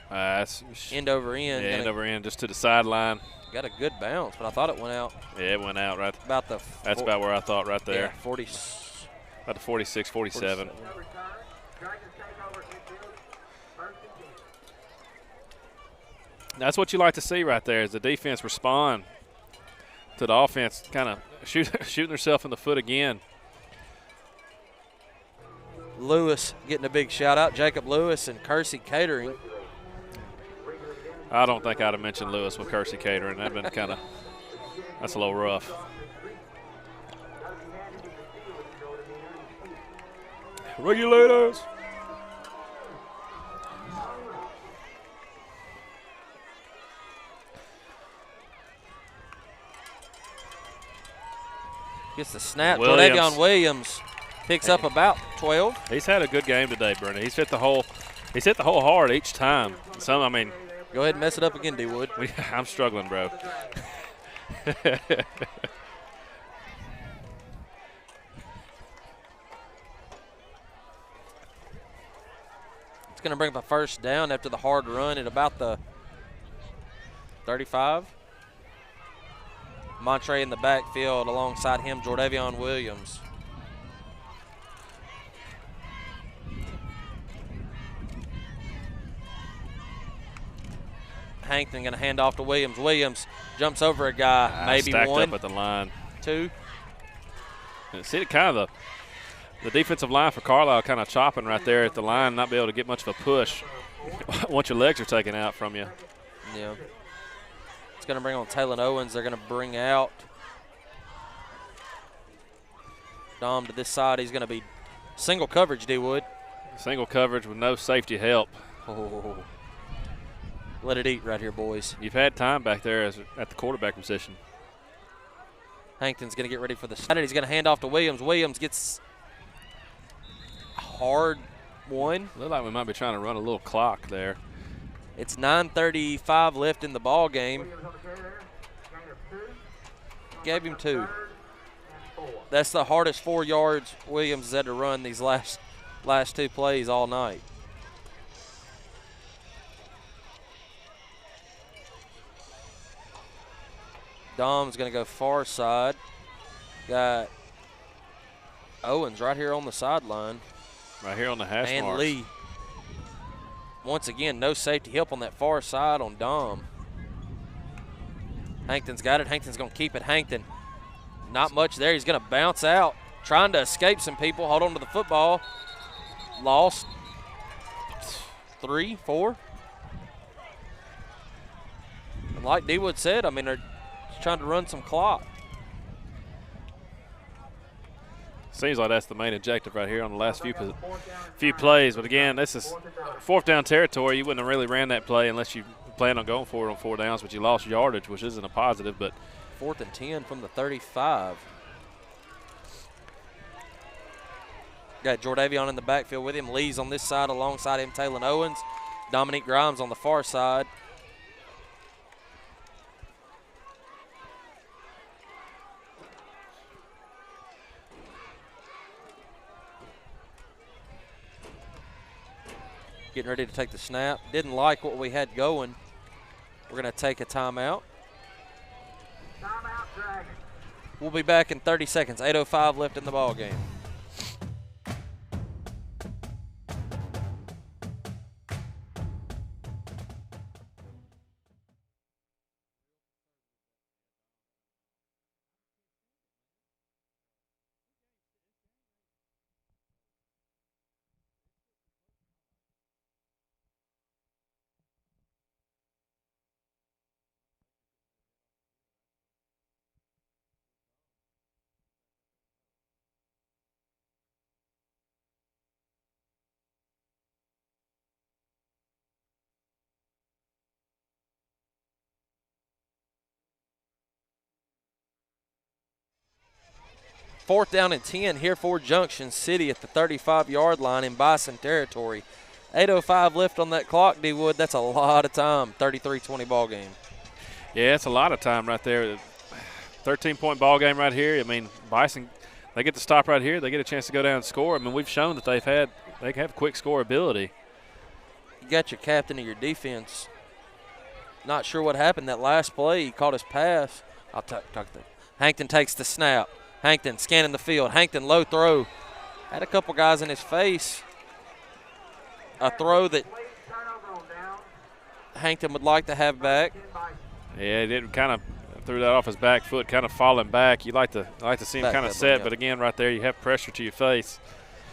That's End over end. Yeah, end over end, just to the sideline. Got a good bounce, but I thought it went out. Yeah, it went out right. About the. That's about where I thought right there. Yeah, 40. About the 46, 47. That's what you like to see right there is the defense respond to the offense, kind of shooting herself in the foot again. Lewis getting a big shout out. Jacob Lewis and Kersey Catering. I don't think I'd have mentioned Lewis with Kersey Catering. That'd been kind of, that's a little rough. Regulators. Gets the snap. Williams. Jordavion Williams picks up about 12. He's had a good game today, Brenda. He's hit the hole hard each time. Some, I mean, go ahead and mess it up again, D-Wood. I'm struggling, bro. It's going to bring up a first down after the hard run at about the 35. Montre in the backfield alongside him, Jordavion Williams. Hankton going to hand off to Williams. Williams jumps over a guy, maybe stacked one. Up at the line. Two. And see it kind of the defensive line for Carlisle kind of chopping right there at the line, not be able to get much of a push once your legs are taken out from you. Yeah. It's going to bring on Taylor Owens. They're going to bring out Dom to this side. He's going to be single coverage, D-Wood. Single coverage with no safety help. Oh. Let it eat right here, boys. You've had time back there at the quarterback position. Hankton's going to get ready for the snap. He's going to hand off to Williams. Williams gets a hard one. Look like we might be trying to run a little clock there. It's 9:35 left in the ball game. Gave him 2. That's the hardest 4 yards Williams has had to run these last 2 plays all night. Dom's going to go far side. Got Owens right here on the sideline. Right here on the hash and marks. Lee. Once again, no safety help on that far side on Dom. Hankton's got it. Hankton's going to keep it. Hankton, not much there. He's going to bounce out, trying to escape some people. Hold on to the football. Lost 3, 4. And like D-Wood said, I mean, they're trying to run some clock. Seems like that's the main objective right here on the last few plays. But again, this is 4th down territory. You wouldn't have really ran that play unless you plan on going for it on 4 downs, but you lost yardage, which isn't a positive. But 4th and 10 from the 35. Got Jordavion in the backfield with him. Lee's on this side alongside him, Taylor Owens. Dominique Grimes on the far side. Getting ready to take the snap. Didn't like what we had going. We're going to take a timeout. Timeout, Dragons. We'll be back in 30 seconds. 8:05 left in the ball game. Fourth down and 10 here for Junction City at the 35-yard line in Bison territory. 8:05 left on that clock, D. Wood. That's a lot of time. 33-20 ball game. Yeah, it's a lot of time right there. 13-point ball game right here. I mean, Bison, they get to stop right here. They get a chance to go down and score. I mean, we've shown that they have quick score ability. You got your captain of your defense. Not sure what happened that last play. He caught his pass. I'll talk to Hankton takes the snap. Hankton scanning the field. Hankton low throw. Had a couple guys in his face. A throw that Hankton would like to have back. Yeah, he didn't kind of threw that off his back foot, kind of falling back. You like to see him kind of set, but again, right there, you have pressure to your face.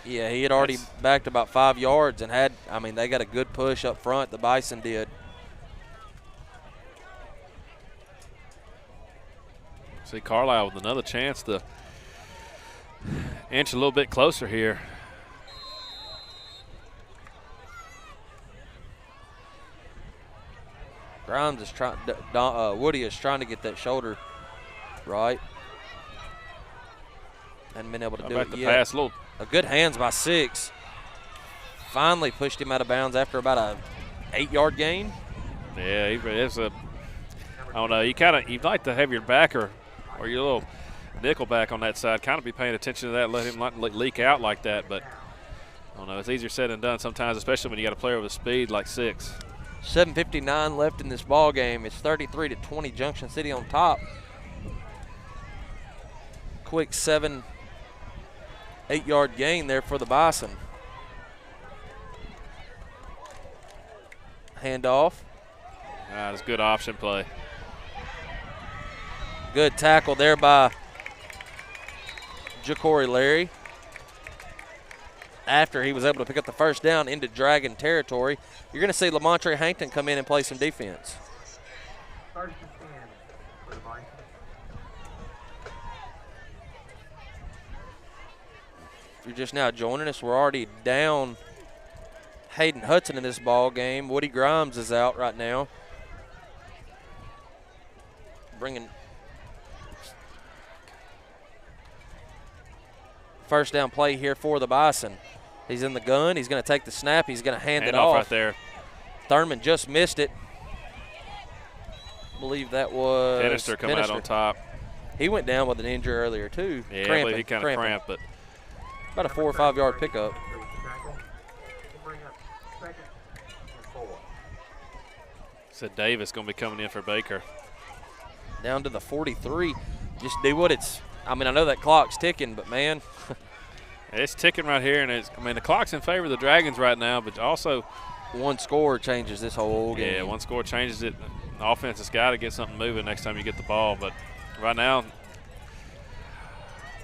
Yeah, he had already backed about 5 yards and they got a good push up front. The Bison did. See Carlisle with another chance to inch a little bit closer here. Grimes is trying. Woody is trying to get that shoulder right. Hadn't been able to do it yet. Pass, a good hands by 6. Finally pushed him out of bounds after about a 8-yard gain. Yeah, it's a. I don't know. You'd like to have your backer or your little nickel back on that side. Kind of be paying attention to that. Let him not leak out like that. But I don't know. It's easier said than done sometimes, especially when you got a player with speed like 6. 7:59 left in this ball game. It's 33-20. Junction City on top. Quick 7-8-yard gain there for the Bison. Handoff. That's a good option play. Good tackle there by Ja'Cory Larry. After he was able to pick up the first down into Dragon territory, you're going to see Lamontre Hankton come in and play some defense. If you're just now joining us, we're already down Hayden Hudson in this ball game. Woody Grimes is out right now. Bringing first down play here for the Bison. He's in the gun. He's going to take the snap. He's going to hand it off right there. Thurman just missed it. I believe that was Pinnister coming out on top. He went down with an injury earlier too. Yeah, I believe he kind of cramped, but about a 4 or 5 yard pickup. Said Davis going to be coming in for Baker. Down to the 43. Just do what it's. I mean, I know that clock's ticking, but man. It's ticking right here, and the clock's in favor of the Dragons right now, but also one score changes this whole game. Yeah, one score changes it. The offense has got to get something moving next time you get the ball, but right now,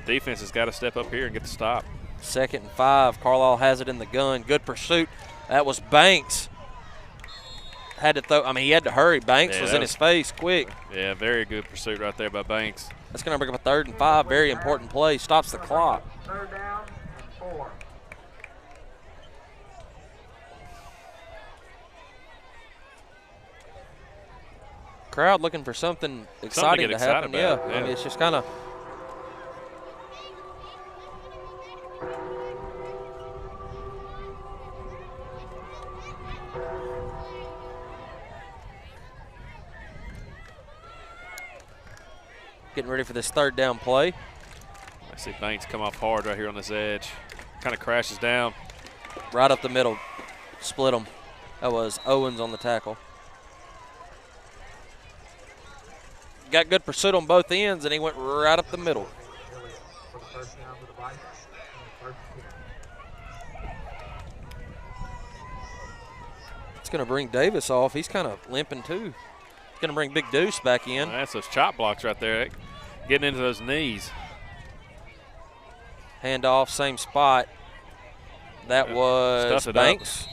defense has got to step up here and get the stop. 2nd and 5. Carlisle has it in the gun. Good pursuit. That was Banks. Had to throw. I mean, he had to hurry. Banks was in his face quick. Yeah, very good pursuit right there by Banks. That's going to bring up a 3rd and 5. Very important play. Stops the clock. 3rd down and 4. Crowd looking for something exciting to happen. Yeah, I mean, it's just kind of. Getting ready for this 3rd down play. I see Banks come off hard right here on this edge. Kind of crashes down. Right up the middle. Split them. That was Owens on the tackle. Got good pursuit on both ends, and he went right up the middle. It's going to bring Davis off. He's kind of limping too. It's going to bring Big Deuce back in. Well, that's those chop blocks right there, getting into those knees. Handoff, same spot. That was Banks.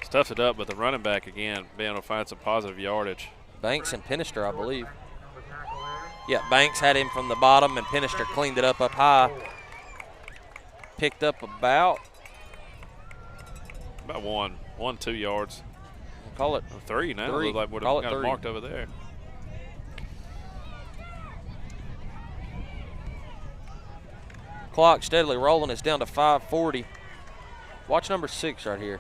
Stuffs it up, but the running back again being able to find some positive yardage. Banks and Pinnister, I believe. Yeah, Banks had him from the bottom, and Pinnister cleaned it up high. Picked up about 2 yards. Call it 3 now. 3. Look like would have got marked over there. Clock steadily rolling. It's down to 5:40. Watch number 6 right here.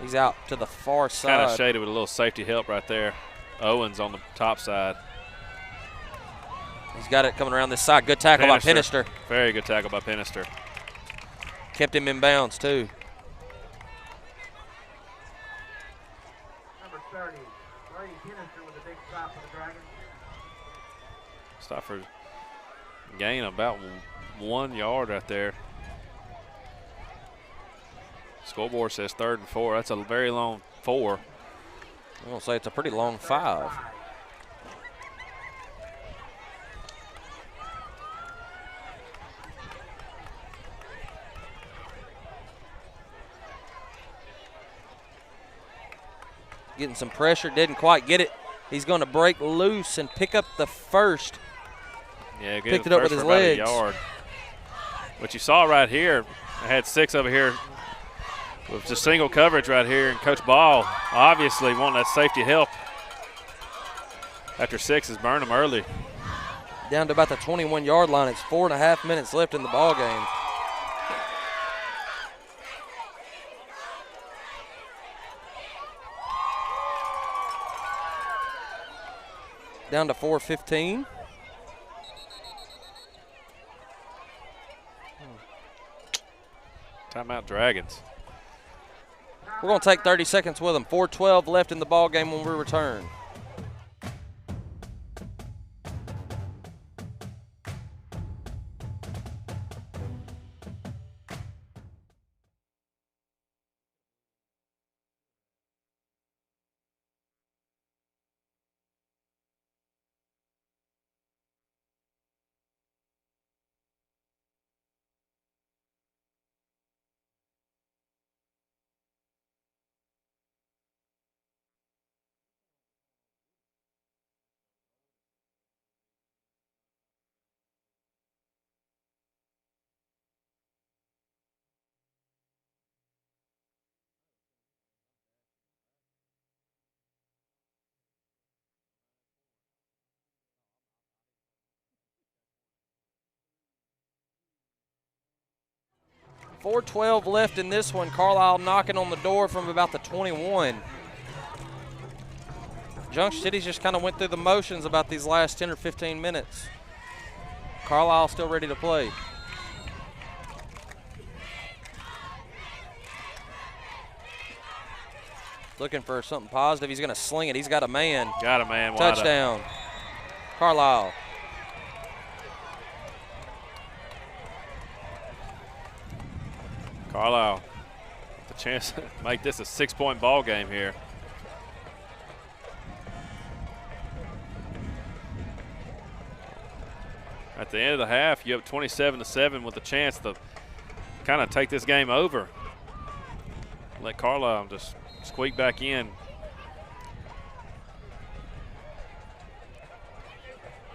He's out to the far side. Kind of shaded with a little safety help right there. Owens on the top side. He's got it coming around this side. Good tackle by Penister. Very good tackle by Penister. Kept him in bounds, too. Number 30, Brady Penister with a big stop for the Dragons. Stop for gain about 1 yard right there. Scoreboard says 3rd and 4. That's a very long 4. I'm going to say it's a pretty long 5. Getting some pressure, didn't quite get it. He's going to break loose and pick up the first. Yeah, picked it up with his legs. A yard. What you saw right here, I had 6 over here with just single coverage right here, and Coach Ball obviously wanting that safety help after 6 has burned him early. Down to about the 21-yard line. It's 4.5 minutes left in the ball game. Down to 4:15. Timeout Dragons. We're going to take 30 seconds with them. 4:12 left in the ball game when we return. .412 left in this one. Carlisle knocking on the door from about the 21. Junction City's just kind of went through the motions about these last 10 or 15 minutes. Carlisle still ready to play. Looking for something positive. He's going to sling it. He's got a man. Got a man. Touchdown. Carlisle. Carlisle, the chance to make this a 6-point ball game here. At the end of the half, you have 27-7 with a chance to kind of take this game over. Let Carlisle just squeak back in.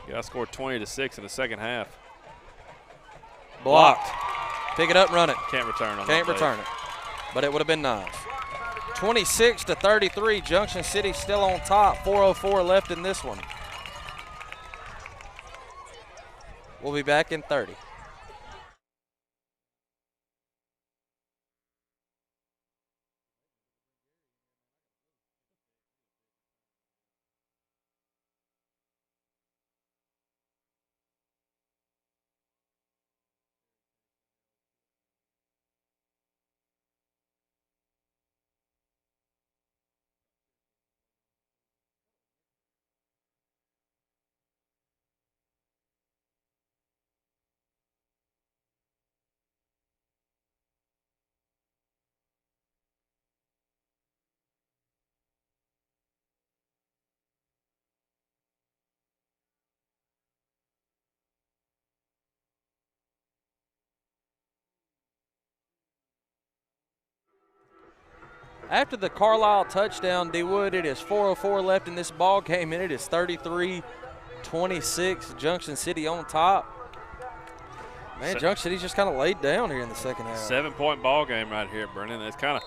You got scored 20-6 in the second half. Blocked. Pick it up and run it. Can't return on that. Can't return it. But it would have been nice. 26-33. Junction City still on top. 4:04 left in this one. We'll be back in 30. After the Carlisle touchdown, D. Wood, it is 4:04 left in this ball game, and it is 33-26. Junction City on top. Man, Junction City's just kind of laid down here in the second half. 7-point ball game right here, Brennan. It's kind of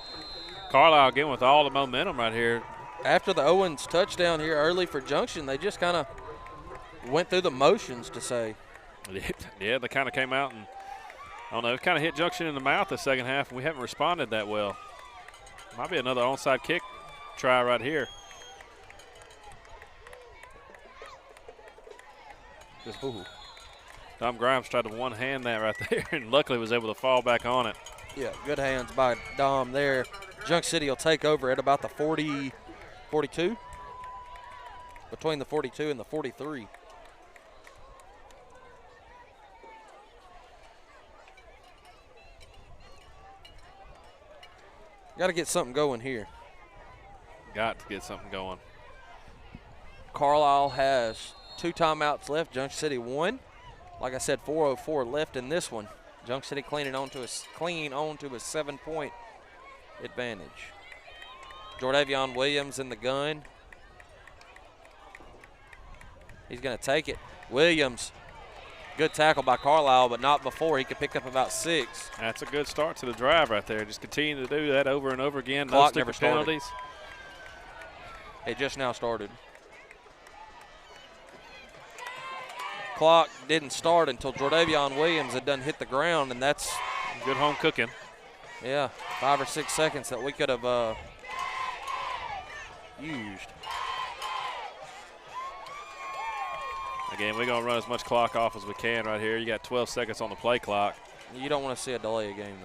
Carlisle getting with all the momentum right here. After the Owens touchdown here early for Junction, they just kind of went through the motions to say. Yeah, they kind of came out and, I don't know, it kind of hit Junction in the mouth the second half, and we haven't responded that well. Might be another onside kick try right here. Dom Grimes tried to one-hand that right there and luckily was able to fall back on it. Yeah, good hands by Dom there. Junction City will take over at about the 40, 42. Between the 42 and the 43. Got to get something going here. Got to get something going. Carlisle has 2 timeouts left. Junction City 1. Like I said, 4:04 left in this one. Junction City clinging on to a 7-point advantage. Jordavion Williams in the gun. He's going to take it. Williams, good tackle by Carlisle, but not before. He could pick up about 6. That's a good start to the drive right there. Just continue to do that over and over again. Clock No never stupid started. penalties. It just now started. Clock didn't start until Jordavion Williams had done hit the ground, and that's, Good home cooking. yeah, 5 or 6 seconds that we could have used. Again, we're going to run as much clock off as we can right here. You got 12 seconds on the play clock. You don't want to see a delay a game,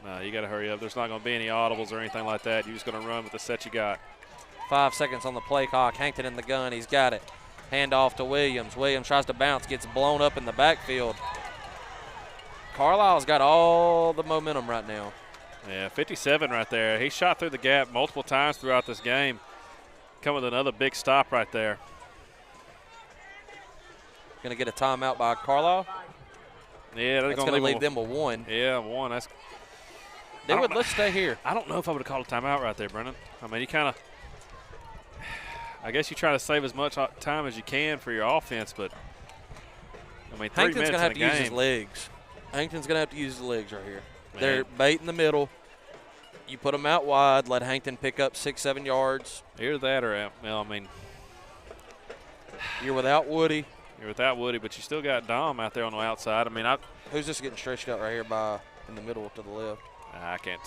though. No, you got to hurry up. There's not going to be any audibles or anything like that. You're just going to run with the set you got. 5 seconds on the play clock. Hankton in the gun. He's got it. Hand off to Williams. Williams tries to bounce, gets blown up in the backfield. Carlisle's got all the momentum right now. Yeah, 57 right there. He shot through the gap multiple times throughout this game. Come with another big stop right there. Going to get a timeout by Carlisle. Yeah, they're That's going to leave them with 1. Yeah, 1. Let's stay here. I don't know if I would have called a timeout right there, Brennan. I mean, you kind of, I guess you try to save as much time as you can for your offense, but I mean, 3 Hankton's minutes going to have in to a use his game. legs. Hankton's going to have to use his legs right here. Man. They're bait in the middle. You put them out wide, let Hankton pick up 6-7 yards. Either that or, well, I mean, You're without Woody. you're without Woody, but you still got Dom out there on the outside. I mean, Who's just getting stretched out right here by in the middle to the left? I can't.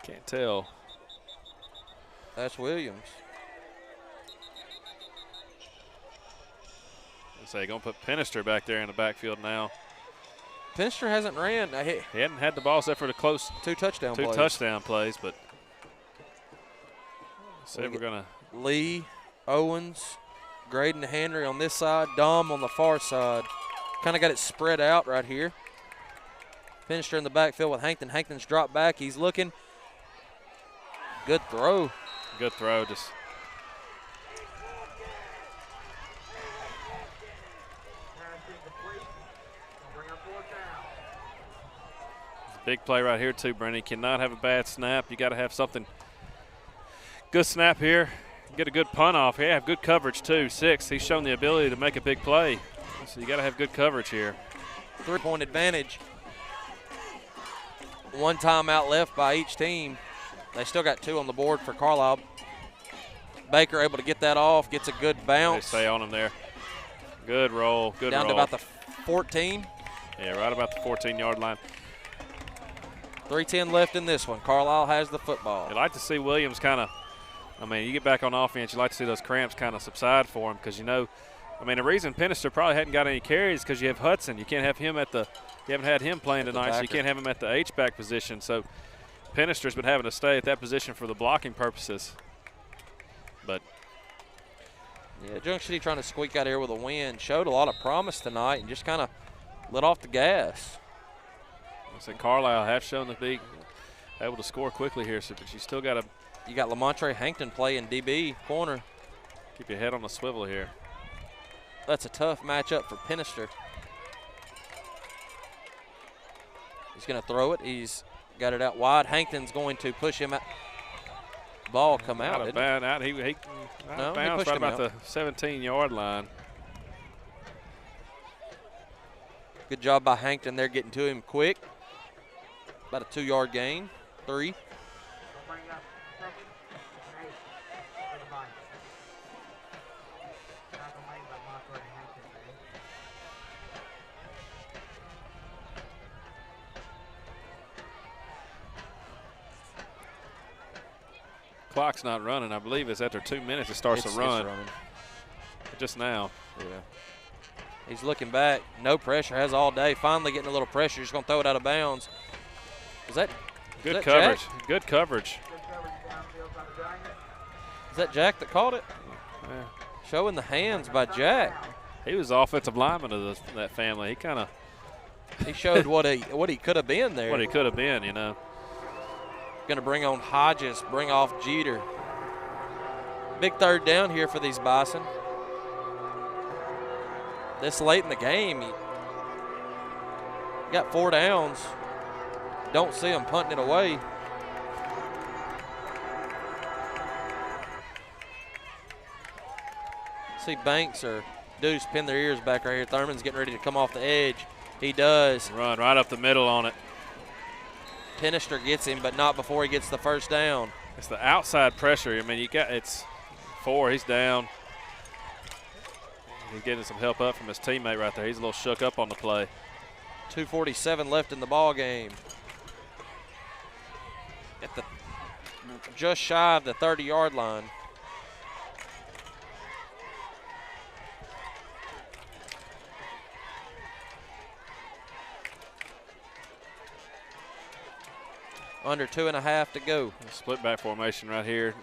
Can't tell. That's Williams. So you're going to put Penister back there in the backfield now. Pinster hasn't ran. He hadn't had the ball except for the close 2 touchdown two plays. touchdown plays, but said we're going to. Lee, Owens, Graydon Henry on this side, Dom on the far side. Kind of got it spread out right here. Pinster in the backfield with Hankton. Hankton's dropped back. He's looking. Good throw. Good throw. Just big play right here too, Brennan. You cannot have a bad snap. You got to have something. Good snap here. Get a good punt off. Yeah, have good coverage too. 6. He's shown the ability to make a big play. So you got to have good coverage here. 3-point advantage. 1 timeout left by each team. They still got 2 on the board for Carlisle. Baker able to get that off. Gets a good They bounce. stay on him there. Good roll. Good Down roll. to about the 14. Yeah, right about the 14-yard line. 3:10 left in this one. Carlisle has the football. You like to see Williams kind of, I mean, you get back on offense, you like to see those cramps kind of subside for him because, you know, I mean, the reason Penister probably hadn't got any carries because you have Hudson. You can't have him at the, you haven't had him playing tonight, so you can't have him at the H-back position. So Penister's been having to stay at that position for the blocking purposes. But Yeah, Junction City trying to squeak out here with a win. Showed a lot of promise tonight and just kind of let off the gas. I said Carlisle have shown to be able to score quickly here, so but you still got to You got Lamontre Hankton playing DB corner. keep your head on the swivel here. That's a tough matchup for Penister. He's going to throw it. He's got it out wide. Hankton's going to push him out. Ball come out, Out of didn't it? bounds. Out he No, he bounced pushed right him about out. the 17-yard line. Good job by Hankton there getting to him quick. About a 2-yard gain. 3. Bring up 2nd and 8 for the Bison. Tackle made by Monterey Hankton. clock's not running. I believe it's after 2 minutes it starts to run. It's running. Just now. Yeah. He's looking back. No pressure. Has all day. Finally getting a little pressure. Just going to throw it out of bounds. Is that good coverage? Jack? Good coverage. Is that Jack that caught it? Yeah. Showing the hands by Jack. He was the offensive lineman of that family. He showed what he could have been there. What he could have been, you know. Going to bring on Hodges, bring off Jeter. Big third down here for these Bison. This late in the game, he got 4 downs. Don't see him punting it away. See Banks or Deuce pin their ears back right here. Thurman's getting ready to come off the edge. He does. Run right up the middle on it. Penister gets him, but not before he gets the first down. It's the outside pressure. I mean, it's 4. He's down. He's getting some help up from his teammate right there. He's a little shook up on the play. 2:47 left in the ball game. Just shy of the 30-yard line. Under 2.5 to go. Split back formation right here.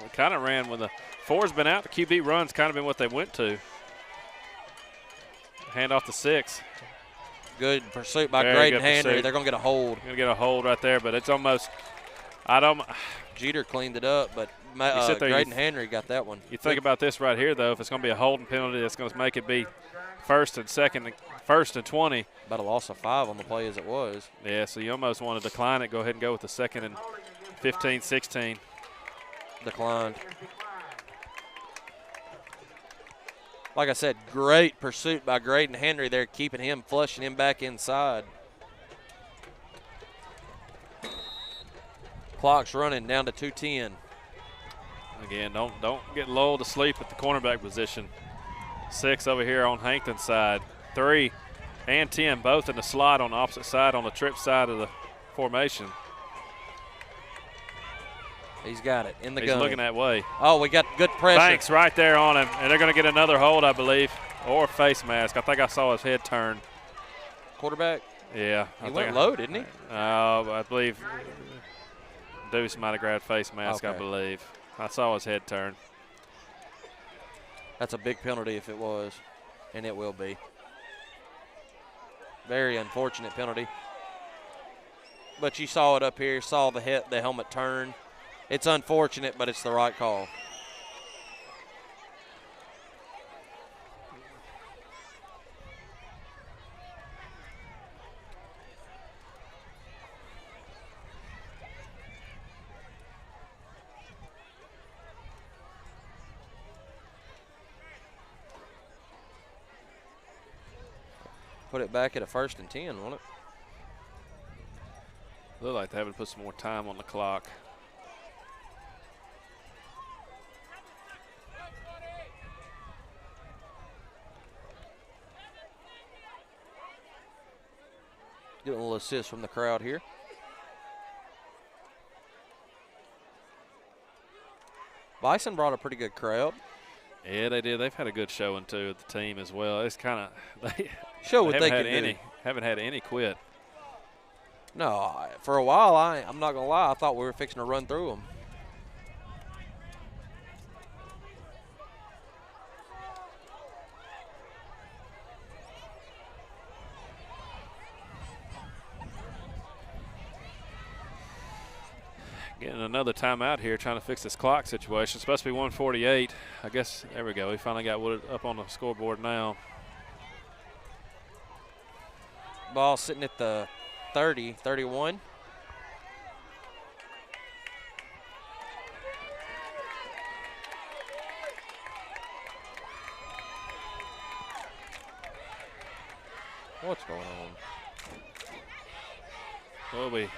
We kind of ran when the 4's been out. The QB run's kind of been what they went to. Hand off to 6. Good pursuit by Very Graydon good Henry. pursuit. They're going to get a hold. Going to get a hold right there, but it's almost, Jeter cleaned it up, but sit there, Graydon Henry got that one. You think about this right here, though. If it's going to be a holding penalty, that's going to make it be first and 20. About a loss of 5 on the play as it was. Yeah, so you almost want to decline it. Go ahead and go with the 2nd and 15, 16. Declined. Like I said, great pursuit by Graydon Henry there, keeping him, flushing him back inside. Clock's running down to 2:10. Again, don't get lulled to sleep at the cornerback position. 6 over here on Hankton's side. 3 and 10, both in the slot on the opposite side, on the trip side of the formation. He's got it in the gun. He's looking that way. Oh, we got good pressure. Banks right there on him, and they're going to get another hold, I believe, or face mask. I think I saw his head turn. Quarterback? Yeah. He went low, didn't he? I believe Deuce might have grabbed face mask, Okay. I believe. I saw his head turn. That's a big penalty if it was, and it will be. Very unfortunate penalty. But you saw it up here, saw the helmet turn. It's unfortunate, but it's the right call. Put it back at a 1st and 10, won't it? Look like they haven't put some more time on the clock. Getting a little assist from the crowd here. Bison brought a pretty good crowd. Yeah, they did. They've had a good showing too of the team as well. It's kind of they Show what they haven't can had do. any haven't had any quit. No, for a while, I'm not going to lie, I thought we were fixing to run through them. Getting another timeout here, trying to fix this clock situation. It's supposed to be 1:48. I guess, there we go. We finally got Wood up on the scoreboard now. Ball sitting at the 30, 31. What's going on? Will be.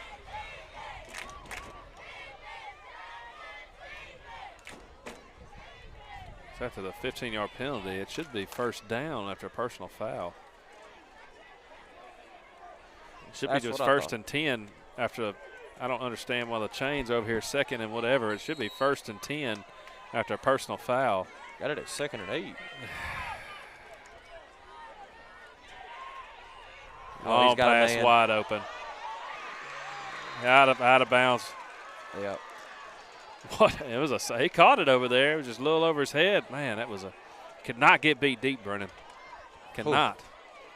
So after the 15-yard penalty, it should be first down after a personal foul. It should That's be just what I first thought. and 10 after I don't understand why the chains are over here 2nd and whatever. It should be 1st and 10 after a personal foul. Got it at 2nd and 8. Long he's got a pass man. wide open. Out of bounds. Yep. What? It was he caught it over there. It was just a little over his head. Man, that was could not get beat deep, Brennan. Cannot.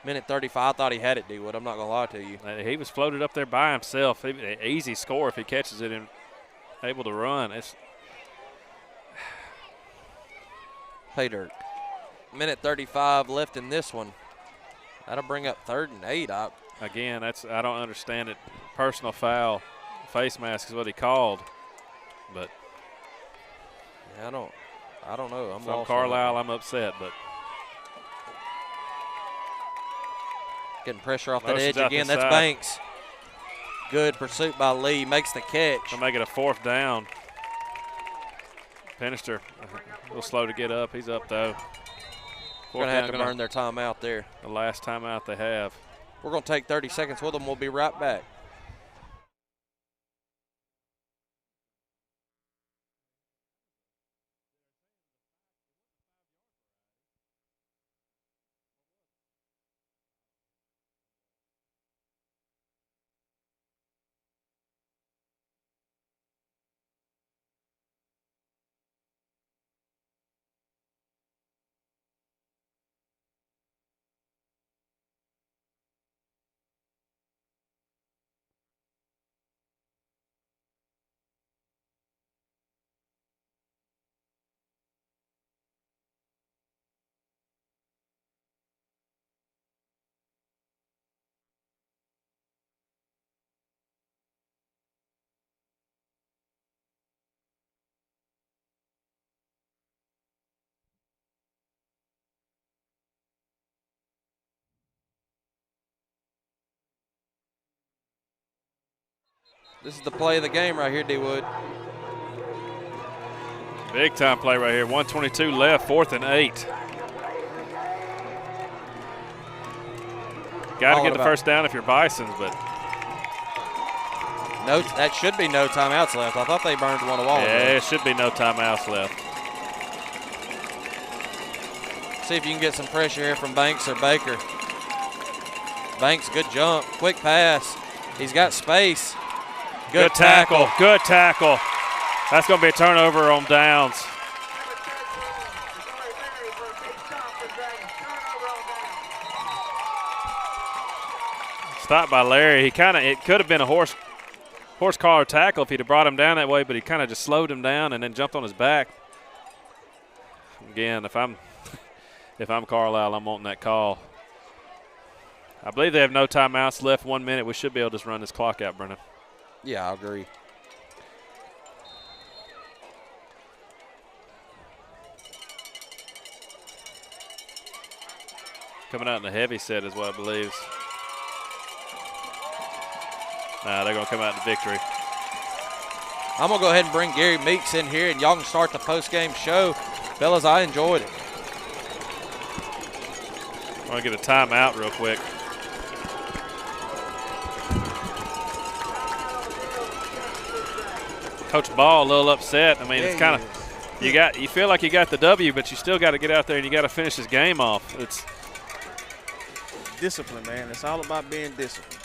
Minute 35. I thought he had it, D-Wood. I'm not going to lie to you. He was floated up there by himself. Easy score if he catches it and able to run. It's Pay dirt. Minute 35 left in this one. That'll bring up 3rd and 8. Again, I don't understand it. Personal foul, face mask is what he called. But yeah, I don't know. I'm Carlisle, I'm upset, but getting pressure off that edge out again. the That's side. Banks. Good pursuit by Lee. Makes the catch. They'll make it a 4th down. Penister a little slow to get up. He's up though. We're going to have to burn their timeout there. The last timeout they have. We're going to take 30 seconds with them. We'll be right back. This is the play of the game right here, D-Wood. Big time play right here. 1:22 left, 4th and 8. Got to get the first down if you're Bisons, but no, that should be no timeouts left. I thought they burned one a while ago. yeah, it should be no timeouts left. See if you can get some pressure here from Banks or Baker. Banks, good jump, quick pass. He's got space. Good tackle. Good tackle. That's going to be a turnover on downs. Stopped by Larry. It could have been a horse collar tackle if he'd have brought him down that way, but he kind of just slowed him down and then jumped on his back. Again, if I'm Carlisle, I'm wanting that call. I believe they have no timeouts left. 1 minute. We should be able to just run this clock out, Brennan. Yeah, I agree. Coming out in the heavy set is what I believe. Nah, they're going to come out in victory. I'm going to go ahead and bring Gary Meeks in here, and y'all can start the post-game show. Fellas, I enjoyed it. I want to get a timeout real quick. Coach Ball a little upset. I mean, it's kind of you feel like you got the W, but you still got to get out there and you got to finish this game off. It's discipline, man. It's all about being disciplined.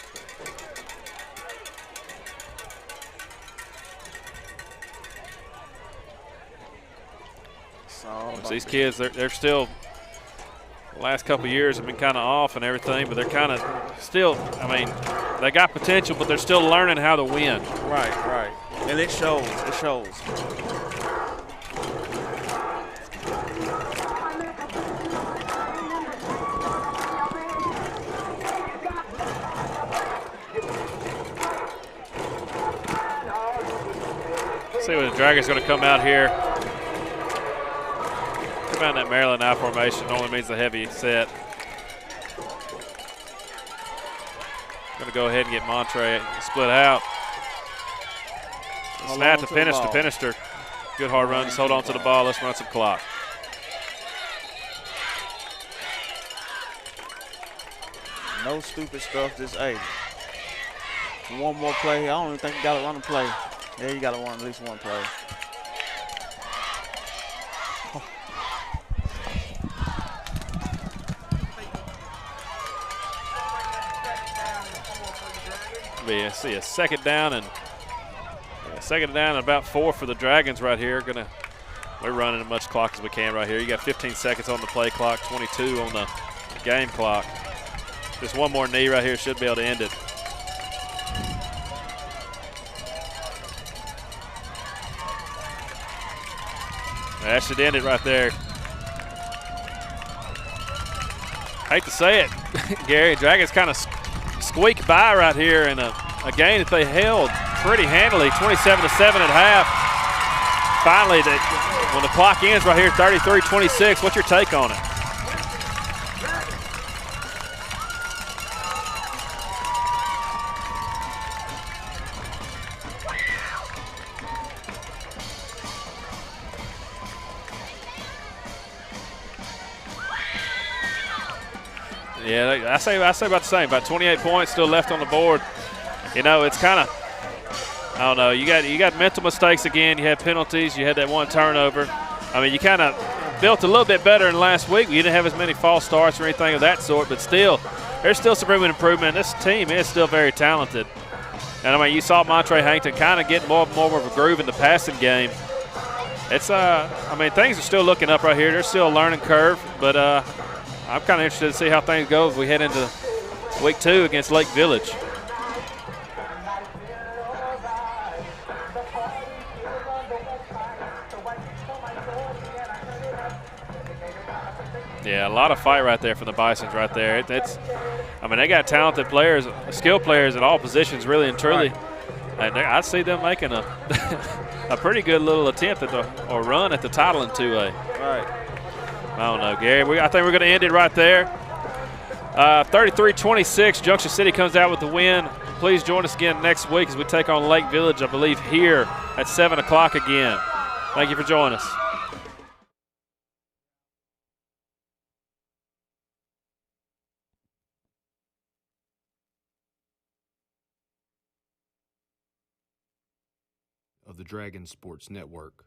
These kids, they're still. The last couple of years have been kind of off and everything, but they're kind of still. I mean, they got potential, but they're still learning how to win. Right. And it shows. It shows. See what the Dragons going to come out here. Come out in that Maryland I formation. Normally means the heavy set. Going to go ahead and get Montre split out. Snap to Penister. Good hard run. Just hold on to the ball. Let's run some clock. No stupid stuff. Just, hey, one more play. I don't even think you got to run a play. Yeah, you got to run at least one play. See a second down and about 4 for the Dragons right here. We're running as much clock as we can right here. You got 15 seconds on the play clock, 22 on the game clock. Just one more knee right here should be able to end it. That should end it right there. Hate to say it, Gary, Dragons kind of squeaked by right here in a game that they held pretty handily, 27-7 at half. Finally, when the clock ends right here, 33-26, what's your take on it? Yeah, I say about the same. About 28 points still left on the board. You know, it's kind of, I don't know. You got mental mistakes again. You had penalties. You had that one turnover. I mean, you kind of built a little bit better than last week. You didn't have as many false starts or anything of that sort, but still, there's still some room for improvement. This team is still very talented. And I mean, you saw Montre Hankton kind of get more of a groove in the passing game. It's, I mean, things are still looking up right here. There's still a learning curve, but I'm kind of interested to see how things go as we head into week 2 against Lake Village. Yeah, a lot of fight right there for the Bisons right there. I mean, they got talented players, skilled players at all positions, really and truly. And I see them making a a pretty good little attempt at or run at the title in 2A. Right. I don't know, Gary. I think we're going to end it right there. 33-26, Junction City comes out with the win. Please join us again next week as we take on Lake Village, I believe, here at 7 o'clock again. Thank you for joining us. Of the Dragon Sports Network.